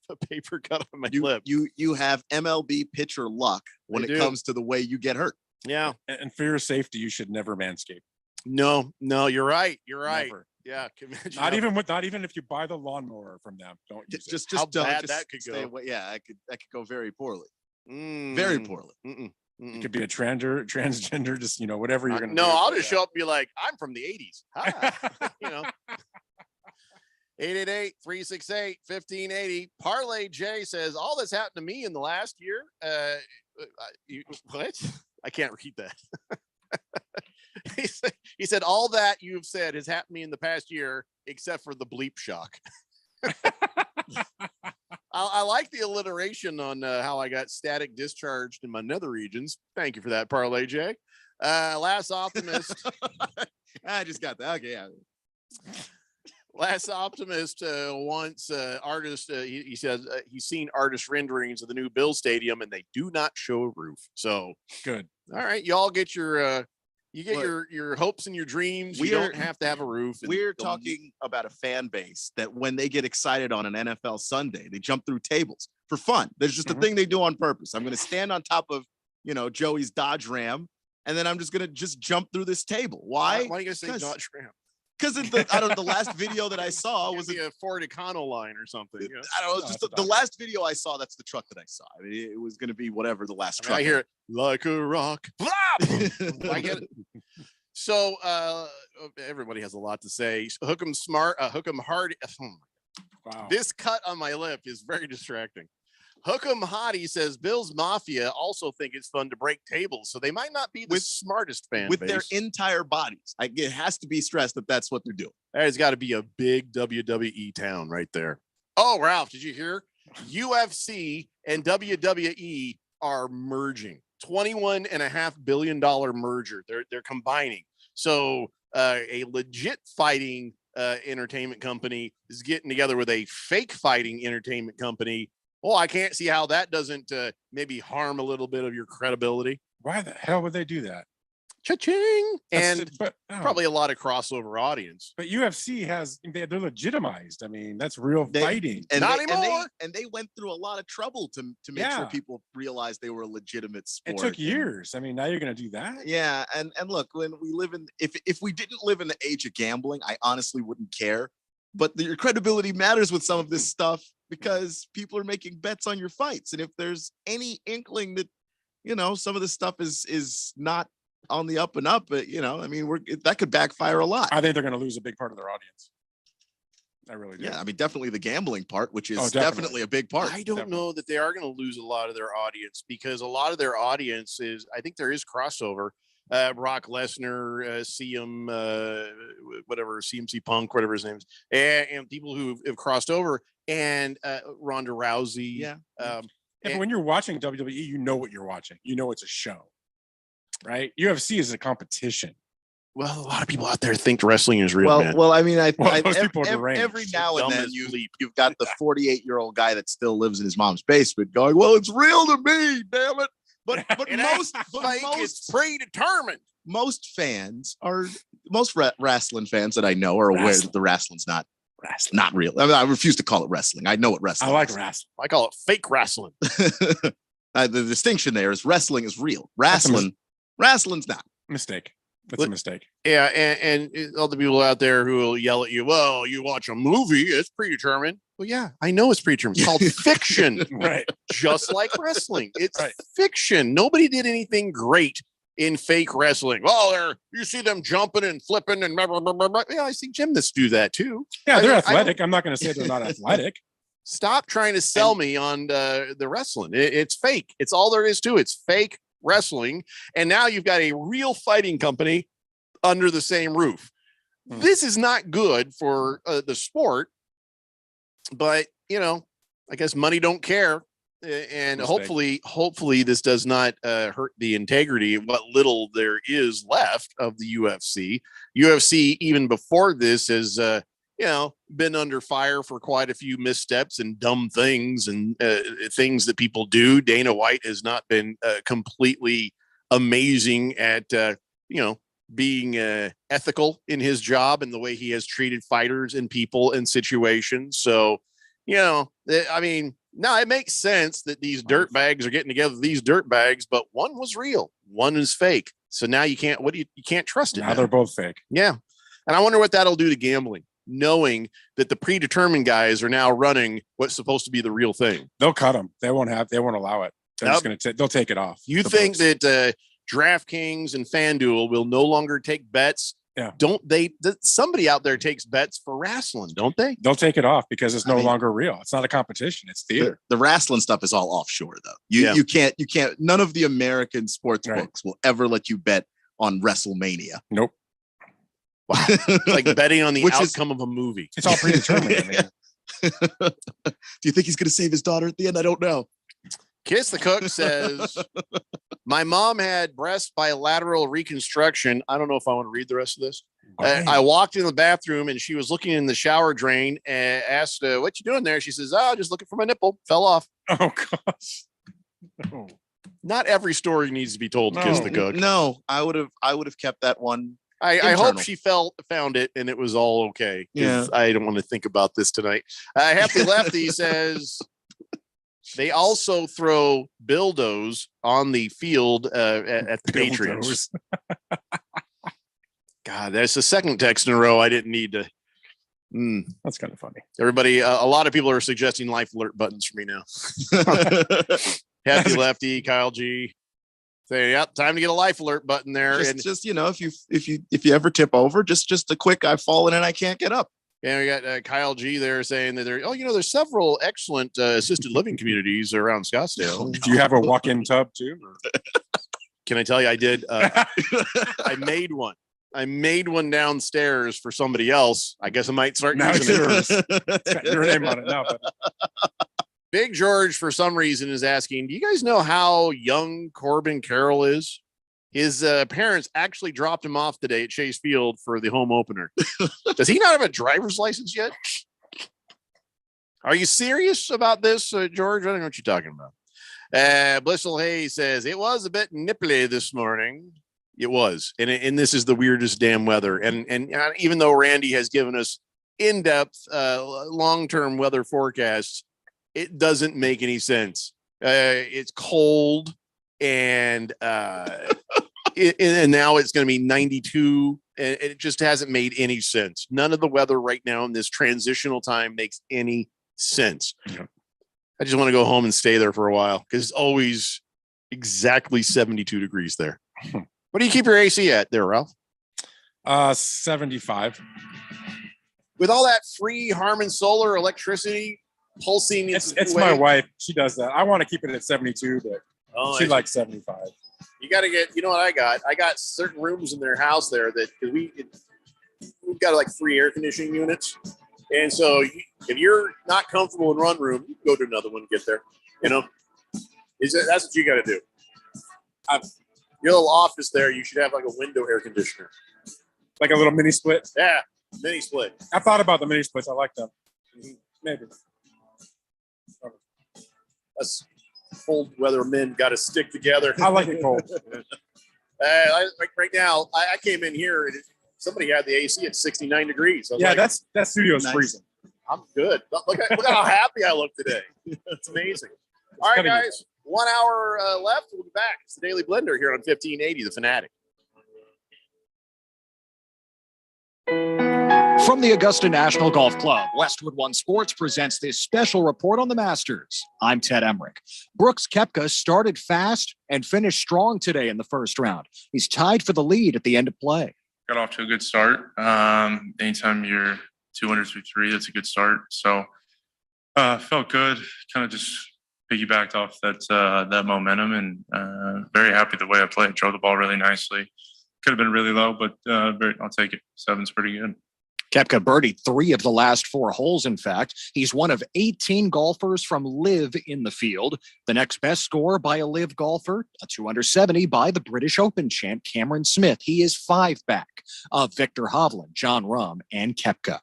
a paper cut on my You lip. you have MLB pitcher luck when I it do. comes to the way you get hurt. Yeah. And for your safety, you should never manscape. No, you're right. You're right. Never. Yeah. Not even if you buy the lawnmower from them. Don't use it. Just How don't. bad Just that could stay go. away. Yeah, that could go very poorly. Mm. Very poorly. It could be a transgender, just whatever you're gonna. No, do. I'll just show up and be like, I'm from the 80s. Hi. 888-368-1580. Parlay J says, all that's happened to me in the last year. What? I can't read that. He said, all that you've said has happened to me in the past year, except for the bleep shock. I like the alliteration on how I got static discharged in my nether regions. Thank you for that, Parlay J. Last Optimist. I just got that. Okay, yeah. Last Optimist wants artist. He says he's seen artist renderings of the new Bill Stadium, and they do not show a roof. So good. All right, y'all get your your hopes and your dreams. You don't have to have a roof. We're talking about a fan base that when they get excited on an NFL Sunday, they jump through tables for fun. There's just a thing they do on purpose. I'm going to stand on top of, Joey's Dodge Ram, and then I'm just going to jump through this table. Why? Why are you going to say Dodge Ram? Because the last video that I saw was a Ford Econoline or something. I don't know. Just the last video I saw, that's the truck that I saw. I mean, it was going to be whatever the last truck. I hear it like a rock. I get it. So everybody has a lot to say. Hook'em smart, Hook'em hard. Wow. This cut on my lip is very distracting. Hook'em Hottie says Bill's Mafia also think it's fun to break tables, so they might not be the smartest fan with base. their entire bodies. It has to be stressed that that's what they're doing. There's got to be a big WWE town right there. Oh, Ralph, did you hear? UFC and WWE are merging. $21.5 billion merger. They're combining. So a legit fighting entertainment company is getting together with a fake fighting entertainment company. Well, I can't see how that doesn't maybe harm a little bit of your credibility. Why the hell would they do that? Cha-ching! And But probably a lot of crossover audience. But UFC they're legitimized. I mean, that's real fighting. And Not they, anymore. And they went through a lot of trouble to make sure people realized they were a legitimate sport. It took years. I mean, now you're going to do that? Yeah, and look, when we live in, if we didn't live in the age of gambling, I honestly wouldn't care. But your credibility matters with some of this stuff because people are making bets on your fights, and if there's any inkling that some of this stuff is not on the up and up, but I mean, that could backfire a lot. I think they're going to lose a big part of their audience. I really do. Yeah, I mean, definitely the gambling part, which is definitely. definitely a big part. I don't know that they are going to lose a lot of their audience because a lot of their audience is, I think there is crossover. Brock Lesnar, CM, whatever, CMC Punk, whatever his name is, and people who have crossed over, and Ronda Rousey. Yeah. But when you're watching WWE, you know what you're watching. You know it's a show, right? UFC is a competition. Well, a lot of people out there think wrestling is real. Man. Well, I mean, those people are deranged. every now and Dumb then as you've got the 48-year-old guy that still lives in his mom's basement going, "Well, it's real to me, damn it." But it's predetermined. Most wrestling fans that I know are aware that the wrestling's not real. I mean, I refuse to call it wrestling. I know what wrestling I like is. wrestling. I call it fake wrestling. The distinction there is wrestling is real. Wrestling's not. Mistake. That's a mistake. Yeah, and all the people out there who will yell at you, well, you watch a movie, it's predetermined. Well, yeah, I know it's predetermined. It's called fiction. Right. Just like wrestling. It's fiction. Nobody did anything great in fake wrestling. Well, you see them jumping and flipping and blah, blah, blah, blah, blah. Yeah, I see gymnasts do that too. Yeah, they're athletic. I'm not going to say they're not athletic. Stop trying to sell me on the wrestling. It's fake. It's all there is to it. It's fake wrestling. And now you've got a real fighting company under the same roof. This is not good for the sport, but I guess money don't care. And hopefully this does not hurt the integrity of what little there is left of the UFC. UFC, even before this, has been under fire for quite a few missteps and dumb things and things that people do. Dana White has not been completely amazing at being ethical in his job and the way he has treated fighters and people and situations. So, I mean, now it makes sense that these dirt bags are getting together, these dirt bags, but one was real, one is fake. So now you can't trust it. Now they're both fake. Yeah. And I wonder what that'll do to gambling, knowing that the predetermined guys are now running what's supposed to be the real thing. They'll cut them. They won't allow it. They're just going to, they'll take it off. You think that DraftKings and FanDuel will no longer take bets? Yeah. Don't they? Somebody out there takes bets for wrestling, don't they? They'll take it off because it's no longer real. It's not a competition. It's theater. The wrestling stuff is all offshore, though. You can't. None of the American sports books will ever let you bet on WrestleMania. Nope. Wow. It's like betting on the outcome of a movie. It's all predetermined. Do you think he's going to save his daughter at the end? I don't know. Kiss the Cook says, my mom had breast bilateral reconstruction. I don't know if I want to read the rest of this. I walked in the bathroom and she was looking in the shower drain and asked, what you doing there? She says, just looking for my nipple. Fell off. Oh, gosh. No. Not every story needs to be told to Kiss the Cook. No, I would have kept that one. I hope she found it and it was all okay. Yeah. I don't want to think about this tonight. Happy Lefty says, they also throw dildos on the field at the Patriots. God, that's the second text in a row I didn't need to. That's kind of funny. Everybody, a lot of people are suggesting life alert buttons for me now. Happy Lefty, Kyle G. Say, yep, time to get a life alert button there. Just if you ever tip over, just a quick, I've fallen and I can't get up. And we got Kyle G there saying that there's several excellent assisted living communities around Scottsdale. Do you have a walk-in tub too? Can I tell you I did? I made one. I made one downstairs for somebody else. I guess I might start using it. It's got your name on it now. But Big George, for some reason, is asking, do you guys know how young Corbin Carroll is? His parents actually dropped him off today at Chase Field for the home opener. Does he not have a driver's license yet? Are you serious about this, George? I don't know what you're talking about. Blissful Hayes says, it was a bit nipply this morning. It was. And this is the weirdest damn weather. And even though Randy has given us in-depth long-term weather forecasts, it doesn't make any sense. It's cold and and now it's going to be 92 and it just hasn't made any sense. None of the weather right now in this transitional time makes any sense. Yeah. I just want to go home and stay there for a while because it's always exactly 72 degrees there. What do you keep your AC at there, Ralph? 75. with all that free Harman Solar electricity pulsing. It's my wife. She does that. I want to keep it at 72, but she likes 75. You got to get, you know what I got? I got certain rooms in their house there that, because we've got like free air conditioning units. And so if you're not comfortable in one room, you can go to another one and get there. You know, that's what you got to do. Your little office there, you should have like a window air conditioner. Like a little mini split? Yeah, mini split. I thought about the mini splits. I like them. Maybe. Us cold weather men got to stick together. I like it cold. Right now, I came in here and somebody had the AC at 69 degrees. Yeah, like, that studio's freezing. I'm good. Look at how happy I look today. It's amazing. All right, guys. 1 hour left. We'll be back. It's the Daily Blender here on 1580, The Fanatic. From the Augusta National Golf Club, Westwood One Sports presents this special report on the Masters. I'm Ted Emmerich. Brooks Koepka started fast and finished strong today in the first round. He's tied for the lead at the end of play. Got off to a good start. Anytime you're 200 through 3, that's a good start. So felt good. Kind of just piggybacked off that momentum, and very happy the way I played. Drove the ball really nicely. Could have been really low, but I'll take it. 7's pretty good. Koepka birdied 3 of the last 4 holes, in fact. He's one of 18 golfers from LIV in the field. The next best score by a LIV golfer, a 270 by the British Open champ Cameron Smith. He is 5 back of Viktor Hovland, Jon Rahm, and Koepka.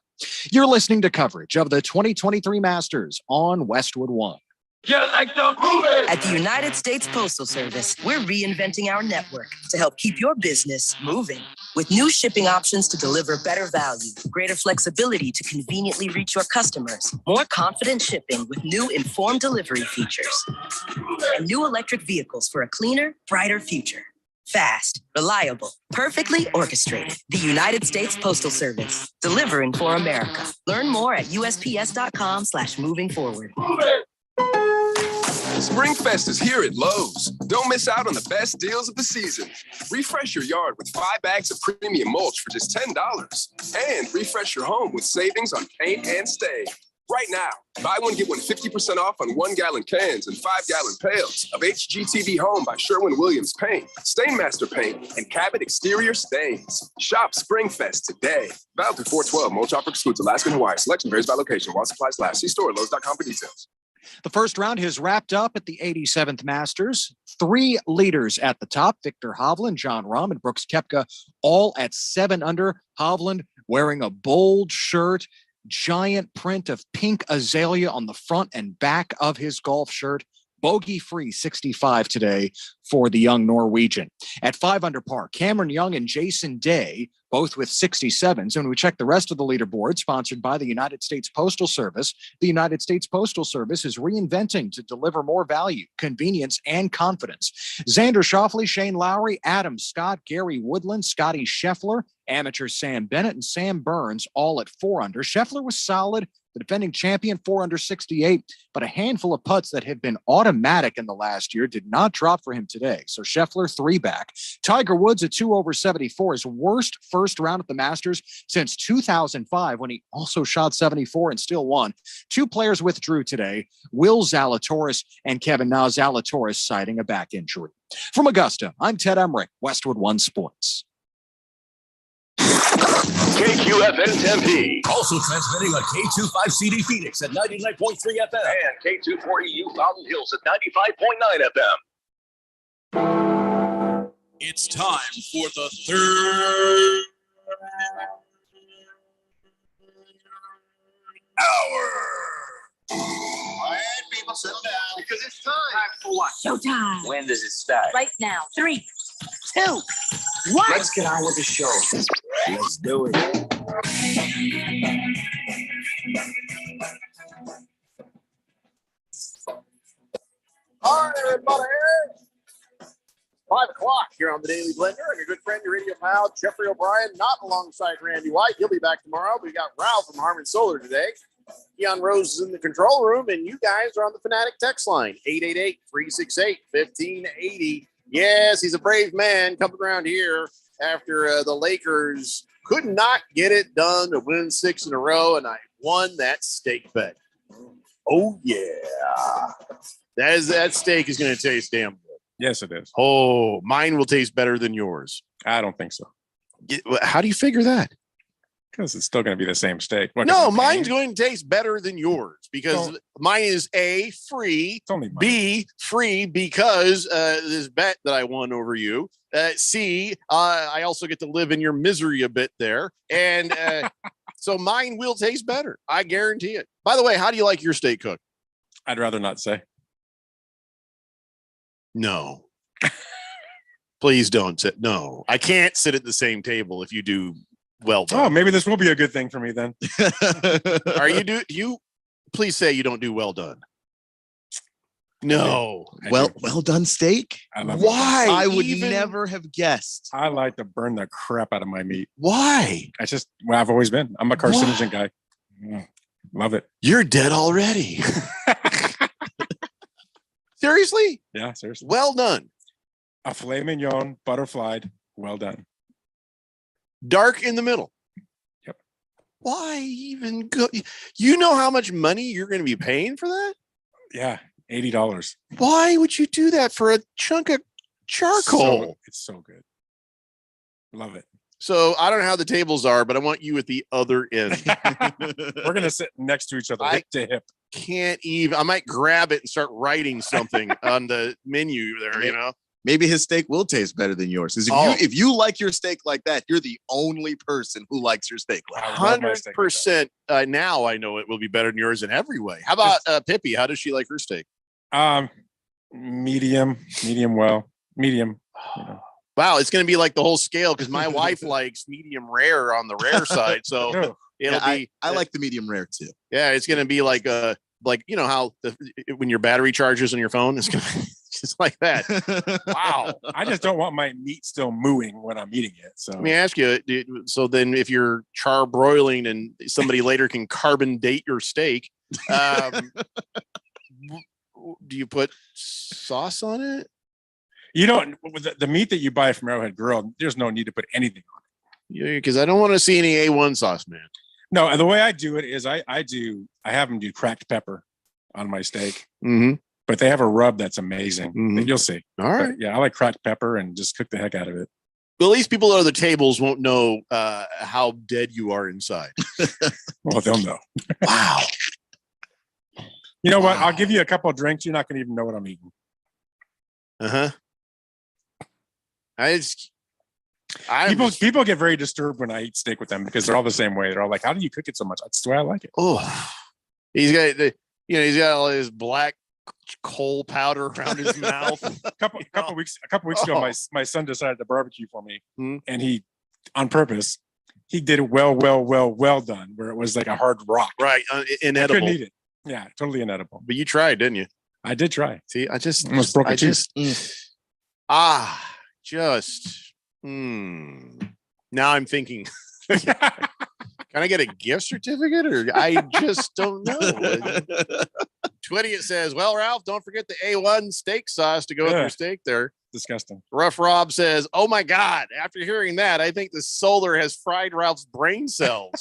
You're listening to coverage of the 2023 Masters on Westwood One. At the United States Postal Service, we're reinventing our network to help keep your business moving. With new shipping options to deliver better value, greater flexibility to conveniently reach your customers, more confident shipping with new informed delivery features, and new electric vehicles for a cleaner, brighter future. Fast, reliable, perfectly orchestrated. The United States Postal Service, delivering for America. Learn more at USPS.com/moving forward. SpringFest is here at Lowe's. Don't miss out on the best deals of the season. Refresh your yard with 5 bags of premium mulch for just $10. And refresh your home with savings on paint and stain. Right now, buy one, get one 50% off on 1-gallon cans and 5-gallon pails of HGTV Home by Sherwin-Williams Paint, Stainmaster Paint, and Cabot Exterior Stains. Shop SpringFest today. Valid through 4/12. Mulch offer excludes Alaska and Hawaii. Selection varies by location while supplies last. See store at Lowe's.com for details. The first round has wrapped up at the 87th Masters. 3 leaders at the top, Viktor Hovland, Jon Rahm, and Brooks Koepka, all at 7 under. Hovland wearing a bold shirt, giant print of pink azalea on the front and back of his golf shirt. Bogey-free 65 today for the young Norwegian. At 5 under par, Cameron Young and Jason Day, both with 67s. And when we check the rest of the leaderboard, sponsored by the United States Postal Service, the United States Postal Service is reinventing to deliver more value, convenience, and confidence. Xander Schauffele, Shane Lowry, Adam Scott, Gary Woodland, Scotty Scheffler, amateur Sam Bennett, and Sam Burns, all at 4 under. Scheffler was solid. The defending champion, 4 under 68, but a handful of putts that had been automatic in the last year did not drop for him today. So Scheffler 3 back. Tiger Woods at 2 over 74, his worst first round at the Masters since 2005, when he also shot 74 and still won. 2 players withdrew today, Will Zalatoris and Kevin Na. Zalatoris citing a back injury. From Augusta, I'm Ted Emmerich, Westwood One Sports. KQFN Tempe. Also transmitting on K25CD Phoenix at 99.3 FM. And K240U Mountain Hills at 95.9 FM. It's time for the third hour. Quiet, people, sit down. Because it's time. Time for what? Showtime. When does it start? Right now. 3, 2, 1. Let's get on with the show. Let's do it. All right, everybody. 5 o'clock here on the Daily Blender. And your good friend, your radio pal, Jeffrey O'Brien, not alongside Randy White. He'll be back tomorrow. We got Ralph from Harman Solar today. Keon Rose is in the control room, and you guys are on the Fanatic text line, 888-368-1580. Yes, he's a brave man coming around here after the Lakers could not get it done to win 6 in a row, and I won that steak bet. Oh yeah, that steak is going to taste damn good. Yes, it is. Oh, mine will taste better than yours. I don't think so. How do you figure that? Because it's still going to be the same steak. What, No, mine's going to taste better than yours because So- mine is A, free, It's only mine. B, free because this bet that I won over you. C, I also get to live in your misery a bit there. And so mine will taste better. I guarantee it. By the way, how do you like your steak cooked? I'd rather not say. No. Please don't sit. No, I can't sit at the same table if you do well done. Oh, maybe this will be a good thing for me then. Are you do you please say you don't do well done? No. Well done steak. I love Why? I would even- never have guessed. I like to burn the crap out of my meat. Why? I just, well, I've always been. I'm a carcinogen guy. Love it. You're dead already. Seriously? Yeah, seriously. Well done. A filet mignon, butterflied, well done. Dark in the middle. Yep. Why even go? You know how much money you're going to be paying for that? Yeah, $80. Why would you do that for a chunk of charcoal? It's so good. Love it. So I don't know how the tables are, but I want you at the other end. We're going to sit next to each other, I- hip to hip. Can't even. I might grab it and start writing something on the menu there. You know. Maybe his steak will taste better than yours. Because Oh. if you like your steak like that, you're the only person who likes your steak like that. I love my steak like that. 100%. Now I know it will be better than yours in every way. How about Pippi? How does she like her steak? Medium well, medium. You know. Wow, it's going to be like the whole scale because my wife likes medium rare on the rare side. So No. it'll Yeah, be. I like the medium rare too. Yeah, it's going to be like you know how when your battery charges on your phone, it's going to be just like that. Wow. I just don't want my meat still mooing when I'm eating it. So Let me ask you. So then, if you're char broiling and somebody later can carbon date your steak, do you put sauce on it? you don't, with the meat that you buy from Arrowhead Grill, there's no need to put anything on it. Because I don't want to see any A1 sauce, man. No, the way I do it is I have them do cracked pepper on my steak, Mm-hmm. but they have a rub that's amazing. Mhm. You'll see. All right. But yeah, I like cracked pepper and just cook the heck out of it. Well, at least people at other tables won't know how dead you are inside. Well, they'll know. Wow. You know what? I'll give you a couple of drinks. You're not going to even know what I'm eating. Uh-huh. People get very disturbed when I eat steak with them because they're all the same way. They're all like, "How do you cook it so much?" That's the way I like it. Oh, he's got all his black coal powder around his mouth. A couple weeks ago, my son decided to barbecue for me, Hmm. and he, on purpose, he did it well done, where it was like a hard rock. Right, I inedible. couldn't eat it. Yeah, totally inedible. But you tried, didn't you? I did try. See, Almost broke a tooth. Now I'm thinking, can I get a gift certificate or I just don't know. Twitty, it says, well, Ralph, don't forget the A1 steak sauce to go with Yeah. your steak there. Disgusting. Rough Rob says, oh my God, after hearing that, I think the solar has fried Ralph's brain cells.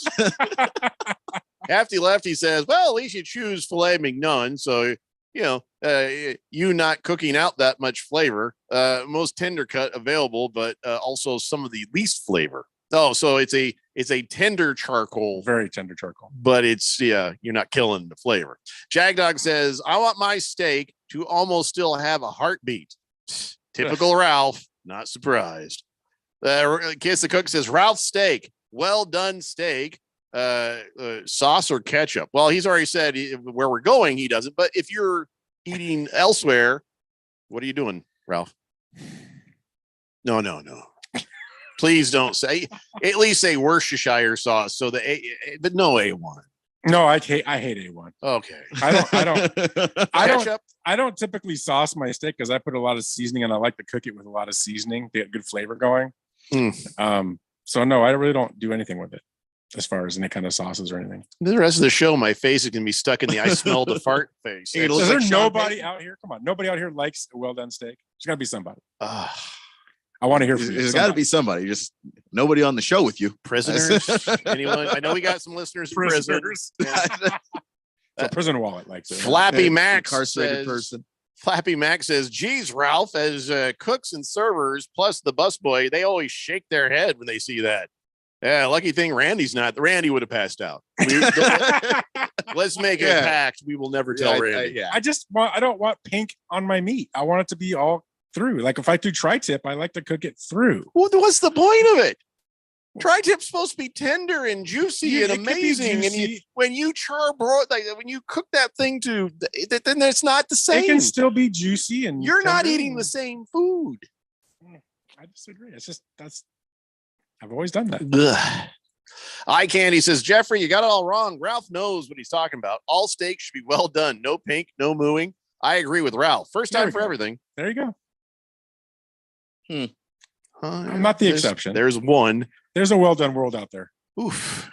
Hefty Lefty says, well, at least you choose filet mignon. So, you not cooking out that much flavor. Most tender cut available, but also some of the least flavor. Oh, so it's a tender charcoal. Very tender charcoal. But you're not killing the flavor. Jagdog says, I want my steak to almost still have a heartbeat. Typical Ralph, not surprised. Kiss the Cook says, Ralph's steak, well done steak. Sauce or ketchup? Well, he's already said where we're going, he doesn't. But if you're eating elsewhere, what are you doing, Ralph? No. Please don't say. At least say Worcestershire sauce. So but no A1. No, I hate A1. Okay. I don't typically sauce my steak because I put a lot of seasoning and I like to cook it with a lot of seasoning to get good flavor going. So no, I really don't do anything with it as far as any kind of sauces or anything. The rest of the show, my face is gonna be stuck in the I smell the fart face. Is there nobody out here? Come on, nobody out here likes a well done steak. There's got to be somebody. I want to hear from you. There's got to be somebody. Just Nobody on the show with you. Prisoners? Anyone? I know we got some listeners in prison. Yeah. The prison wallet likes it. Flappy Max Incarcerated says, person. Flappy Max says, geez, Ralph, as cooks and servers, plus the busboy, they always shake their head when they see that. Yeah, lucky thing Randy's not. Randy would have passed out. Let's make it a pact. We will never tell Randy. I don't want pink on my meat. I want it to be all through. Like if I do tri-tip, I like to cook it through. Well, what's the point of it? Tri-tip's supposed to be tender and juicy and amazing. And when you when you cook that thing then it's not the same. It can still be juicy and you're not eating the same food. I disagree. I've always done that. Ugh. Eye Candy says, Jeffrey, you got it all wrong. Ralph knows what he's talking about. All steaks should be well done. No pink, no mooing. I agree with Ralph. First time for everything. There you go. I'm not the exception. There's one. There's a well done world out there. Oof.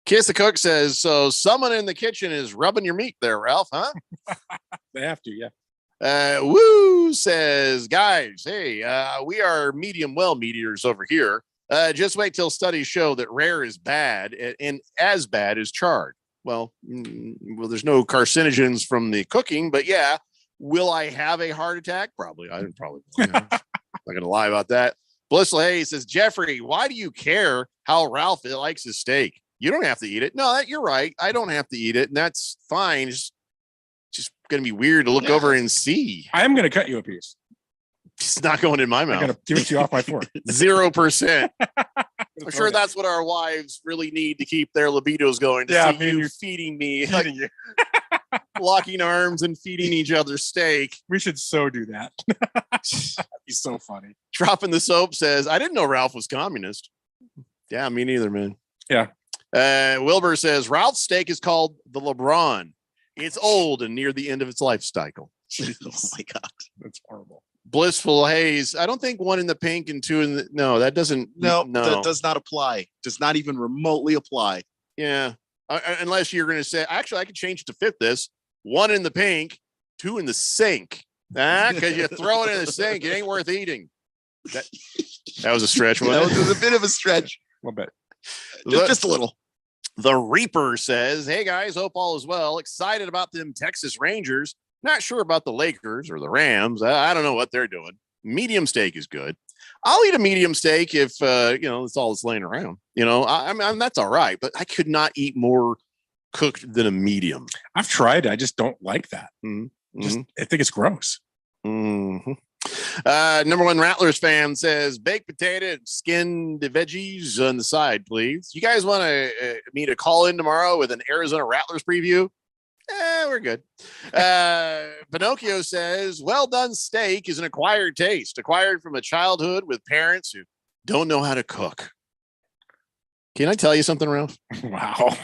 Kiss the Cook says, so someone in the kitchen is rubbing your meat there, Ralph, huh? They have to, yeah. Woo says, guys, hey, we are medium well meat eaters over here. Just wait till studies show that rare is bad and as bad as charred. Well, there's no carcinogens from the cooking, but yeah, will I have a heart attack? Probably. I'm not going to lie about that. Blissful Hayes says, Jeffrey, why do you care how Ralph likes his steak? You don't have to eat it. No, you're right. I don't have to eat it, and that's fine. It's just going to be weird to look over and see. I am going to cut you a piece. It's not going in my mouth. I'm going to give it to you off my fork. 0%. I'm sure that's what our wives really need to keep their libidos going. To see you feeding me, locking arms and feeding each other steak. We should so do that. That'd be so funny. Dropping the Soap says, I didn't know Ralph was communist. Yeah, me neither, man. Yeah. Wilbur says, Ralph's steak is called the LeBron. It's old and near the end of its life cycle. Oh my God. That's horrible. Blissful Hayes. I don't think one in the pink and two in the no, that doesn't that does not apply. Does not even remotely apply. Yeah. Unless you're going to say, actually, I could change it to fit this. One in the pink, two in the sink. Because you throw it in the sink, it ain't worth eating. That was a stretch. That was a bit of a stretch. A little bit. Just a little. The Reaper says, hey guys, hope all is well. Excited about them Texas Rangers. Not sure about the Lakers or the Rams. I don't know what they're doing. Medium steak is good. I'll eat a medium steak if it's all that's laying around. I mean that's all right, but I could not eat more cooked than a medium. I've tried it. I just don't like that. I think it's gross. Mm-hmm. Number one Rattlers fan says baked potato, skinned veggies on the side, please. You guys want me to call in tomorrow with an Arizona Rattlers preview? We're good. Pinocchio says, well done steak is an acquired taste, acquired from a childhood with parents who don't know how to cook. Can I tell you something, Ralph? Wow.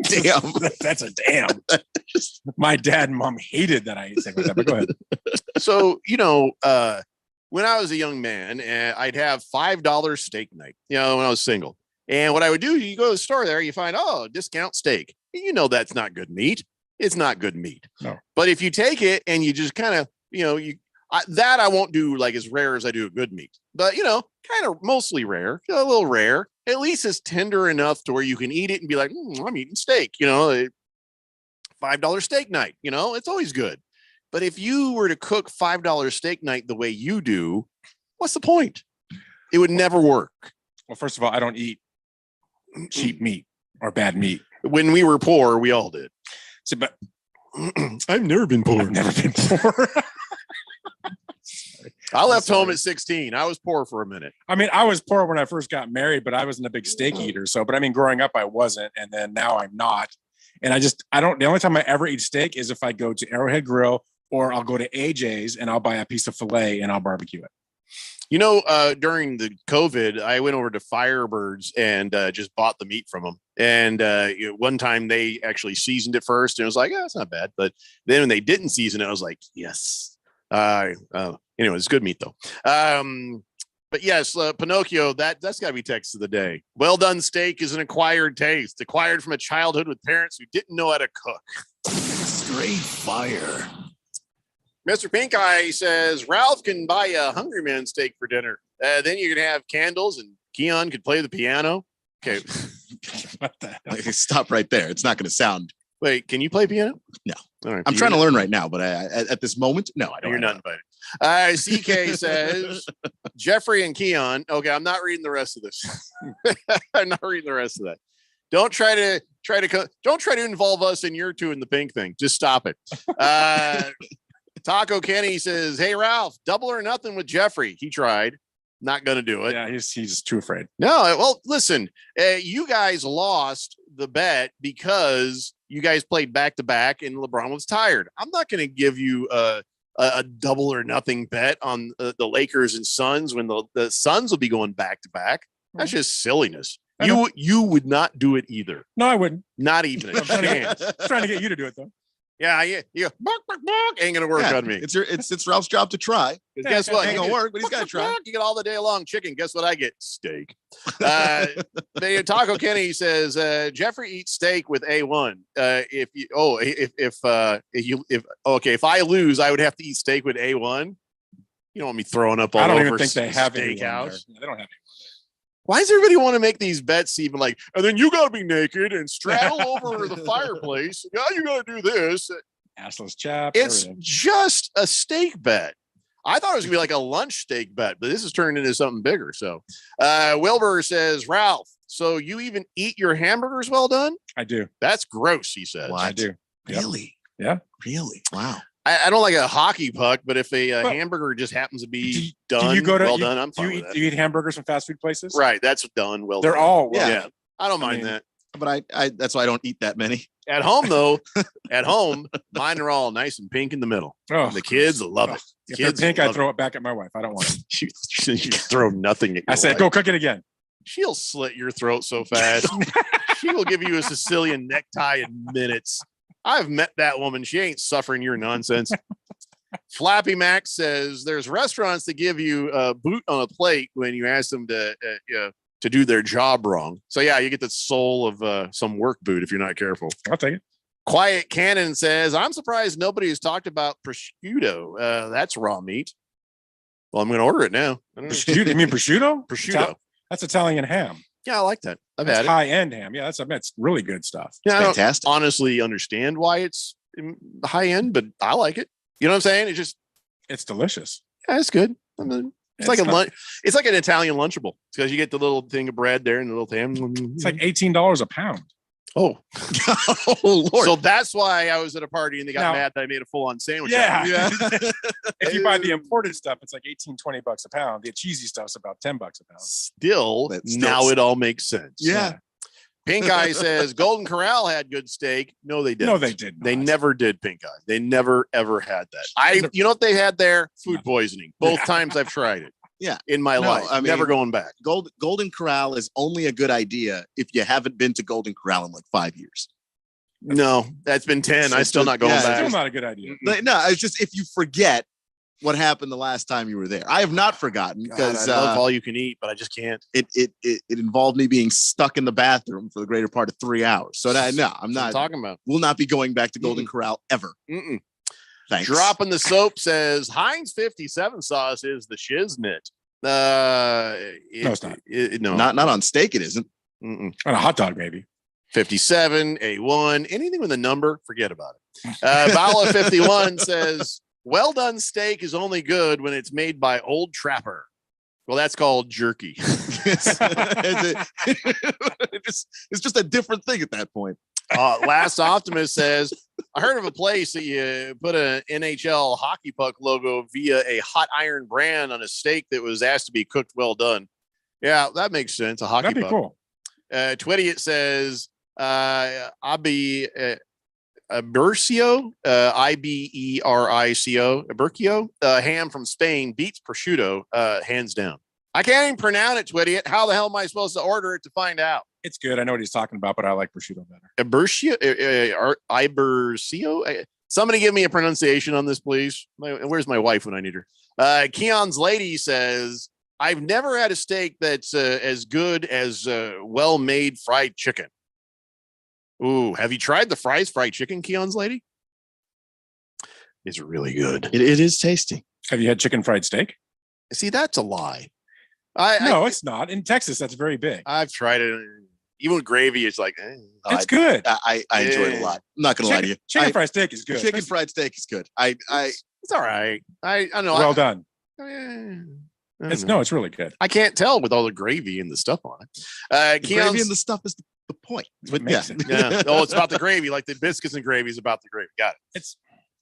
Damn. That's a damn. My dad and mom hated that I ate steak like that, but go ahead. So, when I was a young man, I'd have $5 steak night, when I was single. And what I would do, you go to the store there, you find, discount steak. That's not good meat. It's not good meat. No. But if you take it and you just kind of, that I won't do like as rare as I do a good meat. But, kind of mostly rare, a little rare. At least it's tender enough to where you can eat it and be like, I'm eating steak. $5 steak night. It's always good. But if you were to cook $5 steak night the way you do, what's the point? It would never work. Well, first of all, I don't eat cheap meat or bad meat. When we were poor, we all did. So, but I've never been poor. I've never been poor. I left home at 16. I was poor for a minute. I mean, I was poor when I first got married, but I wasn't a big steak eater. So, but I mean, growing up, I wasn't. And then now I'm not. And the only time I ever eat steak is if I go to Arrowhead Grill or I'll go to AJ's and I'll buy a piece of filet and I'll barbecue it. During the COVID, I went over to Firebirds and just bought the meat from them. And one time they actually seasoned it first and it was like, it's not bad. But then when they didn't season it, I was like, yes. Anyway, it's good meat though. But yes, Pinocchio, that's got to be text of the day. Well done steak is an acquired taste, acquired from a childhood with parents who didn't know how to cook. Straight fire. Mr. Pink Eye says, Ralph can buy a Hungry Man steak for dinner. Then you can have candles and Keon could play the piano. Okay. What the hell? Stop right there. It's not going to sound. Wait, can you play piano? No. All right. I'm trying to learn right now, but at this moment, no, I don't. You're not invited. CK says Jeffrey and Keon. Okay, I'm not reading the rest of this. I'm not reading the rest of that. Don't try to involve us in your two in the pink thing. Just stop it. Taco Kenny says, "Hey Ralph, double or nothing with Jeffrey." He tried. Not gonna do it. Yeah, he's too afraid. No, well, listen, you guys lost the bet because you guys played back to back and LeBron was tired. I'm not going to give you a double or nothing bet on the Lakers and Suns when the Suns will be going back to back. That's just silliness. You would not do it either. No, I wouldn't. Not even a chance. Trying to get you to do it though. Yeah, you ain't gonna work on me. It's Ralph's job to try. Guess what? Ain't gonna work, but he's got to try. You get all the day long chicken. Guess what I get? Steak. Taco Kenny says Jeffrey eats steak with A1. If I lose, I would have to eat steak with A1. You don't want me throwing up all over. I don't even think they have steakhouse. They don't have. Why does everybody want to make these bets even like, and then you got to be naked and straddle over the fireplace? Yeah, you got to do this. Assless chap. It's everything. just a steak bet. I thought it was going to be like a lunch steak bet, but this is turning into something bigger. So Wilbur says, Ralph, so you even eat your hamburgers well done? I do. That's gross, he says. I do. Really? Yeah. Really? Wow. I don't like a hockey puck, but if a hamburger just happens to be done, do you go to, well you, done, I'm do fine you with eat, that. do you eat hamburgers from fast food places? Right, that's done. Well, they're done. all yeah. I don't mind that. But I that's why I don't eat that many. At home though, mine are all nice and pink in the middle. Oh, the kids love it. If they're pink, I throw it back at my wife. I don't want it. You throw nothing at I said, go cook it again. She'll slit your throat so fast. She will give you a Sicilian necktie in minutes. I've met that woman. She ain't suffering your nonsense. Flappy Mac says there's restaurants that give you a boot on a plate when you ask them to do their job wrong. So yeah, you get the soul of some work boot if you're not careful. I'll take it. Quiet Cannon says, I'm surprised nobody has talked about prosciutto. That's raw meat. Well, I'm going to order it now. Prosciutto? You mean prosciutto? Prosciutto. That's Italian ham. Yeah, I like that. I've That's had it. high-end ham. Yeah, it's really good stuff. Yeah, fantastic. I don't honestly understand why it's high end, but I like it. You know what I'm saying? It's delicious. Yeah, it's good. I mean, it's like it's like an Italian Lunchable because you get the little thing of bread there and the little ham. It's like $18 a pound. Oh, oh Lord! So that's why I was at a party and they got Now- mad that I made a full-on sandwich. Yeah. If you buy the imported stuff, it's like $18-20 a pound. The cheesy stuff's about $10 a pound. Still, now it all makes sense. Yeah. Pink Eye says Golden Corral had good steak. No, they didn't. No, they did not. They never did, Pink Eye. They never ever had that. You know what they had there? Food poisoning. Both times I've tried it. Yeah. In my No, life. I mean, Never going back. Golden Corral is only a good idea if you haven't been to Golden Corral in like 5 years. No, that's been 10. I'm still not going Yeah, back. Still not a good idea. No, it's just if you forget what happened the last time you were there. I have not forgotten because I love all you can eat, but I just can't. It involved me being stuck in the bathroom for the greater part of 3 hours. So I'm That's what I'm not talking about. We'll not be going back to Golden Corral ever. Mm-mm. Thanks. Dropping the soap says Heinz 57 sauce is the shiznit. No, it's not. No, Not on steak. It isn't. Mm-mm. On a hot dog, maybe. 57, A1, anything with a number, forget about it. Bala 51 says, well done steak is only good when it's made by Old Trapper. Well, that's called jerky. It's just a different thing at that point. Last Optimist says, I heard of a place that you put an NHL hockey puck logo via a hot iron brand on a steak that was asked to be cooked well done. Yeah, that makes sense. A hockey That'd be puck. cool. Twitty, says, Abi Ibercio, Iberico, Ibercio, ham from Spain beats prosciutto, hands down. I can't even pronounce it, Twitty. How the hell am I supposed to order it to find out? It's good. I know what he's talking about, but I like prosciutto better. Ibercio? Somebody give me a pronunciation on this, please. Where's my wife when I need her? Keon's lady says, I've never had a steak that's as good as well-made fried chicken. Ooh, have you tried the fried chicken, Keon's lady? It's really good. It is tasty. Have you had chicken fried steak? See, that's a lie. No, it's not. In Texas, that's very big. I've tried it. Even with gravy, it's like it's good. I enjoy it a lot. I'm not gonna lie to you. Chicken fried steak is good. Chicken fried steak is good. It's all right. I know. Well done. It's it's really good. I can't tell with all the gravy and the stuff on it. The gravy and the stuff is the point. But yeah. Oh, it's about the gravy, like the biscuits and gravy is about the gravy. Got it.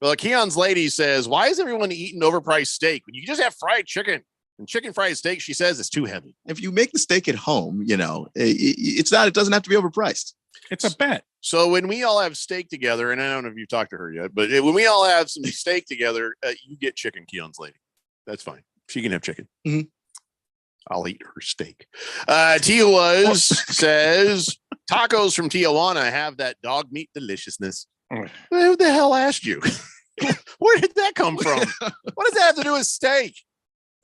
Well, Keon's lady says, "Why is everyone eating overpriced steak when you can just have fried chicken?" And chicken fried steak, she says, is too heavy. If you make the steak at home, it's not. It doesn't have to be overpriced. It's a bet. So when we all have steak together, and I don't know if you've talked to her yet, but when we all have some steak together, you get chicken, Keon's lady. That's fine. She can have chicken. Mm-hmm. I'll eat her steak. Tijuana says tacos from Tijuana have that dog meat deliciousness. Who the hell asked you? Where did that come from? What does that have to do with steak?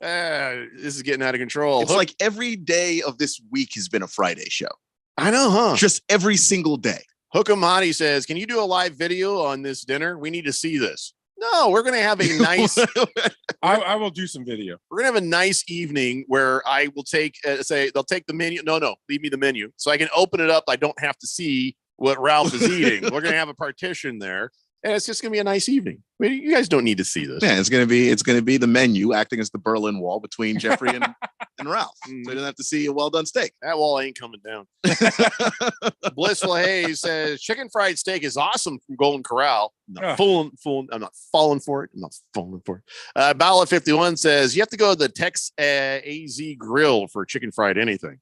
This is getting out of control. It's like every day of this week has been a Friday show. I know, huh? Just every single day. Hookamati says, "Can you do a live video on this dinner? We need to see this." No, we're going to have a nice. I will do some video. We're going to have a nice evening where I will take, they'll take the menu. No, leave me the menu so I can open it up. I don't have to see what Ralph is eating. We're going to have a partition there. And it's just going to be a nice evening. I mean, you guys don't need to see this. Yeah, it's going to be the menu acting as the Berlin Wall between Jeffrey and Ralph. So you don't have to see a well done steak. That wall ain't coming down. Blissful Hayes says chicken fried steak is awesome from Golden Corral. I'm not falling for it. Bala 51 says you have to go to the Tex AZ Grill for chicken fried anything.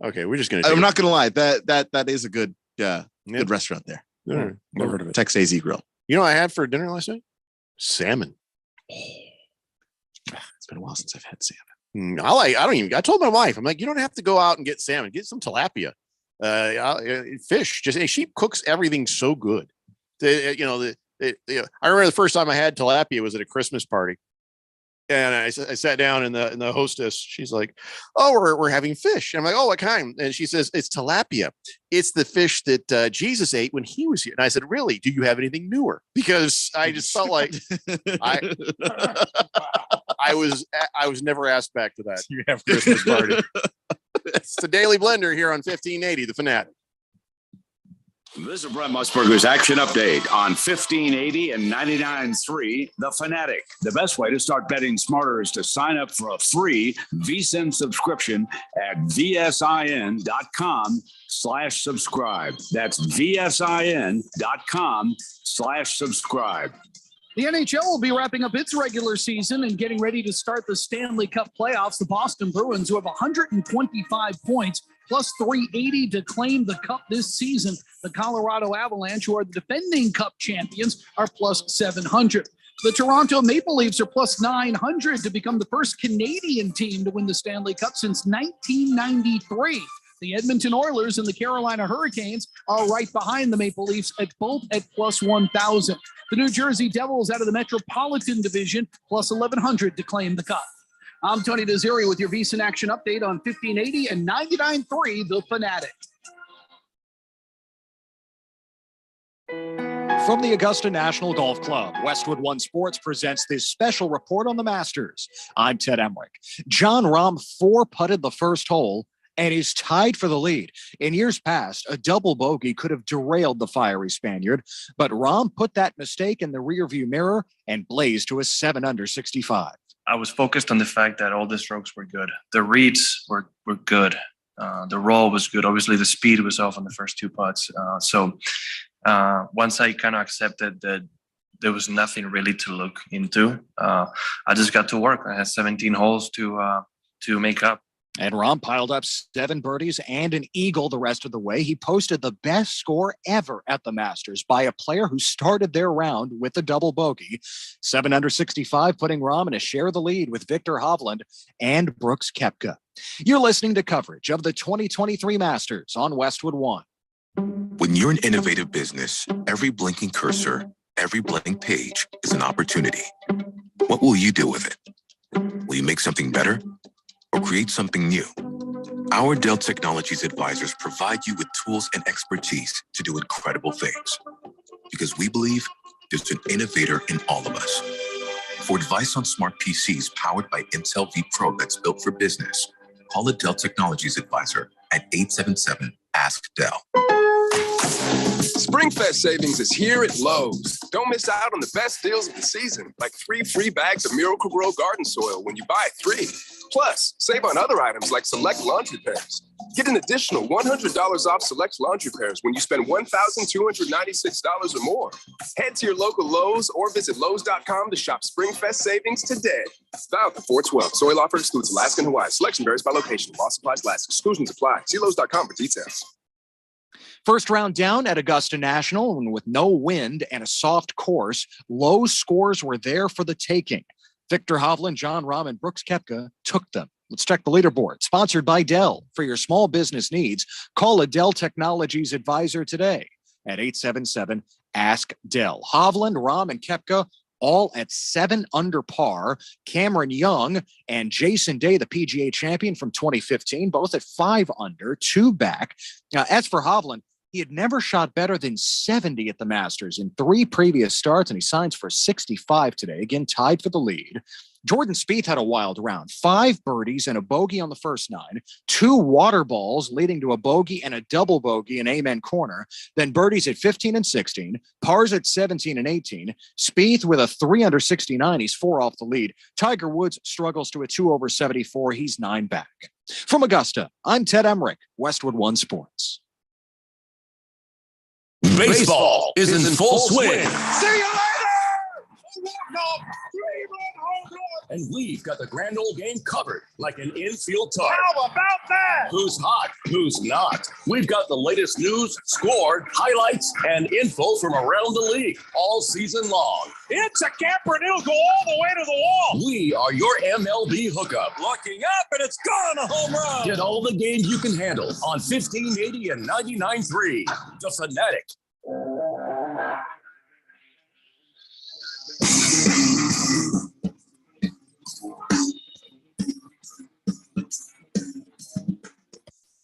Okay, we're just going to. I'm not going to lie. That is a good good restaurant there. Never heard of it. Tex AZ Grill. You know what I had for dinner last night? Salmon. It's been a while since I've had salmon. I told my wife, I'm like, you don't have to go out and get salmon. Get some tilapia. Fish. She cooks everything so good. I remember the first time I had tilapia was at a Christmas party. And I sat down and the hostess, she's like, "Oh, we're having fish." And I'm like, "Oh, what kind?" And she says, "It's tilapia. It's the fish that Jesus ate when he was here." And I said, "Really? Do you have anything newer?" Because I just felt like I was never asked back to that Christmas party. It's the Daily Blender here on 1580, The Fanatic. This is Brent Musburger's action update on 1580 and 99.3 The Fanatic. The best way to start betting smarter is to sign up for a free VSiN subscription at vsin.com/subscribe. That's vsin.com/subscribe. The NHL will be wrapping up its regular season and getting ready to start the Stanley Cup playoffs. The Boston Bruins, who have 125 points, plus 380 to claim the cup this season. The Colorado Avalanche, who are the defending cup champions, are plus 700. The Toronto Maple Leafs are plus 900 to become the first Canadian team to win the Stanley Cup since 1993. The Edmonton Oilers and the Carolina Hurricanes are right behind the Maple Leafs at both at plus 1,000. The New Jersey Devils out of the Metropolitan Division plus 1,100 to claim the cup. I'm Tony Desiri with your VSiN Action Update on 1580 and 99.3 The Fanatic. From the Augusta National Golf Club, Westwood One Sports presents this special report on the Masters. I'm Ted Emmerich. Jon Rahm four-putted the first hole and is tied for the lead. In years past, a double bogey could have derailed the fiery Spaniard, but Rahm put that mistake in the rearview mirror and blazed to a 7-under 65. I was focused on the fact that all the strokes were good. The reads were good. The roll was good. Obviously, the speed was off on the first two putts. So once I kind of accepted that there was nothing really to look into, I just got to work. I had 17 holes to make up. And Rahm piled up 7 birdies and an eagle the rest of the way. He posted the best score ever at the Masters by a player who started their round with a double bogey. 7-under 65, putting Rahm in a share of the lead with Victor Hovland and Brooks Koepka. You're listening to coverage of the 2023 Masters on Westwood One. When you're an innovative business, every blinking cursor, every blank page is an opportunity. What will you do with it? Will you make something better or create something new? Our Dell Technologies advisors provide you with tools and expertise to do incredible things, because we believe there's an innovator in all of us. For advice on smart PCs powered by Intel vPro that's built for business, Call a Dell Technologies advisor at 877-ASK-DELL. SpringFest savings is here at Lowe's. Don't miss out on the best deals of the season, like 3 free bags of Miracle Grow garden soil when you buy 3. Plus, save on other items like select laundry pairs. Get an additional $100 off select laundry pairs when you spend $1,296 or more. Head to your local Lowe's or visit Lowe's.com to shop SpringFest savings today. Valid for 4/12. Soil offer excludes Alaska and Hawaii. Selection varies by location. While supplies last. Exclusions apply. See Lowe's.com for details. First round down at Augusta National, and with no wind and a soft course, low scores were there for the taking. Victor Hovland, John Rahm, and Brooks Koepka took them. Let's check the leaderboard. Sponsored by Dell. For your small business needs, call a Dell Technologies advisor today at 877-ASK-DELL. Hovland, Rahm, and Koepka all at 7 under par. Cameron Young and Jason Day, the PGA champion from 2015, both at 5 under, 2 back. As for Hovland, he had never shot better than 70 at the Masters in 3 previous starts, and he signs for 65 today, again tied for the lead. Jordan Spieth had a wild round, 5 birdies and a bogey on the first 9, 2 water balls leading to a bogey and a double bogey in Amen Corner, then birdies at 15 and 16, pars at 17 and 18. Spieth with a 3 under 69, he's 4 off the lead. Tiger Woods struggles to a 2 over 74, he's 9 back. From Augusta, I'm Ted Emmerich, Westwood One Sports. Baseball is in full swing. See you later! Walk-off 3-run home run! And we've got the grand old game covered like an infield tarp. How about that? Who's hot? Who's not? We've got the latest news, score, highlights, and info from around the league all season long. It's a camper and it'll go all the way to the wall. We are your MLB hookup. Looking up and it's gone, a home run. Get all the games you can handle on 1580 and 99.3. The Fanatic.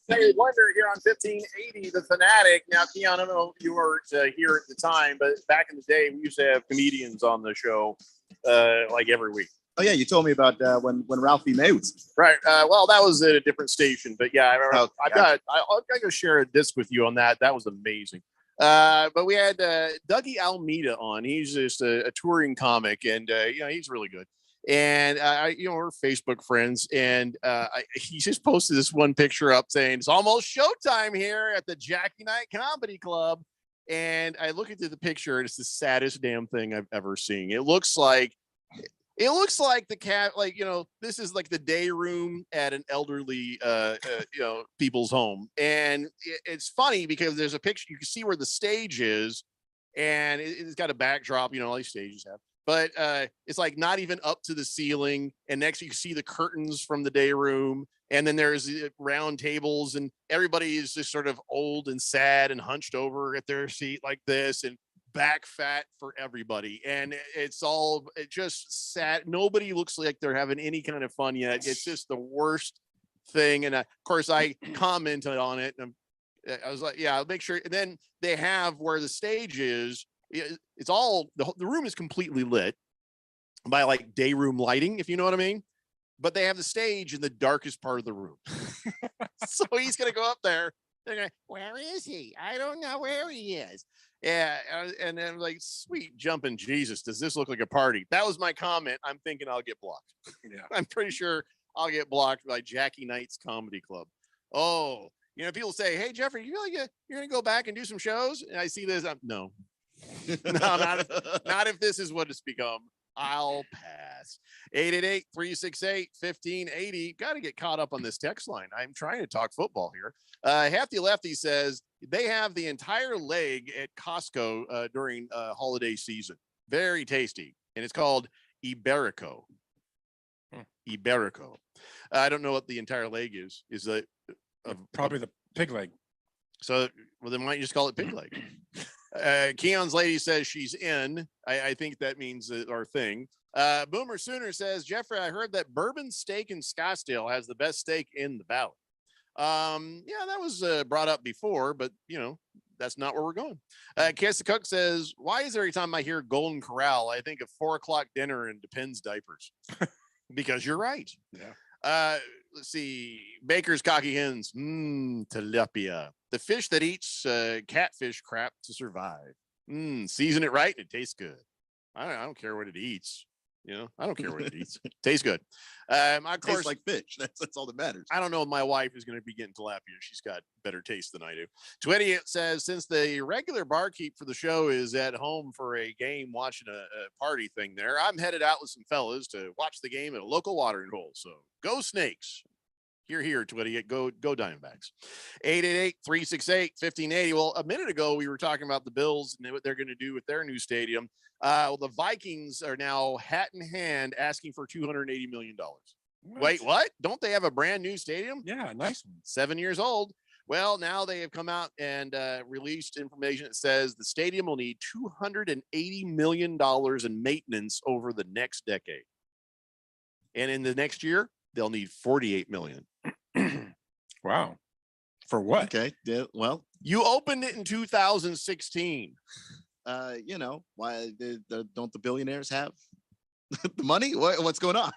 Hey, Wonder here on 1580, The Fanatic. Now, Keon, I don't know if you were here at the time, but back in the day, we used to have comedians on the show like every week. Oh yeah, you told me about when Ralphie May was. Right. Well, that was at a different station, but yeah, I remember. Oh, I'll go share a disc with you on that. That was amazing. But we had Dougie Almeida on. He's just a touring comic, and he's really good. And we're Facebook friends, and he just posted this one picture up saying it's almost showtime here at the Jackie Knight Comedy Club. And I look into the picture, and it's the saddest damn thing I've ever seen. It looks like the cat, this is like the day room at an elderly, people's home. And it's funny because there's a picture, you can see where the stage is, and it's got a backdrop, all these stages have, but it's like not even up to the ceiling. And next you can see the curtains from the day room. And then there's round tables, and everybody is just sort of old and sad and hunched over at their seat like this, and back fat for everybody. And it's just sad. Nobody looks like they're having any kind of fun yet. It's just the worst thing. And of course I commented on it, and I was like, yeah, I'll make sure. And then they have where the stage is, it's all, the room is completely lit by like day room lighting, if you know what I mean. But they have the stage in the darkest part of the room. So he's going to go up there. They're going, where is he? I don't know where he is. Yeah. And then like, sweet jumping Jesus, does this look like a party? That was my comment. I'm thinking I'll get blocked. Yeah. I'm pretty sure I'll get blocked by Jackie Knight's Comedy Club. Oh, people say, hey, Jeffrey, you feel like you're going to go back and do some shows? And I see this. No, not if this is what it's become. I'll pass. 888-368-1580. Got to get caught up on this text line. I'm trying to talk football here. Hefty Lefty says they have the entire leg at Costco during holiday season. Very tasty. And it's called Iberico. Iberico. I don't know what the entire leg is. Is it probably the pig leg? So, well, then why don't you just call it pig leg? Keon's lady says she's in. I think that means our thing. Boomer Sooner says, Jeffrey, I heard that Bourbon Steak in Scottsdale has the best steak in the valley. Yeah, that was brought up before, but that's not where we're going. Kiss the Cook says, why is every time I hear Golden Corral, I think of 4:00 dinner and Depends diapers? Because you're right. Yeah. let's see. Baker's cocky hens. Tilapia. The fish that eats catfish crap to survive. Season it right and it tastes good. I don't care what it eats. You know, I don't care what it eats. Tastes good. Of course, Tastes like fish. That's all that matters. I don't know if my wife is going to be getting tilapia. She's got better taste than I do. Twitty says, since the regular barkeep for the show is at home for a game watching a party thing there, I'm headed out with some fellas to watch the game at a local watering hole. So go Snakes. Here, Twitty. Go Diamondbacks. 888-368-1580. Well, a minute ago, we were talking about the Bills and what they're going to do with their new stadium. Well, the Vikings are now hat in hand asking for $280 million. Wait, what? Don't they have a brand new stadium? Yeah, nice one. 7 years old. Well, now they have come out and released information that says the stadium will need $280 million in maintenance over the next decade. And in the next year, they'll need $48 million. Wow. For what? Okay. Yeah, well, you opened it in 2016. You know, why don't the billionaires have the money? What's going on?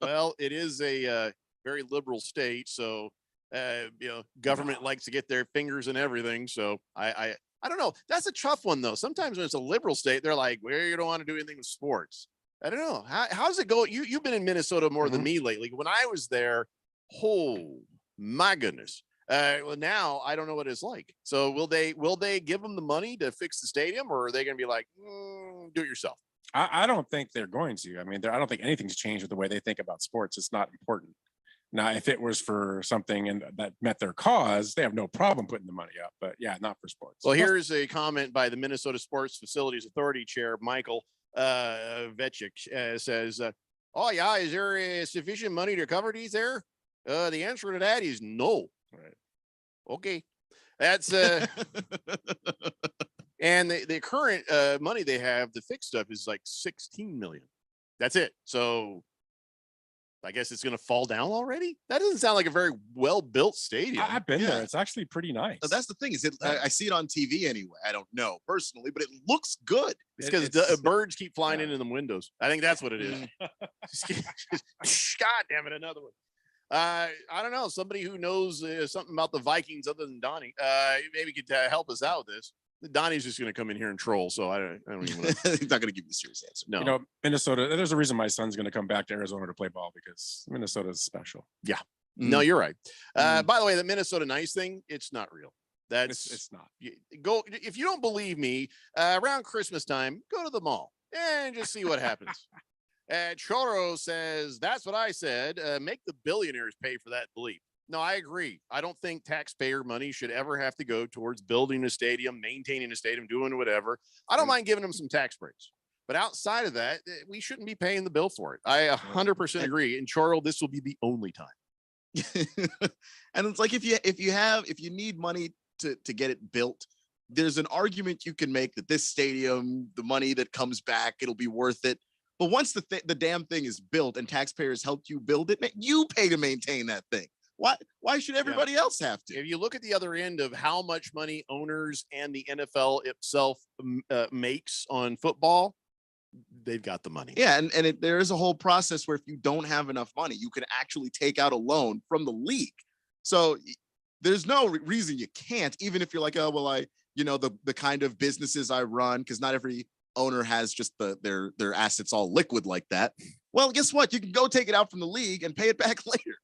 Well, it is a very liberal state, so you know, government likes to get their fingers in everything. So I don't know. That's a tough one though. Sometimes when it's a liberal state, they're like, well, you don't want to do anything with sports. I don't know. How's it go? You've been in Minnesota more than me lately. When I was there, oh my goodness. Well, now I don't know what it's like. So will they give them the money to fix the stadium, or are they going to be like, do it yourself? I don't think they're going to. I mean, I don't think anything's changed with the way they think about sports. It's not important. Now, if it was for something and that met their cause, they have no problem putting the money up. But yeah, not for sports. Well, here's a comment by the Minnesota Sports Facilities Authority Chair Michael Vechik says, "Oh yeah, is there sufficient money to cover these there?" The answer to that is no. Right. Okay, that's and the current money they have to fix stuff is like 16 million. That's it. So I guess it's going to fall down already. That doesn't sound like a very well built stadium. I've been there. It's actually pretty nice. So that's the thing. Is it? I see it on TV anyway. I don't know personally, but it looks good. It's because the birds keep flying into the windows. I think that's what it is. God damn it, another one. I don't know. Somebody who knows something about the Vikings other than Donnie, maybe could help us out with this. Donnie's just going to come in here and troll, so I don't even know. He's not going to give you a serious answer. No. You know, Minnesota, there's a reason my son's going to come back to Arizona to play ball, because Minnesota is special. Yeah. No, you're right. By the way, the Minnesota nice thing, it's not real. It's not. Go if you don't believe me, around Christmas time, go to the mall and just see what happens. Choro says, that's what I said. Make the billionaires pay for that bleep. No, I agree. I don't think taxpayer money should ever have to go towards building a stadium, maintaining a stadium, doing whatever. I don't mind giving them some tax breaks. But outside of that, we shouldn't be paying the bill for it. I 100% agree. And Choro, this will be the only time. And it's like if you need money to get it built, there's an argument you can make that this stadium, the money that comes back, it'll be worth it. But once the damn thing is built and taxpayers helped you build it, you pay to maintain that thing. Why should everybody else have to? If you look at the other end of how much money owners and the NFL itself makes on football, they've got the money. Yeah, and there is a whole process where if you don't have enough money, you can actually take out a loan from the league. So there's no reason you can't, even if you're like, oh, well, the kind of businesses I run, because not every owner has just their assets all liquid like that. Well, guess what? You can go take it out from the league and pay it back later.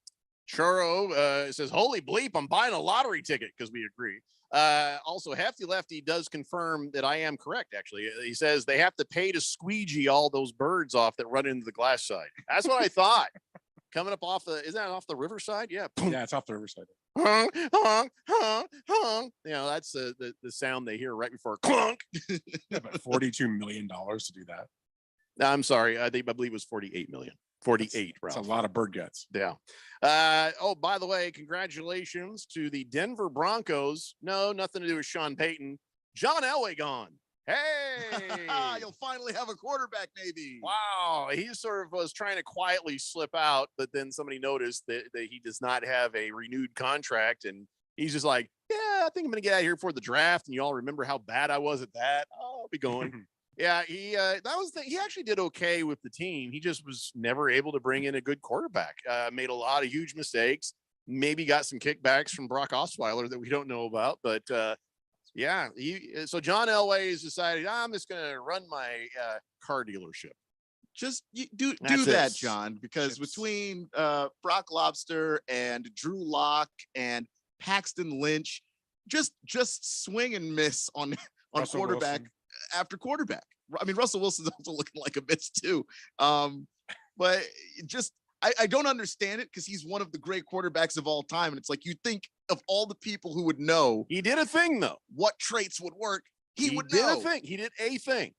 Churro says, holy bleep, I'm buying a lottery ticket, because we agree. Also, Hefty Lefty does confirm that I am correct, actually. He says they have to pay to squeegee all those birds off that run into the glass side. That's what I thought. Coming up isn't that off the riverside? Yeah. Yeah, it's off the riverside. Honk, honk, honk, honk. You know, that's the sound they hear right before clunk. Yeah, but $42 million to do that. No, I'm sorry. I believe it was 48 million. 48. That's a lot of bird guts. Yeah. Oh, by the way, congratulations to the Denver Broncos. No, nothing to do with Sean Payton. John Elway gone. Hey, you'll finally have a quarterback, maybe. Wow. He sort of was trying to quietly slip out, but then somebody noticed that he does not have a renewed contract. And he's just like, yeah, I think I'm going to get out of here for the draft. And you all remember how bad I was at that. Oh, I'll be going. Yeah, he actually did okay with the team. He just was never able to bring in a good quarterback. Made a lot of huge mistakes. Maybe got some kickbacks from Brock Osweiler that we don't know about. But so John Elway has decided I'm just going to run my car dealership. Just do that, John, because between Brock Lobster and Drew Lock and Paxton Lynch, just swing and miss on Russell quarterback Wilson. After quarterback. I mean, Russell Wilson's also looking like a miss too. But I don't understand it because he's one of the great quarterbacks of all time. And it's like, you think of all the people who would know. He did a thing, though. What traits would work. He would did know. a thing. He did a thing.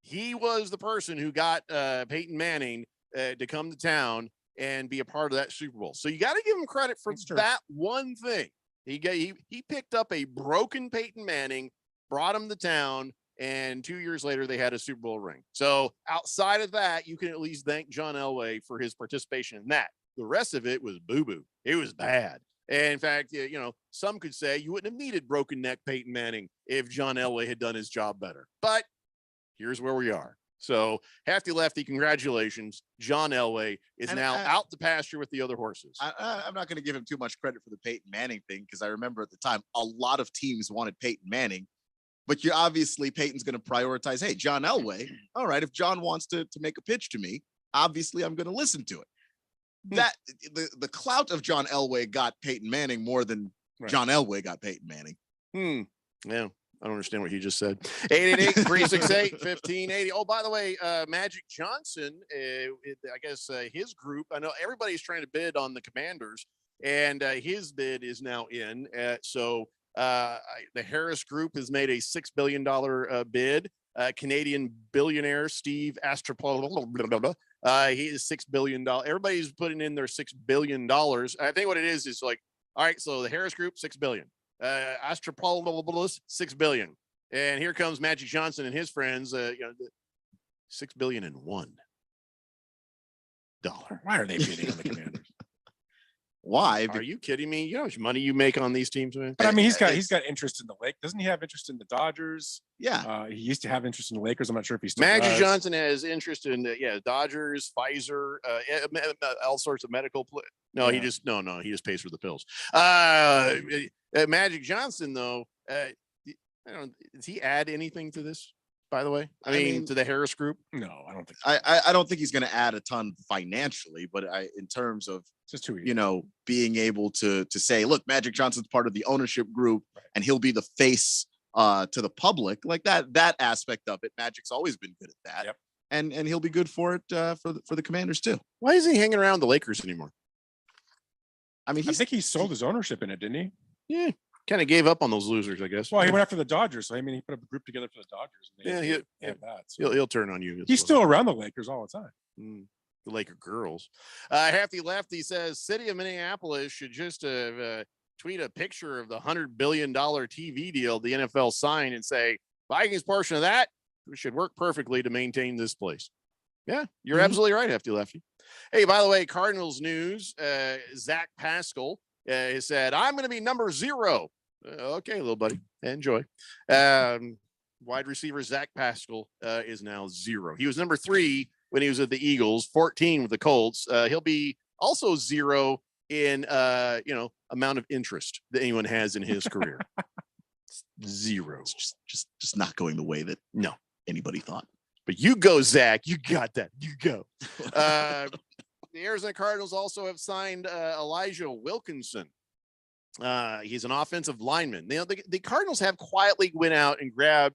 He was the person who got Peyton Manning to come to town and be a part of that Super Bowl. So you got to give him credit for that one thing. He picked up a broken Peyton Manning, brought him to town, and 2 years later they had a Super Bowl ring. So outside of that, you can at least thank John Elway for his participation in that. The rest of it was boo-boo. It was bad. And in fact, some could say you wouldn't have needed broken neck Peyton Manning if John Elway had done his job better. But here's where we are. So Hefty Lefty, congratulations. John Elway is now out to pasture with the other horses. I'm not going to give him too much credit for the Peyton Manning thing because I remember at the time a lot of teams wanted Peyton Manning, but you obviously Peyton's going to prioritize, hey, John Elway. All right, if John wants to make a pitch to me, obviously I'm going to listen to it. That the clout of John Elway got Peyton Manning more than John Elway got Peyton Manning. Yeah. I don't understand what he just said. 888-368-1580. Oh, by the way, Magic Johnson, I guess his group, I know everybody's trying to bid on the Commanders, and his bid is now in. So the Harris Group has made a $6 billion bid. Canadian billionaire Steve Astropoulos, he is $6 billion. Everybody's putting in their $6 billion. I think what it is like, all right, so the Harris Group, $6 billion. Astropoulos, $6 billion, and here comes Magic Johnson and his friends. $6 billion and $1. Why are they bidding on the Commanders? Why? Are you kidding me? You know how much money you make on these teams, man? But I mean, he's got interest in the Lake. Doesn't he have interest in the Dodgers? Yeah. He used to have interest in the Lakers. I'm not sure if he still Magic does. Johnson has interest in Dodgers, Pfizer, all sorts of medical. No, he just pays for the pills. Magic Johnson, though, does he add anything to this? By the way, I mean to the Harris Group. No, I don't think. I don't think he's going to add a ton financially, but in terms of just 2 years, being able to say, look, Magic Johnson's part of the ownership group, and he'll be the face to the public, like that aspect of it. Magic's always been good at that, and he'll be good for it for the Commanders too. Why isn't he hanging around the Lakers anymore? I mean, I think he sold his ownership in it, didn't he? Yeah, kind of gave up on those losers, I guess. Well, he went after the Dodgers, so I mean, he put up a group together for the Dodgers. He'll turn on you. He's still around the Lakers all the time. The Laker girls. Hefty Lefty says City of Minneapolis should just tweet a picture of the $100 billion TV deal the NFL signed and say Vikings portion of that should work perfectly to maintain this place. Yeah, you're absolutely right, Hefty Lefty. Hey, by the way, Cardinals news. Zach Pascal has said, I'm going to be number 0. Okay, little buddy. Enjoy. Wide receiver Zach Pascal is now 0. He was number 3 when he was at the Eagles, 14 with the Colts. He'll be also 0 in amount of interest that anyone has in his career. 0. It's just not going the way that anybody thought. But you go, Zach. You got that. You go. The Arizona Cardinals also have signed Elijah Wilkinson. He's an offensive lineman. The Cardinals have quietly went out and grabbed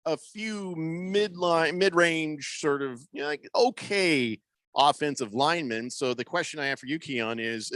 a few mid-range sort of okay offensive linemen. So the question I have for you, Keon, is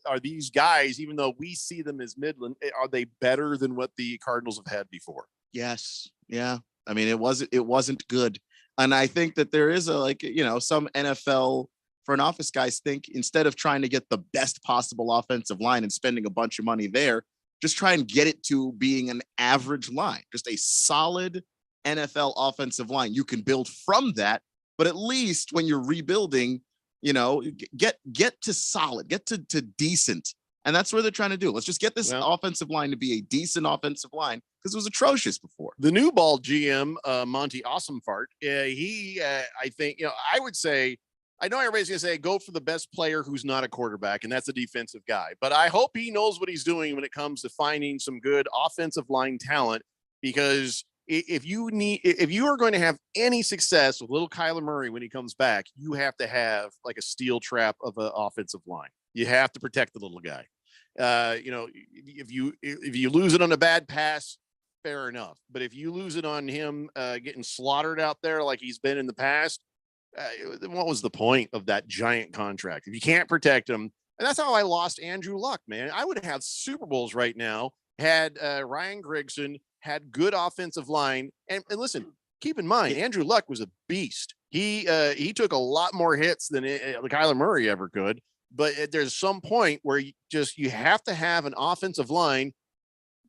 are these guys, even though we see them as Midland, are they better than what the Cardinals have had before? Yes. Yeah. I mean, it wasn't good. And I think that there is some NFL front office guys think instead of trying to get the best possible offensive line and spending a bunch of money there, just try and get it to being an average line, just a solid NFL offensive line. You can build from that, but at least when you're rebuilding, get to solid, get to decent. And that's what they're trying to do. Let's just get this offensive line to be a decent offensive line because it was atrocious before. The new ball GM, Monty Awesomefart, I think, I would say, I know everybody's going to say, go for the best player who's not a quarterback, and that's a defensive guy. But I hope he knows what he's doing when it comes to finding some good offensive line talent, because if you are going to have any success with little Kyler Murray when he comes back, you have to have like a steel trap of an offensive line. You have to protect the little guy. If you lose it on a bad pass, fair enough. But if you lose it on him getting slaughtered out there like he's been in the past, what was the point of that giant contract if you can't protect him? And that's how I lost Andrew Luck, man. I would have Super Bowls right now had Ryan Grigson had good offensive line. And listen, keep in mind, Andrew Luck was a beast. He took a lot more hits than Kyler Murray ever could. But there's some point where you have to have an offensive line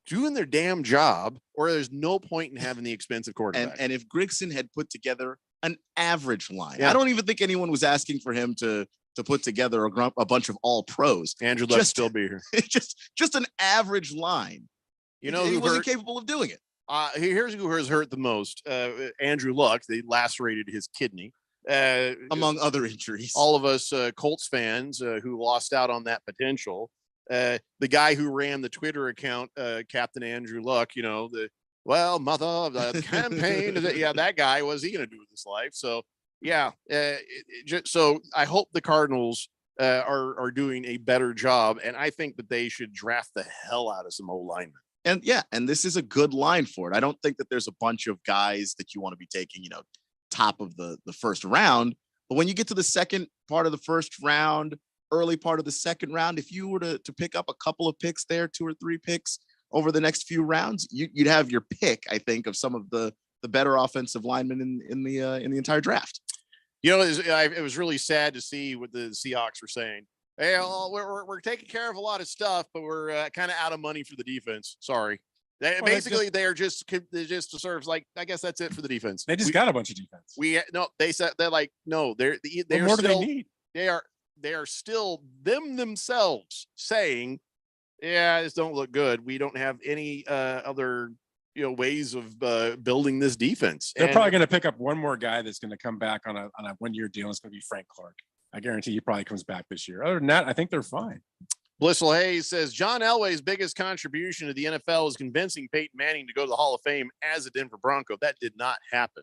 doing their damn job, or there's no point in having the expensive quarterback. And if Grigson had put together an average line, I don't even think anyone was asking for him to put together a bunch of all pros. Andrew Luck still be here. just an average line. You know, he wasn't capable of doing it. Here's who has hurt the most. Andrew Luck. They lacerated his kidney. Among other injuries. All of us Colts fans who lost out on that potential. The guy who ran the Twitter account, Captain Andrew Luck, mother of the campaign. That guy, what's he going to do with his life? So, so I hope the Cardinals are doing a better job. And I think that they should draft the hell out of some O-linemen. And this is a good line for it. I don't think that there's a bunch of guys that you want to be taking, top of the first round. But when you get to the second part of the first round, early part of the second round, if you were to pick up a couple of picks there, 2 or 3 picks over the next few rounds, you'd have your pick, I think, of some of the better offensive linemen in the entire draft. It was really sad to see what the Seahawks were saying. Hey, we're taking care of a lot of stuff, but we're kind of out of money for the defense. Sorry. They're just sort of like, I guess that's it for the defense. They just got a bunch of defense. They said they're like, no, they're more still, do they need? They are still themselves saying, this don't look good. We don't have any other ways of building this defense. They're probably going to pick up one more guy that's going to come back on a 1-year deal. It's going to be Frank Clark. I guarantee he probably comes back this year. Other than that, I think they're fine. Blissful Hayes says John Elway's biggest contribution to the NFL is convincing Peyton Manning to go to the Hall of Fame as a Denver Bronco. That did not happen.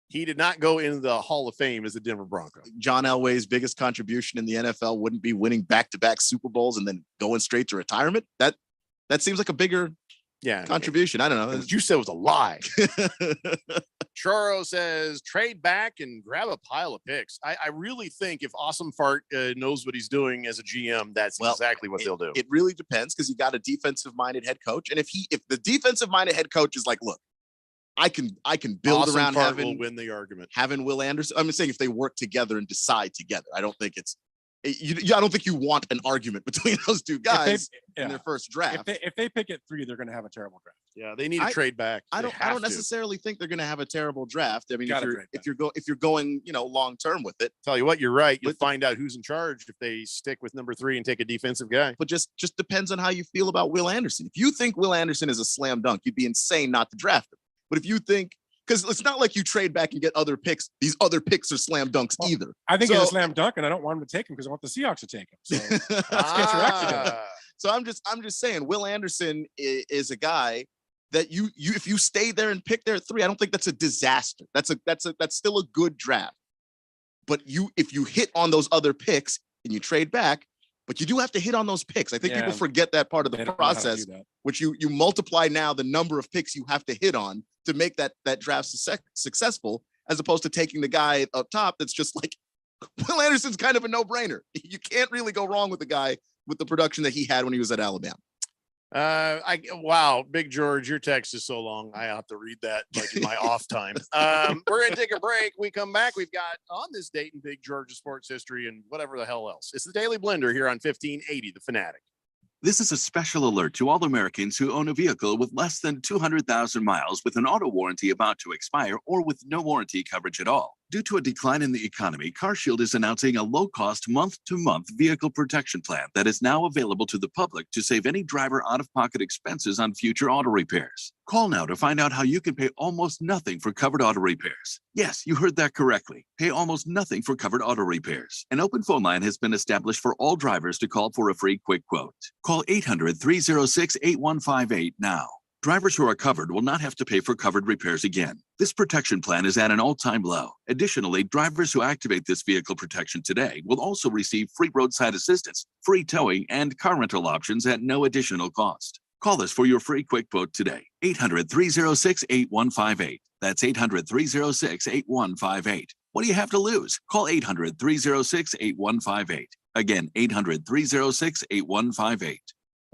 He did not go into the Hall of Fame as a Denver Bronco. John Elway's biggest contribution in the NFL wouldn't be winning back-to-back Super Bowls and then going straight to retirement. That seems like a bigger contribution. I don't know. What you said was a lie. Choro says trade back and grab a pile of picks. I really think if Awesomefart knows what he's doing as a GM, that's exactly what they'll do. It really depends, because you got a defensive-minded head coach, and if the defensive-minded head coach is like, look, I can build around will win the argument. Having Will Anderson. I'm saying if they work together and decide together. I don't think I don't think you want an argument between those two guys in their first draft. If they pick at 3, they're going to have a terrible draft. Yeah, they need to trade back. I don't necessarily think they're going to have a terrible draft. I mean, if you're going long term with it. Tell you what, you're right. You'll find out who's in charge if they stick with number 3 and take a defensive guy. But just depends on how you feel about Will Anderson. If you think Will Anderson is a slam dunk, you'd be insane not to draft him. But if you think, because it's not like you trade back and get other picks. These other picks are slam dunks either. I think it's a slam dunk, and I don't want him to take him because I want the Seahawks to take him. So let's get your act together. So I'm just saying, Will Anderson is a guy that you if you stay there and pick there at 3, I don't think that's a disaster. That's still a good draft. But if you hit on those other picks and you trade back, but you do have to hit on those picks. I think people forget that part of the process, which you multiply now the number of picks you have to hit on to make that draft successful, as opposed to taking the guy up top that's just like, Will Anderson's kind of a no-brainer. You can't really go wrong with the guy with the production that he had when he was at Alabama. Wow, Big George, your text is so long. I have to read that like in my off time. We're going to take a break. We come back. We've got on this date in Big George's sports history and whatever the hell else. It's the Daily Blender here on 1580, The Fanatic. This is a special alert to all Americans who own a vehicle with less than 200,000 miles with an auto warranty about to expire or with no warranty coverage at all. Due to a decline in the economy, CarShield is announcing a low-cost month-to-month vehicle protection plan that is now available to the public to save any driver out-of-pocket expenses on future auto repairs. Call now to find out how you can pay almost nothing for covered auto repairs. Yes, you heard that correctly. Pay almost nothing for covered auto repairs. An open phone line has been established for all drivers to call for a free quick quote. Call 800-306-8158 now. Drivers who are covered will not have to pay for covered repairs again. This protection plan is at an all-time low. Additionally, drivers who activate this vehicle protection today will also receive free roadside assistance, free towing, and car rental options at no additional cost. Call us for your free quick quote today. 800-306-8158. That's 800-306-8158. What do you have to lose? Call 800-306-8158. Again, 800-306-8158.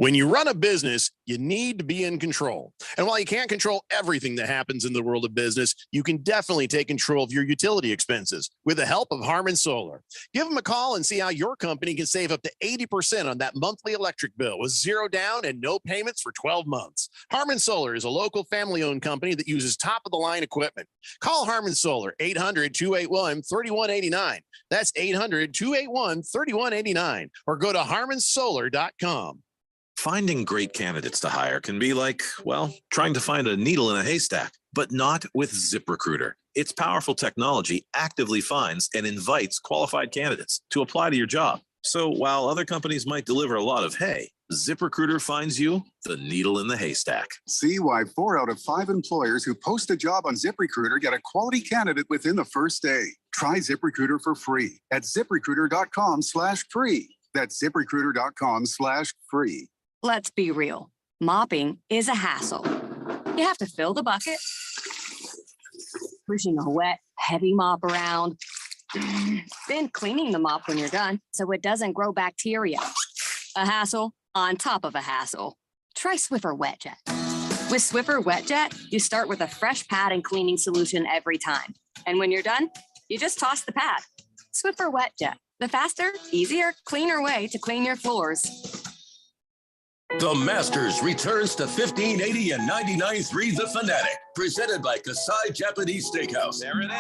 When you run a business, you need to be in control. And while you can't control everything that happens in the world of business, you can definitely take control of your utility expenses with the help of Harmon Solar. Give them a call and see how your company can save up to 80% on that monthly electric bill with zero down and no payments for 12 months. Harmon Solar is a local family-owned company that uses top-of-the-line equipment. Call Harmon Solar, 800-281-3189. That's 800-281-3189. Or go to harmonsolar.com. Finding great candidates to hire can be like, well, trying to find a needle in a haystack, but not with ZipRecruiter. Its powerful technology actively finds and invites qualified candidates to apply to your job. So while other companies might deliver a lot of hay, ZipRecruiter finds you the needle in the haystack. See why 4 out of 5 employers who post a job on ZipRecruiter get a quality candidate within the first day. Try ZipRecruiter for free at ZipRecruiter.com/free. That's ZipRecruiter.com/free. Let's be real. Mopping is a hassle. You have to fill the bucket, pushing a wet, heavy mop around, then cleaning the mop when you're done so it doesn't grow bacteria. A hassle on top of a hassle. Try Swiffer WetJet. With Swiffer WetJet, you start with a fresh pad and cleaning solution every time. And when you're done, you just toss the pad. Swiffer WetJet, the faster, easier, cleaner way to clean your floors. The Masters returns to 1580 and 99.3 The Fanatic, presented by Kasai Japanese Steakhouse. There it is. A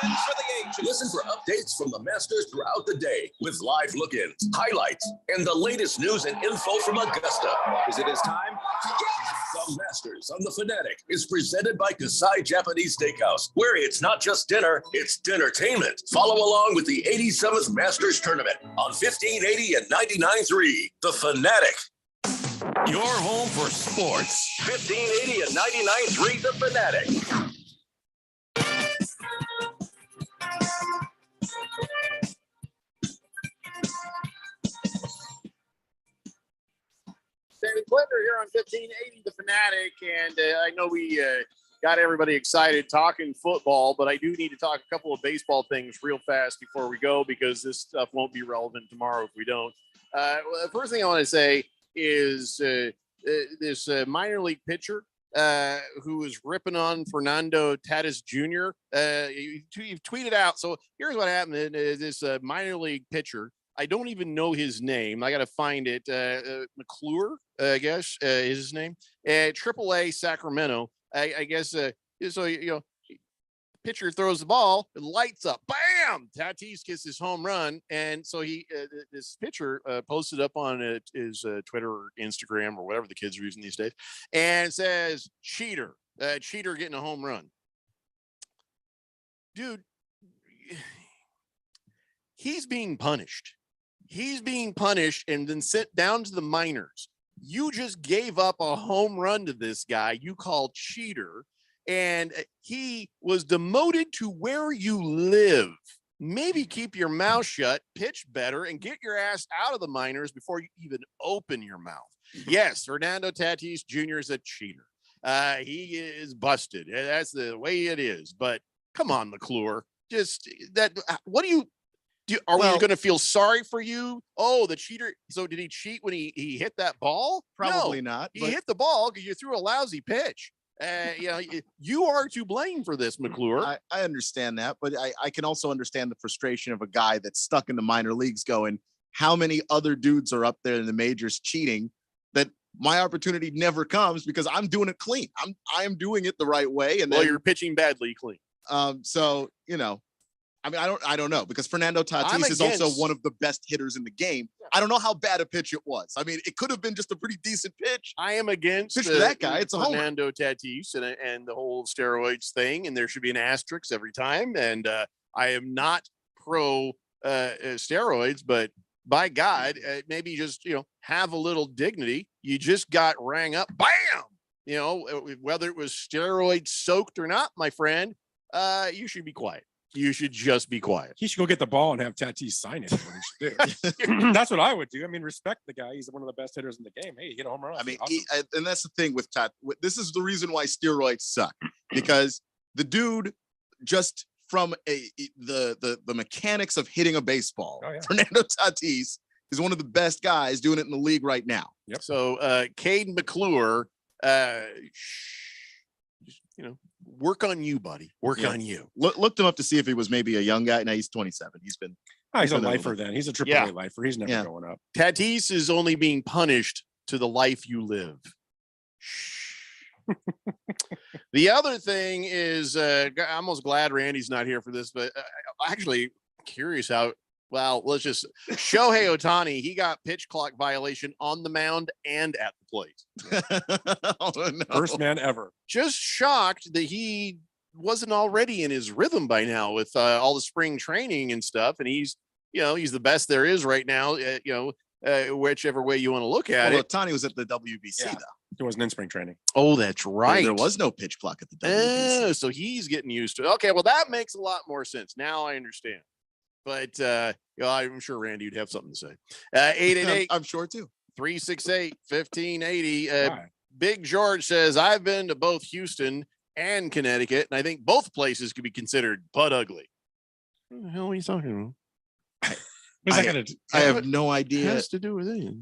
win for the Ancients. Listen for updates from the Masters throughout the day with live look-ins, highlights, and the latest news and info from Augusta. Is it his time? The Masters on The Fanatic is presented by Kasai Japanese Steakhouse, where it's not just dinner, it's dinnertainment. Follow along with the 87th Masters Tournament on 1580 and 99.3 The Fanatic. Your home for sports. 1580 and 99.3 The Fanatic. Danny Glitter here on 1580 The Fanatic, and I know we got everybody excited talking football, but I do need to talk a couple of baseball things real fast before we go, because this stuff won't be relevant tomorrow if we don't. Well, the first thing I want to say is this minor league pitcher who was ripping on Fernando Tatis Jr. You've tweeted out. So here's what happened. This minor league pitcher, I don't even know his name. I got to find it. McClure, I guess, is his name. AAA Sacramento. I guess. So, pitcher throws the ball, it lights up, bam! Tatis gets his home run, and so this pitcher posted up on his Twitter or Instagram or whatever the kids are using these days, and says, "Cheater, cheater getting a home run." Dude, he's being punished. He's being punished and then sent down to the minors. You just gave up a home run to this guy you call cheater, and he was demoted to where you live. Maybe keep your mouth shut, pitch better, and get your ass out of the minors before you even open your mouth. Yes, Fernando Tatis Jr. is a cheater. He is busted. That's the way it is. But come on, McClure. Just that. What do you? Are we going to feel sorry for you? Oh, the cheater. So did he cheat when he hit that ball? Probably No, not. He hit the ball because you threw a lousy pitch. You are to blame for this, McClure. I understand that, but I can also understand the frustration of a guy that's stuck in the minor leagues going, how many other dudes are up there in the majors cheating that my opportunity never comes because I'm doing it clean. I am doing it the right way. And well, you're pitching badly clean. So I mean, I don't know, because Fernando Tatis is also one of the best hitters in the game. I don't know how bad a pitch it was. I mean, it could have been just a pretty decent pitch. I am against that guy. It's a homer. Fernando Tatis and the whole steroids thing, and there should be an asterisk every time. And I am not pro steroids, but by God, maybe just have a little dignity. You just got rang up, bam. Whether it was steroid soaked or not, my friend, you should be quiet. You should just be quiet. He should go get the ball and have Tatis sign it. What he should do. That's what I would do. I mean, respect the guy. He's one of the best hitters in the game. Hey, he hit a home run. I mean, awesome. and that's the thing with this is the reason why steroids suck, because the dude, just from the mechanics of hitting a baseball, Fernando Tatis is one of the best guys doing it in the league right now. Yep. So Cade McClure, work on you, buddy. Work on you. Looked him up to see if he was maybe a young guy. Now he's 27. He's been. He's a lifer then. He's a AAA lifer. He's never going up. Tatis is only being punished to the life you live. The other thing is, I'm almost glad Randy's not here for this, but actually curious how. Well, let's just Shohei Ohtani. He got pitch clock violation on the mound and at the plate. Oh, no. First man ever. Just shocked that he wasn't already in his rhythm by now with all the spring training and stuff. And he's the best there is right now. Whichever way you want to look at it. Ohtani was at the WBC though. There wasn't in spring training. Oh, that's right. There was no pitch clock at the WBC. Oh, so he's getting used to it. Okay, well that makes a lot more sense. Now I understand. But I'm sure Randy would have something to say. 888. I'm sure too. 368-1580. Big George says, I've been to both Houston and Connecticut, and I think both places could be considered butt ugly. What the hell are you talking about? I have no idea. It has to do with it.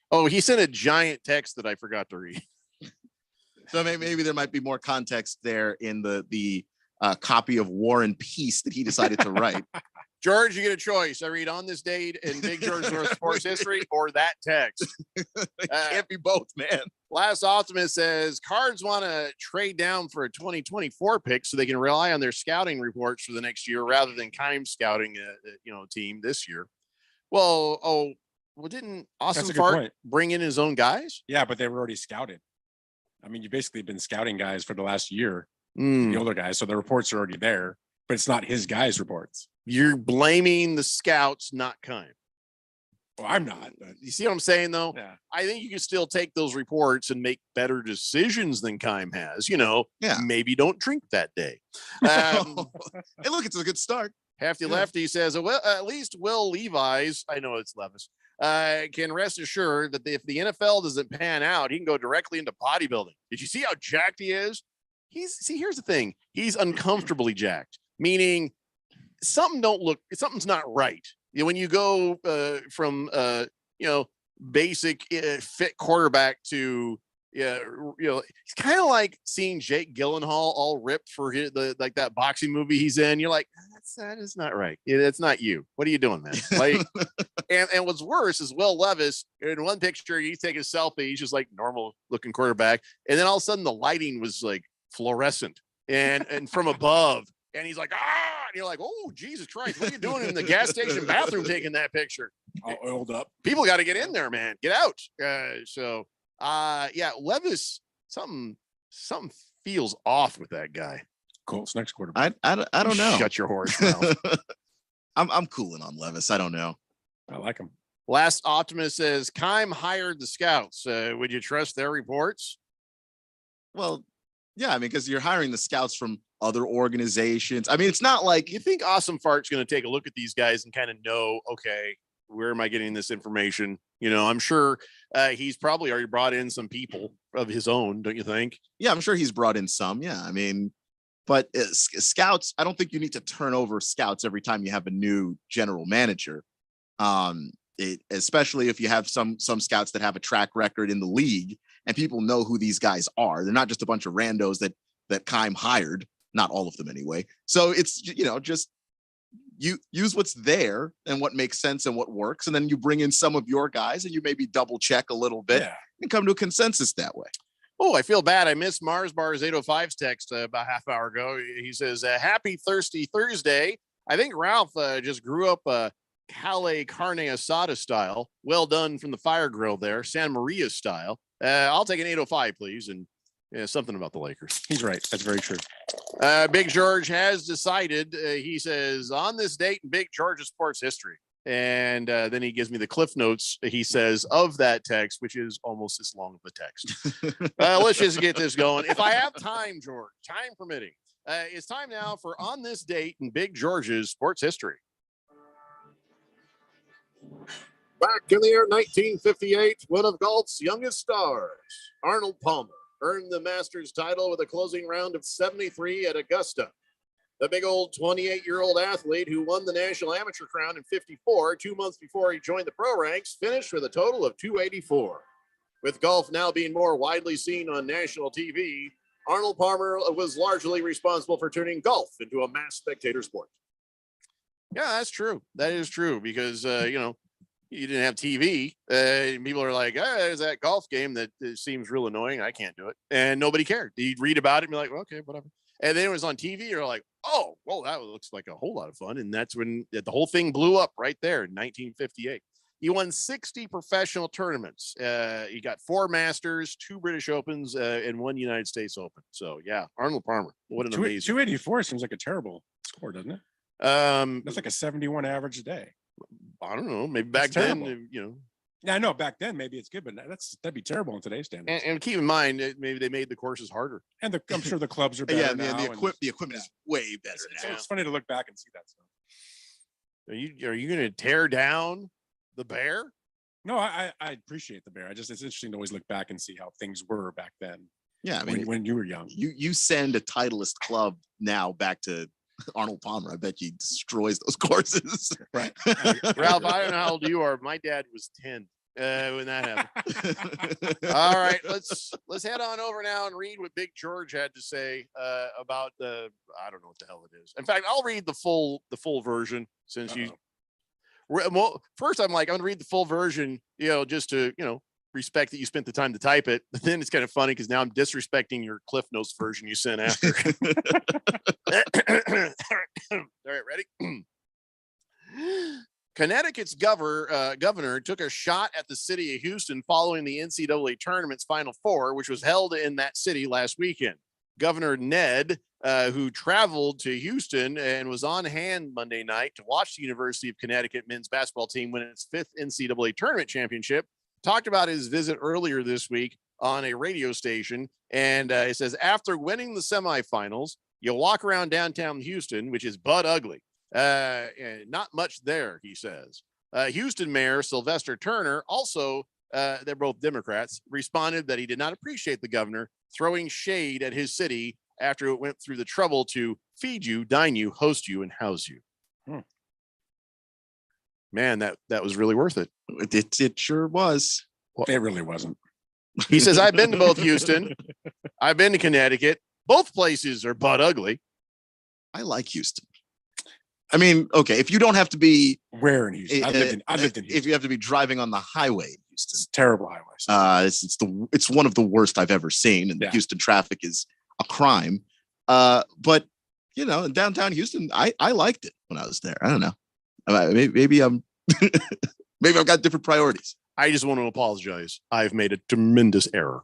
Oh, he sent a giant text that I forgot to read. So maybe there might be more context there in the copy of War and Peace that he decided to write. George, you get a choice. I read on this date in Big George North Sports History or that text. It can't be both, man. Last Optimist says Cards want to trade down for a 2024 pick so they can rely on their scouting reports for the next year rather than Keim scouting a team this year. Well, didn't Austin Fart bring in his own guys? Yeah, but they were already scouted. I mean, you've basically been scouting guys for the last year, the older guys, so the reports are already there, but it's not his guys' reports. You're blaming the scouts, not Keim. Well, I'm not. But... You see what I'm saying, though? Yeah. I think you can still take those reports and make better decisions than Keim has. Maybe don't drink that day. Hey, look, it's a good start. Hefty Lefty says, well, at least Will Levis, I know it's Levis, can rest assured that if the NFL doesn't pan out, he can go directly into bodybuilding. Did you see how jacked he is? Here's the thing. He's uncomfortably jacked, meaning something's not right. When you go from basic fit quarterback to it's kind of like seeing Jake Gyllenhaal all ripped for that boxing movie he's in. You're like, that is not right. It's not you. What are you doing, man? Like, and what's worse is Will Levis in one picture, he's taking a selfie. He's just like normal looking quarterback. And then all of a sudden the lighting was like fluorescent and from above. And he's like, and you're like, oh, Jesus Christ, what are you doing in the gas station bathroom taking that picture? All oiled up. People got to get in there, man. Get out. Levis, something feels off with that guy. Colts next quarterback. I don't know. Shut your horse mouth. I'm cooling on Levis. I don't know. I like him. Last Optimist says Keim hired the scouts. Would you trust their reports? Well, yeah, I mean, because you're hiring the scouts from other organizations. I mean, it's not like you think Awesome Fart's going to take a look at these guys and kind of know, okay, where am I getting this information? I'm sure he's probably already brought in some people of his own, don't you think? Yeah, I'm sure he's brought in some. Yeah, I mean, but scouts, I don't think you need to turn over scouts every time you have a new general manager. Especially if you have some scouts that have a track record in the league and people know who these guys are. They're not just a bunch of randos that Keim hired. Not all of them anyway. So it's, just you use what's there and what makes sense and what works. And then you bring in some of your guys and you maybe double check a little bit and come to a consensus that way. Oh, I feel bad. I missed Mars Bar's 805's text about half hour ago. He says, happy thirsty Thursday. I think Ralph just grew up Calais carne asada style. Well done from the fire grill there. San Maria style. I'll take an 805, please. And something about the Lakers. He's right. That's very true. Big George has decided, he says, on this date in Big George's sports history. And then he gives me the cliff notes, he says, of that text, which is almost as long of a text. Let's just get this going. If I have time, George, time permitting, it's time now for On This Date in Big George's sports history. Back in the year 1958, one of golf's youngest stars, Arnold Palmer, earned the Masters title with a closing round of 73 at Augusta. The big old 28-year-old athlete who won the National Amateur Crown in 54, 2 months before he joined the pro ranks, finished with a total of 284. With golf now being more widely seen on national TV, Arnold Palmer was largely responsible for turning golf into a mass spectator sport. Yeah, that's true. That is true because, you didn't have TV. People are like, there's that golf game that seems real annoying. I can't do it. And nobody cared. You'd read about it and be like, well, okay, whatever. And then it was on TV. You're like, oh, well, that looks like a whole lot of fun. And that's when the whole thing blew up right there in 1958. He won 60 professional tournaments. He got 4 Masters, 2 British Opens, and 1 United States Open. So, yeah, Arnold Palmer. What an amazing. 284 seems like a terrible score, doesn't it? That's like a 71 average a day. I don't know. Maybe back then, Yeah, I know back then maybe it's good, but that'd be terrible in today's standards. And keep in mind, maybe they made the courses harder. And I'm sure the clubs are better. Yeah, now, the equipment is way better now. It's funny to look back and see that stuff. Are you going to tear down the Bear? No, I appreciate the Bear. It's interesting to always look back and see how things were back then. Yeah, I mean, when you were young, you send a Titleist club now back to Arnold Palmer, I bet he destroys those courses. Right. Ralph, I don't know how old you are. My dad was 10 when that happened. All right, let's head on over now and read what Big George had to say about the, I don't know what the hell it is. In fact, I'll read the full version since well, first I'm like, I'm gonna read the full version, just to, respect that you spent the time to type it. But then it's kind of funny because now I'm disrespecting your Cliff Notes version you sent after. All right, ready? Connecticut's governor took a shot at the city of Houston following the NCAA tournament's Final Four, which was held in that city last weekend. Governor Ned, who traveled to Houston and was on hand Monday night to watch the University of Connecticut men's basketball team win its 5th NCAA tournament championship, talked about his visit earlier this week on a radio station. And it says, after winning the semifinals, you walk around downtown Houston, which is butt ugly. Not much there, he says. Houston Mayor Sylvester Turner, also, they're both Democrats, responded that he did not appreciate the governor throwing shade at his city after it went through the trouble to feed you, dine you, host you, and house you. Man, that was really worth it. It sure was. Well, it really wasn't. He says, I've been to both Houston. I've been to Connecticut. Both places are butt ugly. I like Houston. I mean, okay, if you don't have to be where in Houston, I lived in Houston. If you have to be driving on the highway in Houston, it's terrible highways. It's one of the worst I've ever seen, and Houston traffic is a crime. But in downtown Houston, I liked it when I was there. I don't know. Maybe I've got different priorities. I just want to apologize. I've made a tremendous error.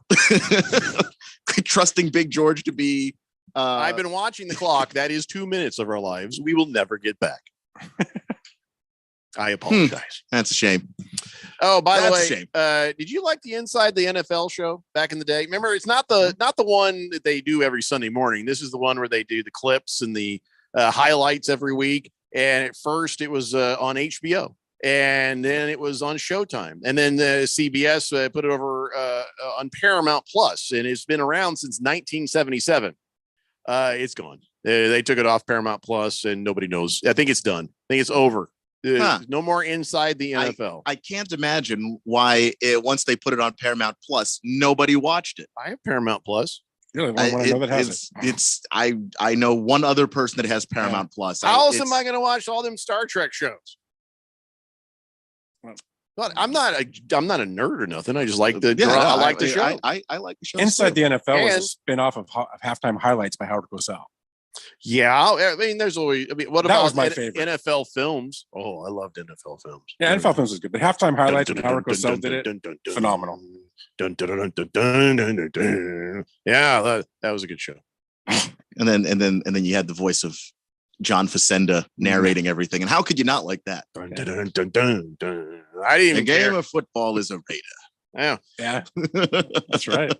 Trusting Big George to be. I've been watching the clock. That is 2 minutes of our lives we will never get back. I apologize. That's a shame. Oh, by the way, did you like the Inside the NFL show back in the day? Remember, it's not the one that they do every Sunday morning. This is the one where they do the clips and the highlights every week. And at first it was on HBO, and then it was on Showtime, and then CBS put it over on Paramount Plus, and it's been around since 1977. It's gone. They took it off Paramount Plus, and nobody knows. I think it's done. I think it's over. No more Inside the NFL. I can't imagine why once they put it on Paramount Plus, nobody watched it. I have Paramount Plus. Really? I know that has it. I know one other person that has Paramount Plus. How else am I going to watch all them Star Trek shows? But I'm not a nerd or nothing. I just like the Yeah, I like the show. I like the show. Inside the NFL was a And- spin-off of Halftime Highlights by Howard Cosell. Yeah, I mean, there's always. I mean, what That about was my favorite. NFL films? Oh, I loved NFL films. Yeah, NFL Films was good, but Halftime Highlights when Howard Cosell did it, phenomenal. Dun, dun, dun, dun, dun, dun, dun, dun. Yeah, that was a good show. And then you had the voice of John Facenda narrating everything. And how could you not like that? Dun, dun, dun, dun, dun, dun. I didn't The even game care. of football is a Raider. Yeah, Yeah, that's right.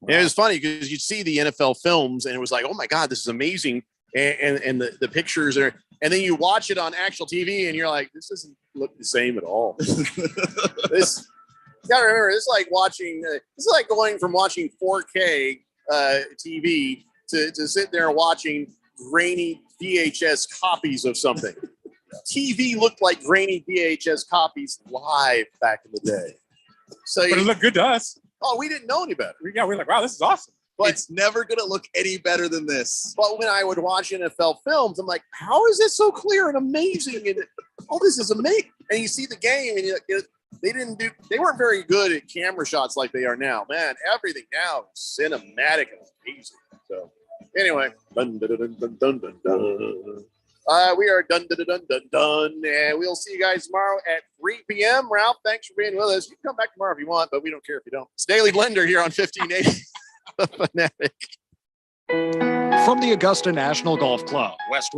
It was funny because you'd see the NFL films and it was like, oh my God, this is amazing. And the pictures are, and then you watch it on actual TV and you're like, this doesn't look the same at all. This, you gotta remember, this is like watching, this is like going from watching 4K TV to sit there watching grainy VHS copies of something. TV looked like grainy VHS copies live back in the day. So But it looked good to us. oh, we didn't know any better. Yeah, we're like, wow, this is awesome. But It's never going to look any better than this. But when I would watch NFL films, I'm like, how is this so clear and amazing? And oh, this is amazing. And you see the game, and they weren't very good at camera shots like they are now. Man, everything now is cinematic and amazing. So anyway, dun, dun, dun, dun, dun, dun, dun. We are done, dun, dun, dun, dun, and we'll see you guys tomorrow at 3 p.m. Ralph, thanks for being with us. You can come back tomorrow if you want, but we don't care if you don't. It's Daily Blender here on 1580. The Fanatic. From the Augusta National Golf Club, Westwood.